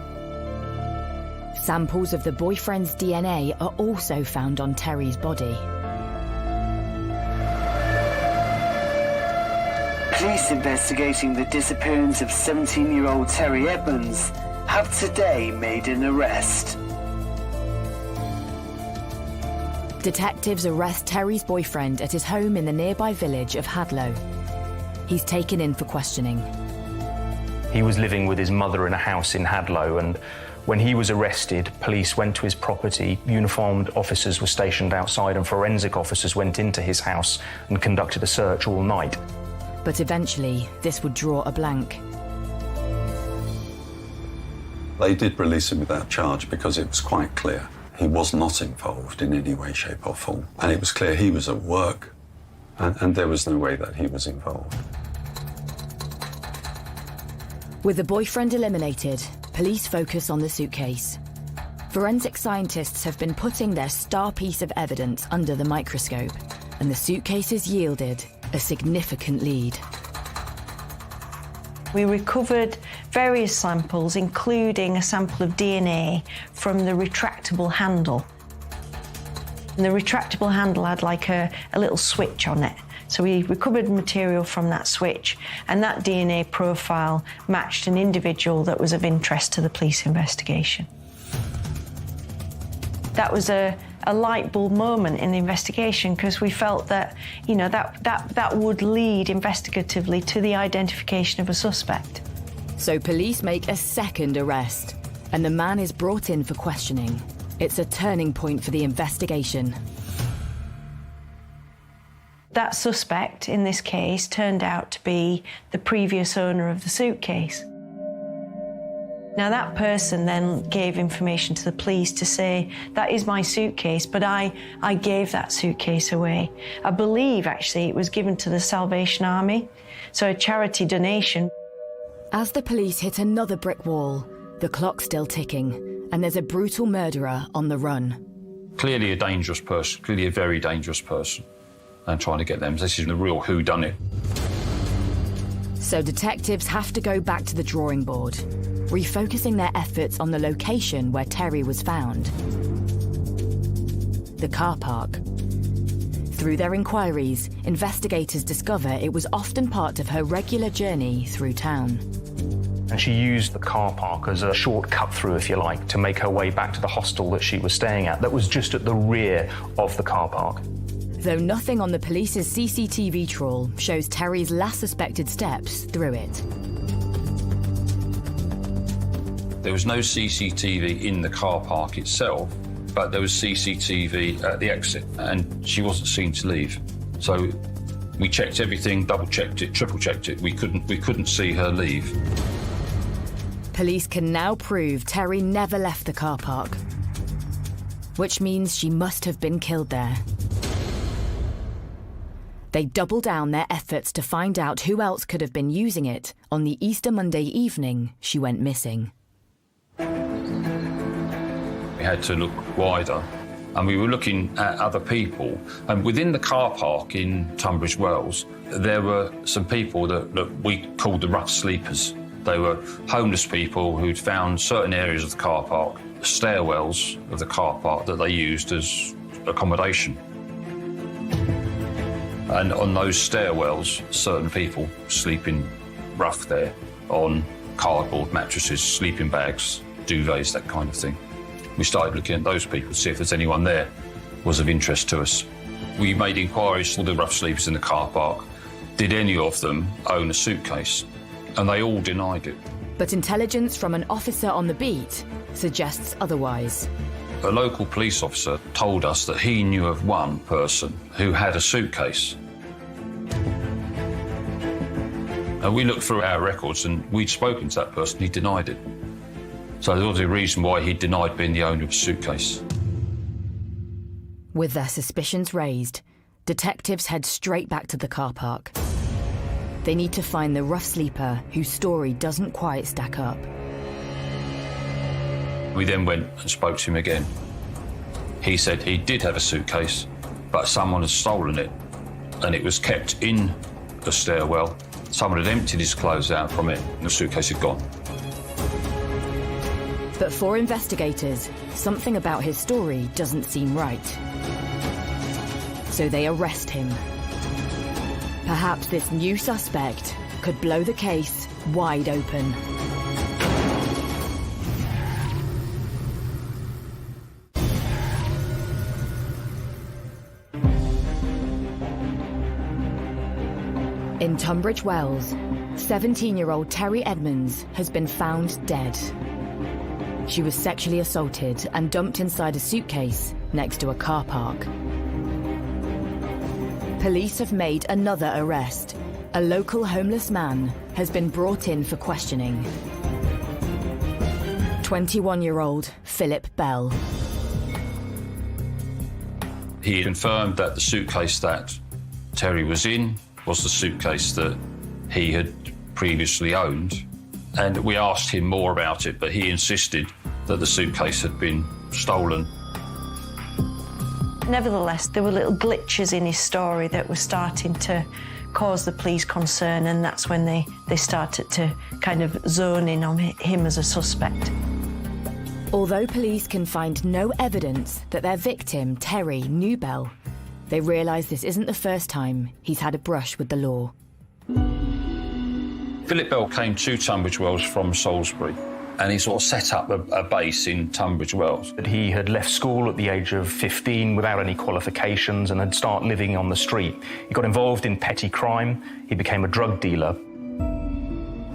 Samples of the boyfriend's DNA are also found on Terry's body. Police investigating the disappearance of 17-year-old Terry Edmonds have today made an arrest. Detectives arrest Terry's boyfriend at his home in the nearby village of Hadlow. He's taken in for questioning. He was living with his mother in a house in Hadlow, and when he was arrested, police went to his property, uniformed officers were stationed outside, and forensic officers went into his house and conducted a search all night. But eventually, this would draw a blank. They did release him without charge because it was quite clear he was not involved in any way, shape or form. And it was clear he was at work, and there was no way that he was involved. With the boyfriend eliminated, police focus on the suitcase. Forensic scientists have been putting their star piece of evidence under the microscope, and the suitcase has yielded a significant lead. We recovered various samples, including a sample of DNA from the retractable handle. And the retractable handle had like a little switch on it. So we recovered material from that switch, and that DNA profile matched an individual that was of interest to the police investigation. That was a light bulb moment in the investigation, because we felt that, you know, that would lead investigatively to the identification of a suspect. So police make a second arrest, and the man is brought in for questioning. It's a turning point for the investigation. That suspect, in this case, turned out to be the previous owner of the suitcase. Now, that person then gave information to the police to say, that is my suitcase, but I gave that suitcase away. I believe, actually, it was given to the Salvation Army, so a charity donation. As the police hit another brick wall, the clock's still ticking, and there's a brutal murderer on the run. Clearly a dangerous person, clearly a very dangerous person, and trying to get them. This is the real whodunit. So detectives have to go back to the drawing board, refocusing their efforts on the location where Terry was found. The car park. Through their inquiries, investigators discover it was often part of her regular journey through town. And she used the car park as a short cut through, if you like, to make her way back to the hostel that she was staying at, that was just at the rear of the car park. Though nothing on the police's CCTV trawl shows Terry's last suspected steps through it. There was no CCTV in the car park itself, but there was CCTV at the exit, and she wasn't seen to leave. So we checked everything, double-checked it, triple-checked it. We couldn't see her leave. Police can now prove Terry never left the car park, which means she must have been killed there. They double down their efforts to find out who else could have been using it on the Easter Monday evening she went missing. We had to look wider, and we were looking at other people. And within the car park in Tunbridge Wells, there were some people that we called the rough sleepers. They were homeless people who'd found certain areas of the car park, stairwells of the car park, that they used as accommodation. And on those stairwells, certain people sleeping rough there on cardboard mattresses, sleeping bags, duvets, that kind of thing. We started looking at those people to see if there's anyone there was of interest to us. We made inquiries to the rough sleepers in the car park. Did any of them own a suitcase? And they all denied it. But intelligence from an officer on the beat suggests otherwise. A local police officer told us that he knew of one person who had a suitcase. And we looked through our records and we'd spoken to that person, he denied it. So there was a reason why he denied being the owner of a suitcase. With their suspicions raised, detectives head straight back to the car park. They need to find the rough sleeper whose story doesn't quite stack up. We then went and spoke to him again. He said he did have a suitcase, but someone had stolen it, and it was kept in the stairwell. Someone had emptied his clothes out from it, and the suitcase had gone. But for investigators, something about his story doesn't seem right. So they arrest him. Perhaps this new suspect could blow the case wide open. In Tunbridge Wells, 17-year-old Terry Edmonds has been found dead. She was sexually assaulted and dumped inside a suitcase next to a car park. Police have made another arrest. A local homeless man has been brought in for questioning. 21-year-old Philip Bell. He confirmed that the suitcase that Terry was in was the suitcase that he had previously owned. And we asked him more about it, but he insisted that the suitcase had been stolen. Nevertheless, there were little glitches in his story that were starting to cause the police concern, and that's when they started to kind of zone in on him as a suspect. Although police can find no evidence that their victim, Terry, knew Bell, they realise this isn't the first time he's had a brush with the law. Philip Bell came to Tunbridge Wells from Salisbury, and he sort of set up a base in Tunbridge Wells. He had left school at the age of 15 without any qualifications and had started living on the street. He got involved in petty crime. He became a drug dealer.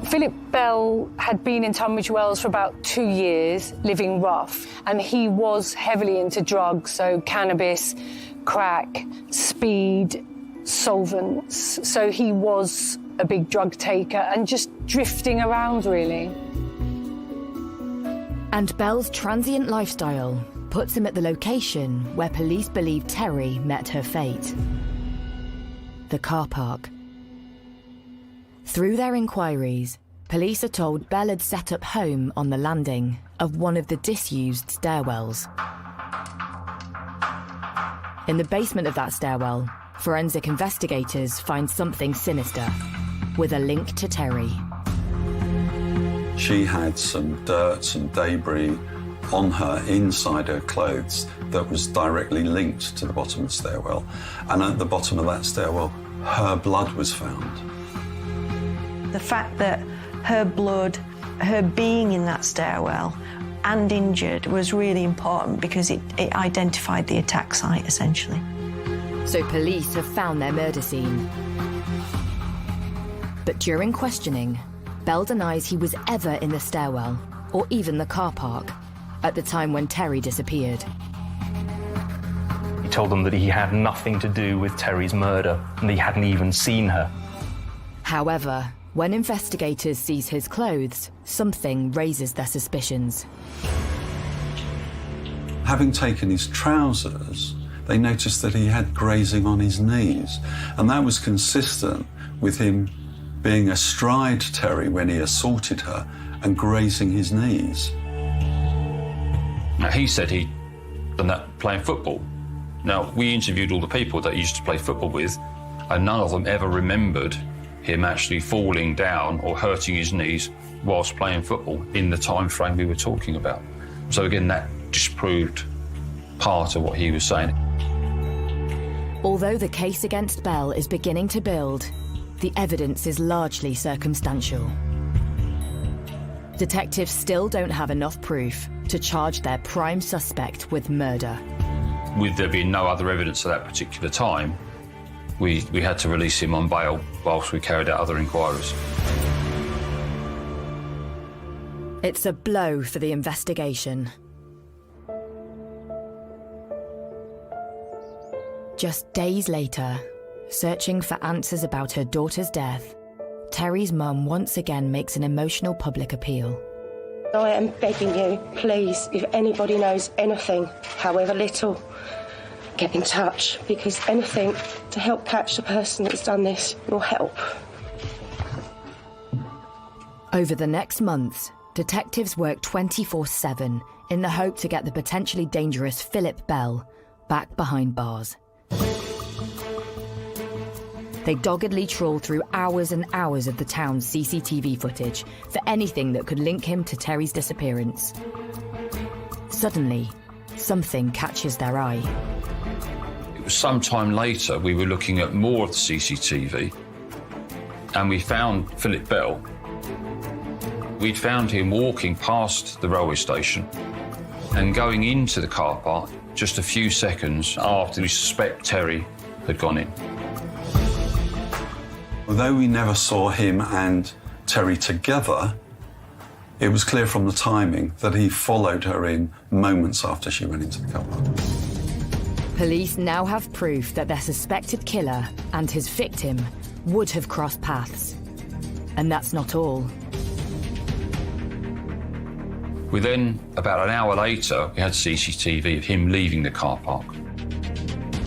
Philip Bell had been in Tunbridge Wells for about 2 years, living rough, and he was heavily into drugs, so cannabis, crack, speed, solvents. So he was a big drug taker and just drifting around, really. And Bell's transient lifestyle puts him at the location where police believe Terry met her fate. The car park. Through their inquiries, police are told Bell had set up home on the landing of one of the disused stairwells. In the basement of that stairwell, forensic investigators find something sinister, with a link to Terry. She had some dirt, some debris on her inside her clothes that was directly linked to the bottom of the stairwell. And at the bottom of that stairwell, her blood was found. The fact that her blood, her being in that stairwell and injured was really important because it identified the attack site, essentially. So police have found their murder scene. But during questioning, Bell denies he was ever in the stairwell or even the car park at the time when Terry disappeared. He told them that he had nothing to do with Terry's murder and he hadn't even seen her. However, when investigators seize his clothes, something raises their suspicions. Having taken his trousers, they noticed that he had grazing on his knees, and that was consistent with him being astride Terry when he assaulted her and grazing his knees. Now, he said he'd done that playing football. Now, we interviewed all the people that he used to play football with, and none of them ever remembered him actually falling down or hurting his knees whilst playing football in the time frame we were talking about. So again, that disproved part of what he was saying. Although the case against Bell is beginning to build, the evidence is largely circumstantial. Detectives still don't have enough proof to charge their prime suspect with murder. With there being no other evidence at that particular time, we had to release him on bail whilst we carried out other inquiries. It's a blow for the investigation. Just days later, searching for answers about her daughter's death, Terry's mum once again makes an emotional public appeal. I am begging you, please, if anybody knows anything, however little, get in touch, because anything to help catch the person that's done this will help. Over the next months, detectives work 24/7 in the hope to get the potentially dangerous Philip Bell back behind bars. They doggedly trawl through hours and hours of the town's CCTV footage for anything that could link him to Terry's disappearance. Suddenly, something catches their eye. It was some time later we were looking at more of the CCTV and we found Philip Bell. We'd found him walking past the railway station and going into the car park just a few seconds after we suspect Terry had gone in. Although we never saw him and Terry together, it was clear from the timing that he followed her in moments after she went into the car park. Police now have proof that their suspected killer and his victim would have crossed paths. And that's not all. We then, about an hour later, we had CCTV of him leaving the car park.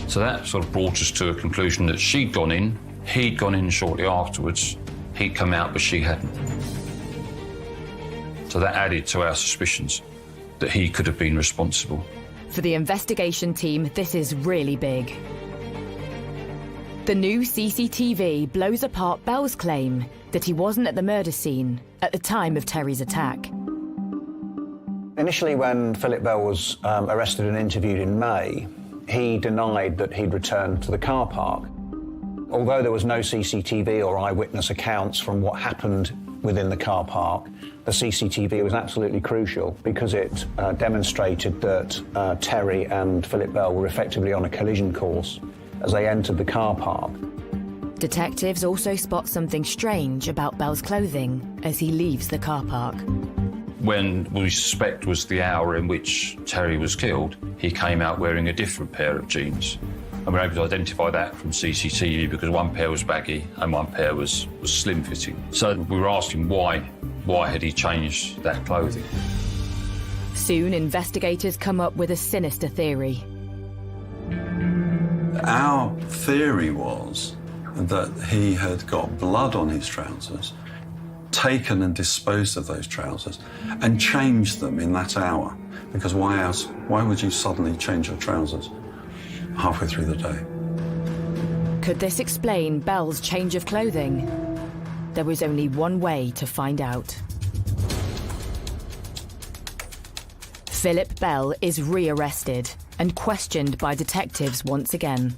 So that sort of brought us to a conclusion that she'd gone in, he'd gone in shortly afterwards, he'd come out, but she hadn't. So that added to our suspicions that he could have been responsible. For the investigation team, this is really big. The new CCTV blows apart Bell's claim that he wasn't at the murder scene at the time of Terry's attack. Initially, when Philip Bell was arrested and interviewed in May, he denied that he'd returned to the car park. Although there was no CCTV or eyewitness accounts from what happened within the car park, the CCTV was absolutely crucial because it demonstrated that Terry and Philip Bell were effectively on a collision course as they entered the car park. Detectives also spot something strange about Bell's clothing as he leaves the car park. When we suspect was the hour in which Terry was killed, he came out wearing a different pair of jeans. And we were able to identify that from CCTV because one pair was baggy and one pair was slim-fitting. So we were asking why had he changed that clothing? Soon, investigators come up with a sinister theory. Our theory was that he had got blood on his trousers, taken and disposed of those trousers, and changed them in that hour. Because why else? Why would you suddenly change your trousers halfway through the day? Could this explain Bell's change of clothing? There was only one way to find out. Philip Bell is rearrested and questioned by detectives once again.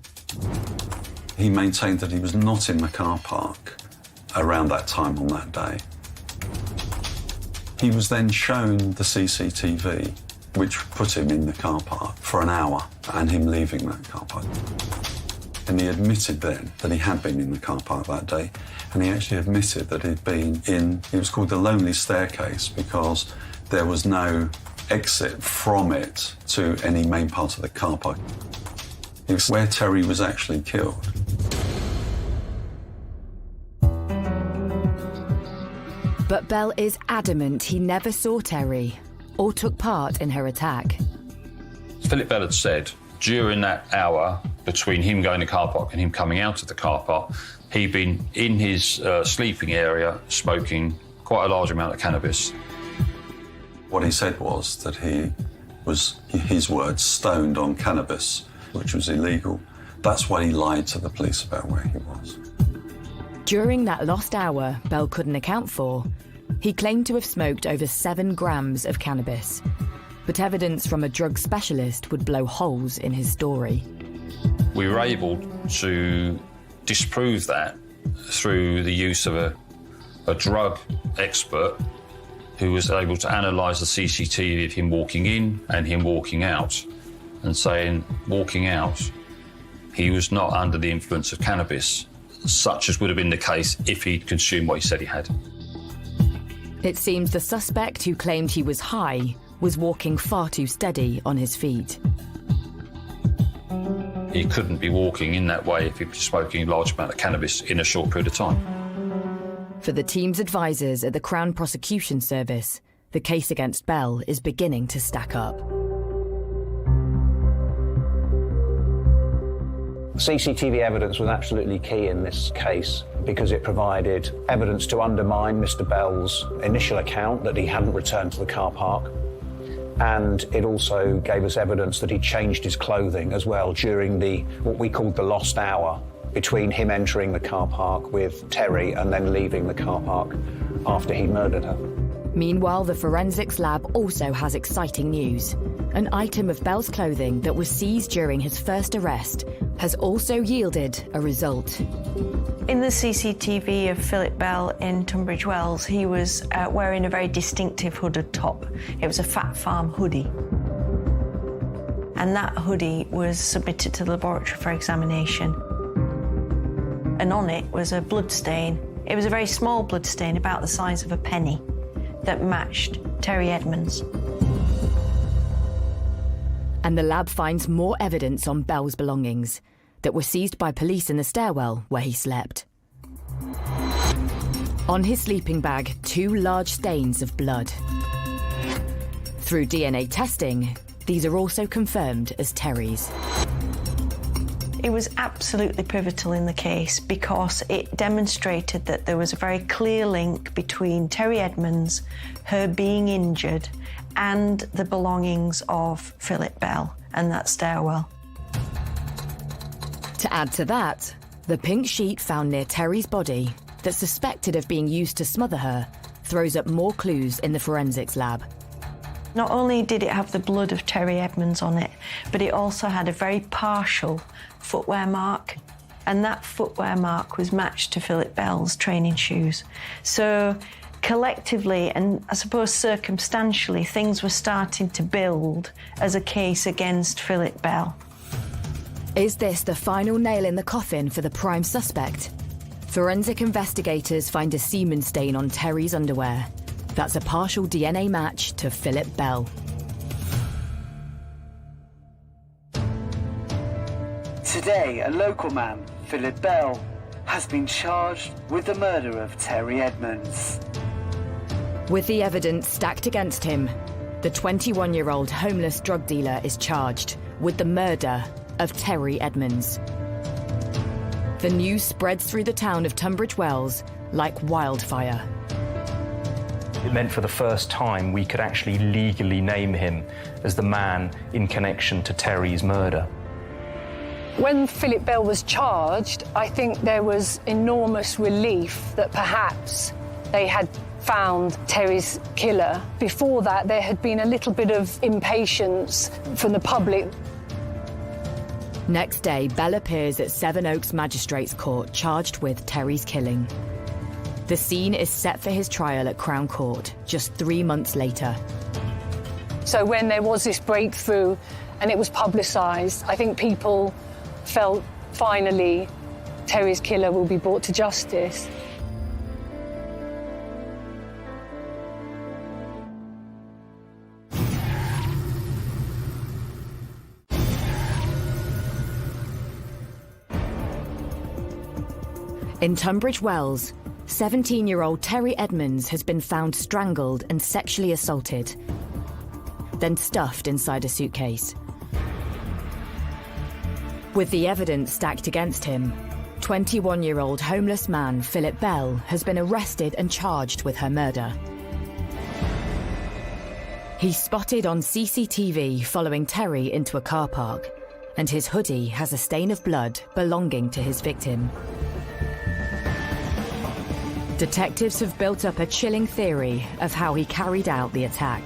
He maintained that he was not in the car park around that time on that day. He was then shown the CCTV, which put him in the car park for an hour and him leaving that car park. And he admitted then that he had been in the car park that day, and he actually admitted that he'd been in, it was called the Lonely Staircase because there was no exit from it to any main part of the car park. It was where Terry was actually killed. But Bell is adamant he never saw Terry or took part in her attack. Philip Bell had said during that hour between him going to the car park and him coming out of the car park, he'd been in his sleeping area smoking quite a large amount of cannabis. What he said was that he was, his words, stoned on cannabis, which was illegal. That's why he lied to the police about where he was. During that lost hour Bell couldn't account for, he claimed to have smoked over 7 grams of cannabis. But evidence from a drug specialist would blow holes in his story. We were able to disprove that through the use of a drug expert who was able to analyse the CCTV of him walking in and him walking out, and saying, walking out, he was not under the influence of cannabis, such as would have been the case if he'd consumed what he said he had. It seems the suspect who claimed he was high was walking far too steady on his feet. He couldn't be walking in that way if he was smoking a large amount of cannabis in a short period of time. For the team's advisors at the Crown Prosecution Service, the case against Bell is beginning to stack up. CCTV evidence was absolutely key in this case because it provided evidence to undermine Mr. Bell's initial account that he hadn't returned to the car park. And it also gave us evidence that he changed his clothing as well during what we called the lost hour between him entering the car park with Terry and then leaving the car park after he murdered her. Meanwhile, the forensics lab also has exciting news. An item of Bell's clothing that was seized during his first arrest has also yielded a result. In the CCTV of Philip Bell in Tunbridge Wells, he was wearing a very distinctive hooded top. It was a Fat Farm hoodie. And that hoodie was submitted to the laboratory for examination. And on it was a blood stain. It was a very small blood stain, about the size of a penny, that matched Terry Edmonds. And the lab finds more evidence on Bell's belongings that were seized by police in the stairwell where he slept. On his sleeping bag, 2 large stains of blood. Through DNA testing, these are also confirmed as Terry's. It was absolutely pivotal in the case because it demonstrated that there was a very clear link between Terry Edmonds, her being injured, and the belongings of Philip Bell and that stairwell. To add to that, the pink sheet found near Terry's body that's suspected of being used to smother her throws up more clues in the forensics lab. Not only did it have the blood of Terry Edmonds on it, but it also had a very partial footwear mark, and that footwear mark was matched to Philip Bell's training shoes. So collectively, and I suppose circumstantially, things were starting to build as a case against Philip Bell. Is this the final nail in the coffin for the prime suspect? Forensic investigators find a semen stain on Terry's underwear. That's a partial DNA match to Philip Bell. Today, a local man, Philip Bell, has been charged with the murder of Terry Edmonds. With the evidence stacked against him, the 21-year-old homeless drug dealer is charged with the murder of Terry Edmonds. The news spreads through the town of Tunbridge Wells like wildfire. It meant for the first time we could actually legally name him as the man in connection to Terry's murder. When Philip Bell was charged, I think there was enormous relief that perhaps they had found Terry's killer. Before that, there had been a little bit of impatience from the public. Next day, Bell appears at Sevenoaks Magistrates Court charged with Terry's killing. The scene is set for his trial at Crown Court just 3 months later. So when there was this breakthrough and it was publicised, I think people felt finally Terry's killer will be brought to justice. In Tunbridge Wells, 17-year-old Terry Edmonds has been found strangled and sexually assaulted, then stuffed inside a suitcase. With the evidence stacked against him, 21-year-old homeless man Philip Bell has been arrested and charged with her murder. He's spotted on CCTV following Terry into a car park, and his hoodie has a stain of blood belonging to his victim. Detectives have built up a chilling theory of how he carried out the attack.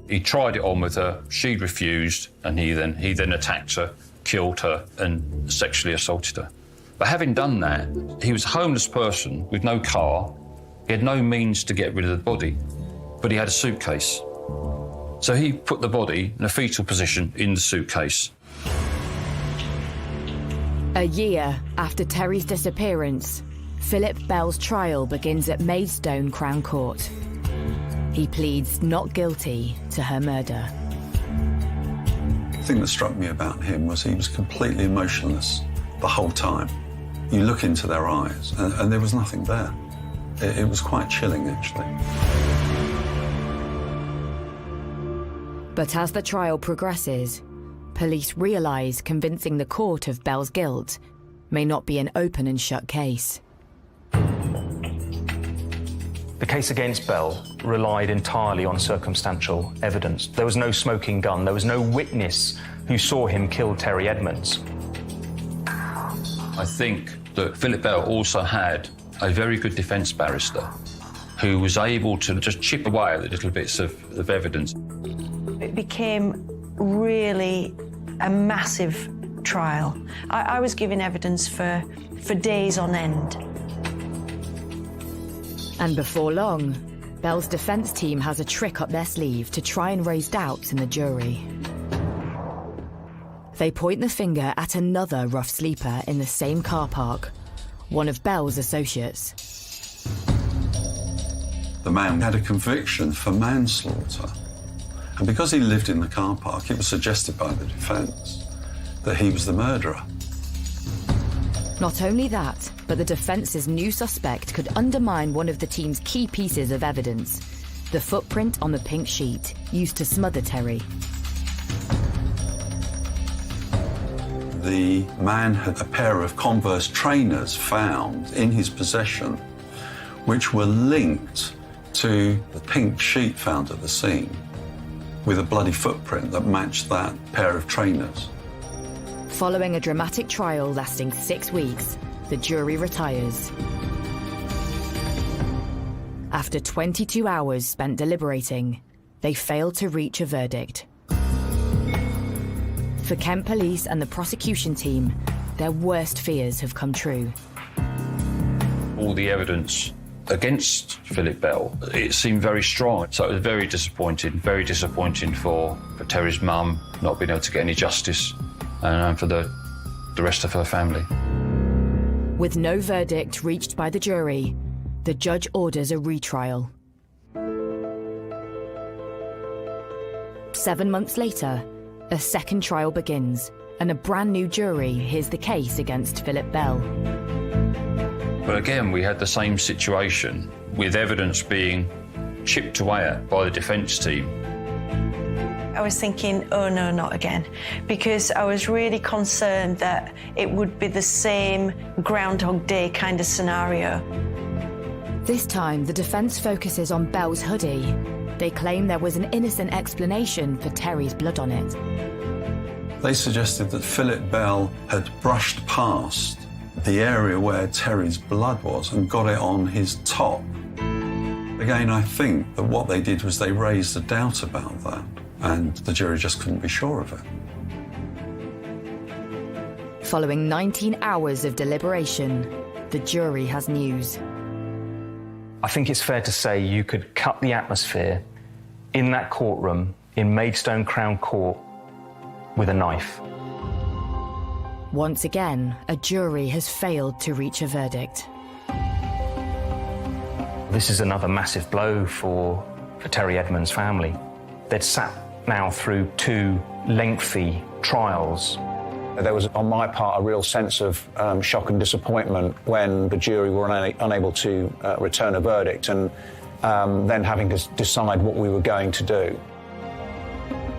He tried it on with her, she refused, and he then attacked her, killed her, and sexually assaulted her. But having done that, he was a homeless person with no car. He had no means to get rid of the body, but he had a suitcase. So he put the body in a fetal position in the suitcase. A year after Terry's disappearance, Philip Bell's trial begins at Maidstone Crown Court. He pleads not guilty to her murder. The thing that struck me about him was he was completely emotionless the whole time. You look into their eyes and there was nothing there. It was quite chilling, actually. But as the trial progresses, police realise convincing the court of Bell's guilt may not be an open and shut case. The case against Bell relied entirely on circumstantial evidence. There was no smoking gun. There was no witness who saw him kill Terry Edmonds. I think that Philip Bell also had a very good defence barrister who was able to just chip away at the little bits of evidence. It became really a massive trial. I was giving evidence for days on end. And before long, Bell's defence team has a trick up their sleeve to try and raise doubts in the jury. They point the finger at another rough sleeper in the same car park, one of Bell's associates. The man had a conviction for manslaughter. And because he lived in the car park, it was suggested by the defence that he was the murderer. Not only that, but the defence's new suspect could undermine one of the team's key pieces of evidence, the footprint on the pink sheet used to smother Terry. The man had a pair of Converse trainers found in his possession, which were linked to the pink sheet found at the scene, with a bloody footprint that matched that pair of trainers. Following a dramatic trial lasting 6 weeks, the jury retires. After 22 hours spent deliberating, they failed to reach a verdict. For Kent Police and the prosecution team, their worst fears have come true. All the evidence against Philip Bell, it seemed very strong. So it was very disappointing for Terry's mum not being able to get any justice, and for the rest of her family. With no verdict reached by the jury, the judge orders a retrial. 7 months later, a second trial begins, and a brand new jury hears the case against Philip Bell. But again, we had the same situation, with evidence being chipped away at by the defence team. I was thinking, oh no, not again, because I was really concerned that it would be the same Groundhog Day kind of scenario. This time, the defence focuses on Bell's hoodie. They claim there was an innocent explanation for Terry's blood on it. They suggested that Philip Bell had brushed past the area where Terry's blood was and got it on his top. Again, I think that what they did was they raised a doubt about that, and the jury just couldn't be sure of it. Following 19 hours of deliberation, the jury has news. I think it's fair to say you could cut the atmosphere in that courtroom in Maidstone Crown Court with a knife. Once again, a jury has failed to reach a verdict. This is another massive blow for Terry Edmonds' family. They'd sat now through 2 lengthy trials. There was, on my part, a real sense of shock and disappointment when the jury were unable to return a verdict, and then having to decide what we were going to do.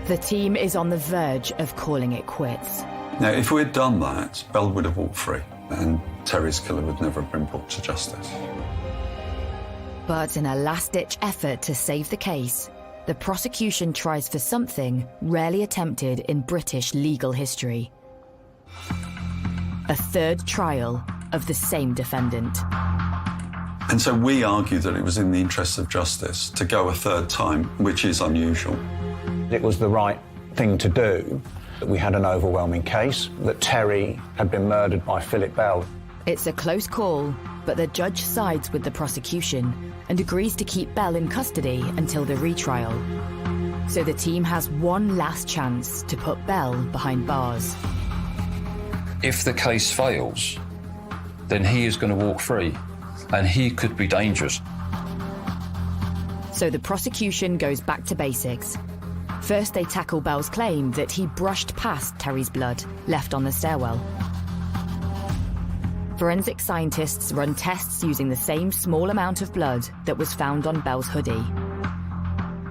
The team is on the verge of calling it quits. Now, if we'd done that, Bell would have walked free, and Terry's killer would never have been brought to justice. But in a last-ditch effort to save the case, the prosecution tries for something rarely attempted in British legal history. A third trial of the same defendant. And so we argue that it was in the interests of justice to go a third time, which is unusual. It was the right thing to do. We had an overwhelming case that Terry had been murdered by Philip Bell. It's a close call, but the judge sides with the prosecution and agrees to keep Bell in custody until the retrial. So the team has one last chance to put Bell behind bars. If the case fails, then he is going to walk free, and he could be dangerous. So the prosecution goes back to basics. First, they tackle Bell's claim that he brushed past Terry's blood left on the stairwell. Forensic scientists run tests using the same small amount of blood that was found on Bell's hoodie.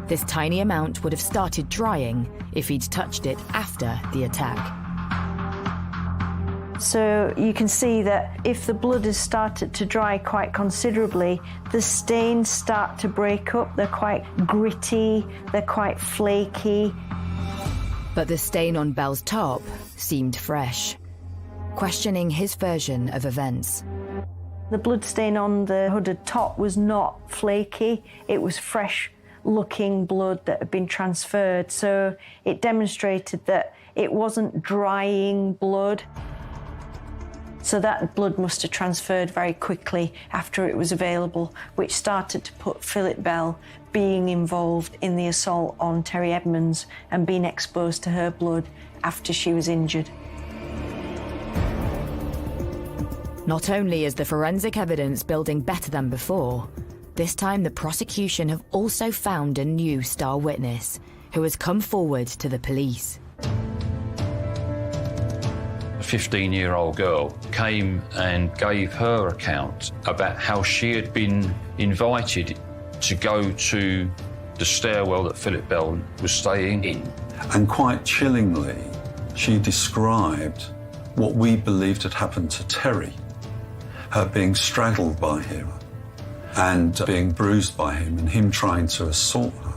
This tiny amount would have started drying if he'd touched it after the attack. So you can see that if the blood has started to dry quite considerably, the stains start to break up. They're quite gritty, they're quite flaky. But the stain on Bell's top seemed fresh, questioning his version of events. The blood stain on the hooded top was not flaky, it was fresh-looking blood that had been transferred, so it demonstrated that it wasn't drying blood. So that blood must have transferred very quickly after it was available, which started to put Philip Bell being involved in the assault on Terry Edmonds and being exposed to her blood after she was injured. Not only is the forensic evidence building better than before, this time the prosecution have also found a new star witness who has come forward to the police. A 15-year-old girl came and gave her account about how she had been invited to go to the stairwell that Philip Bell was staying in. And quite chillingly, she described what we believed had happened to Terry, her being straddled by him and being bruised by him and him trying to assault her.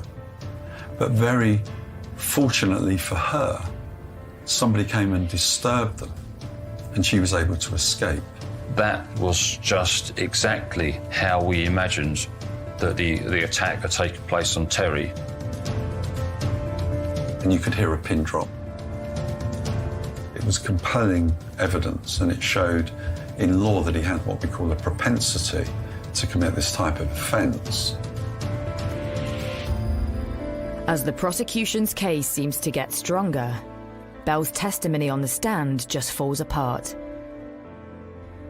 But very fortunately for her, somebody came and disturbed them and she was able to escape. That was just exactly how we imagined that the attack had taken place on Terry. And you could hear a pin drop. It was compelling evidence, and it showed in law that he had what we call a propensity to commit this type of offence. As the prosecution's case seems to get stronger, Bell's testimony on the stand just falls apart.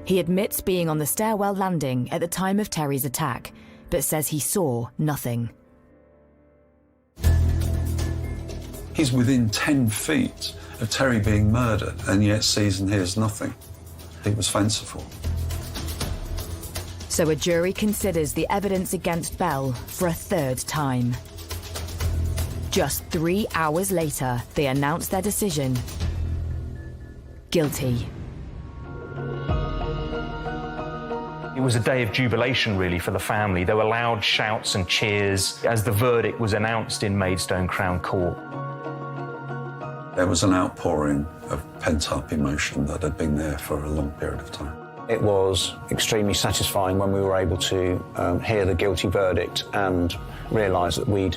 He admits being on the stairwell landing at the time of Terry's attack, but says he saw nothing. He's within 10 feet of Terry being murdered, and yet sees and hears nothing. It was fanciful. So a jury considers the evidence against Bell for a third time. Just 3 hours later, they announce their decision. Guilty. It was a day of jubilation, really, for the family. There were loud shouts and cheers as the verdict was announced in Maidstone Crown Court. There was an outpouring of pent-up emotion that had been there for a long period of time. It was extremely satisfying when we were able to hear the guilty verdict and realise that we'd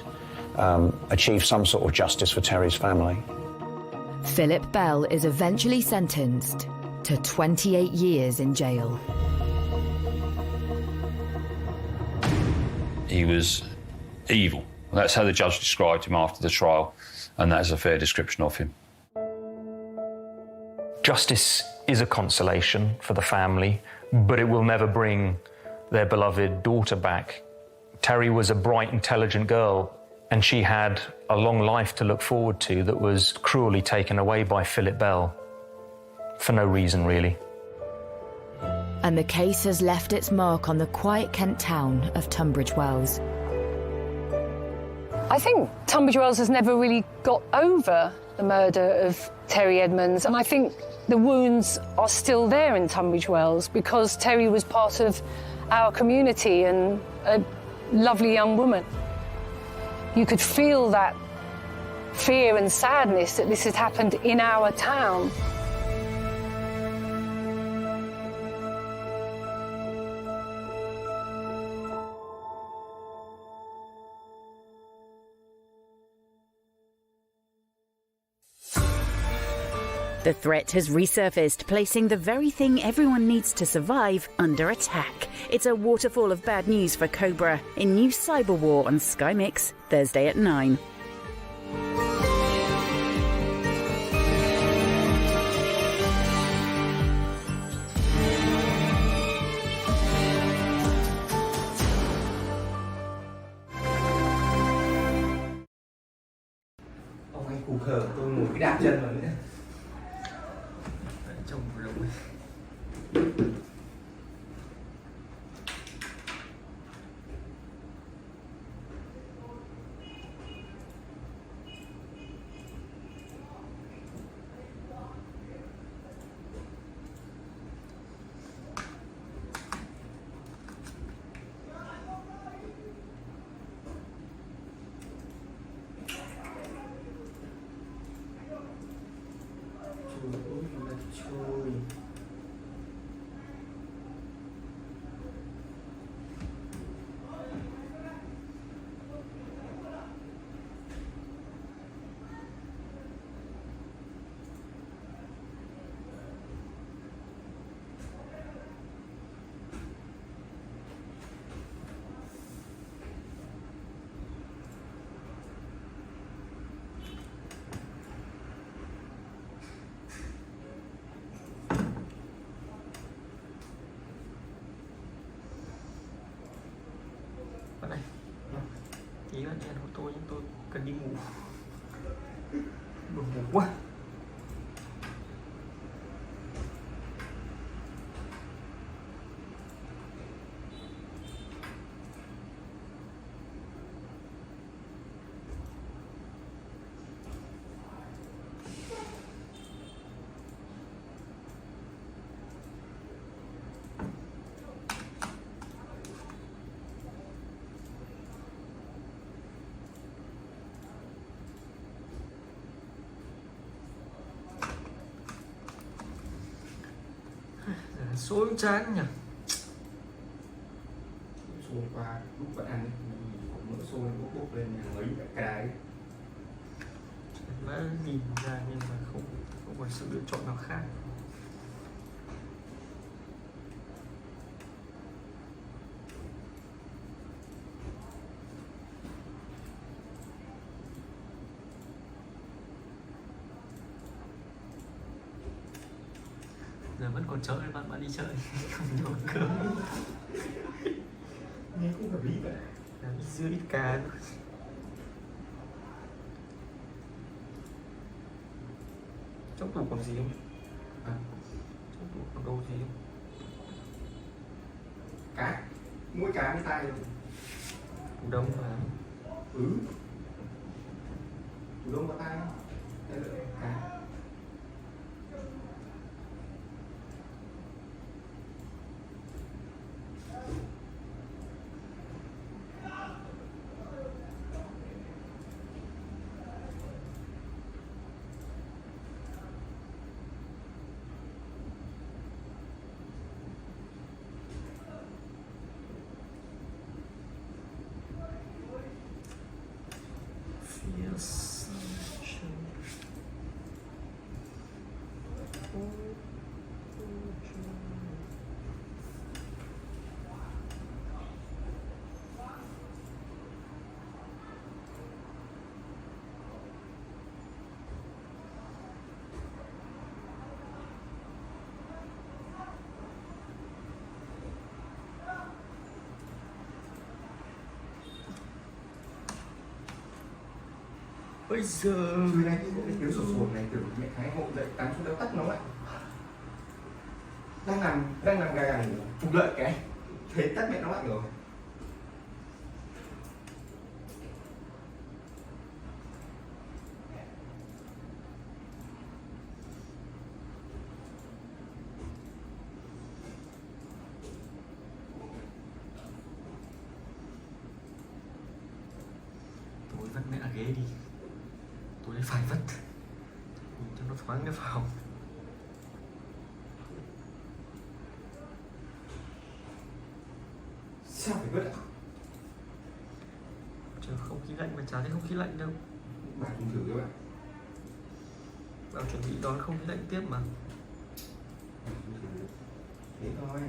achieved some sort of justice for Terry's family. Philip Bell is eventually sentenced to 28 years in jail. He was evil. That's how the judge described him after the trial, and that is a fair description of him. Justice is a consolation for the family, but it will never bring their beloved daughter back. Terry was a bright, intelligent girl, and she had a long life to look forward to that was cruelly taken away by Philip Bell, for no reason, really. And the case has left its mark on the quiet Kent town of Tunbridge Wells. I think Tunbridge Wells has never really got over the murder of Terry Edmonds, and I think the wounds are still there in Tunbridge Wells because Terry was part of our community and a lovely young woman. You could feel that fear and sadness that this had happened in our town. The threat has resurfaced, placing the very thing everyone needs to survive under attack. It's a waterfall of bad news for Cobra in new cyber war on Sky Mix, Thursday at 9. Ông anh củ khờ tôi ngồi cái đạp chân vào nữa. Trông vừa đúng. Ý là đèn của tôi nhưng tôi cần đi ngủ. Buồn ngủ quá. Xuống chán nhỉ. Xuống qua lúc bạn ăn mỡ xôi bốc lên lấy cái đáy. Má nhìn ra nhưng mà không có sự lựa chọn nào khác. Giờ vẫn còn chơi, bạn đi chơi không nấu cơm. Nghe cũng hợp lý vậy. Làm ít dưa ít cá thôi. Trong tủ còn gì không? Trong tủ còn đâu gì không? Cá, mỗi cá với tay rồi. Củ đông mà. Củ đông có tay không? Đây là cá. Bây giờ người này cái kiểu sổ sổ này kiểu mẹ Thái ngộ dậy tắm xuống đéo tắt nó lại đang làm gà gà ngủ trục lợi cái thế tắt mẹ nó lại rồi. Tôi vứt mẹ ghế đi. Tôi phải vứt cho nó thoáng cái phòng. Sao phải vứt ạ? Chờ không khí lạnh mà chả thấy không khí lạnh đâu. Bạn cùng thử các bạn. Bảo chuẩn bị đón không khí lạnh tiếp mà. Thế thôi.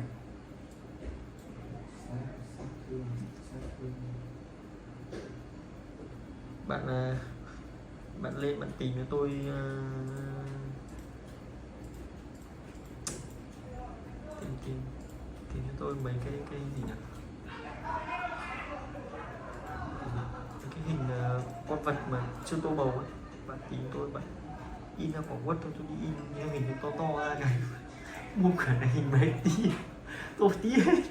Bạn lên bạn tìm cho tôi tìm cho tôi mấy cái gì nhỉ? Cái hình con vật mà chưa tô bầu ấy, bạn tìm tôi, bạn in ra quả quất thôi, tôi đi in cái hình to to ra cái mua cả này hình mấy tí tôi tí hết.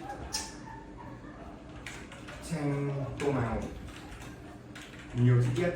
Xem tô màu nhiều chi tiết.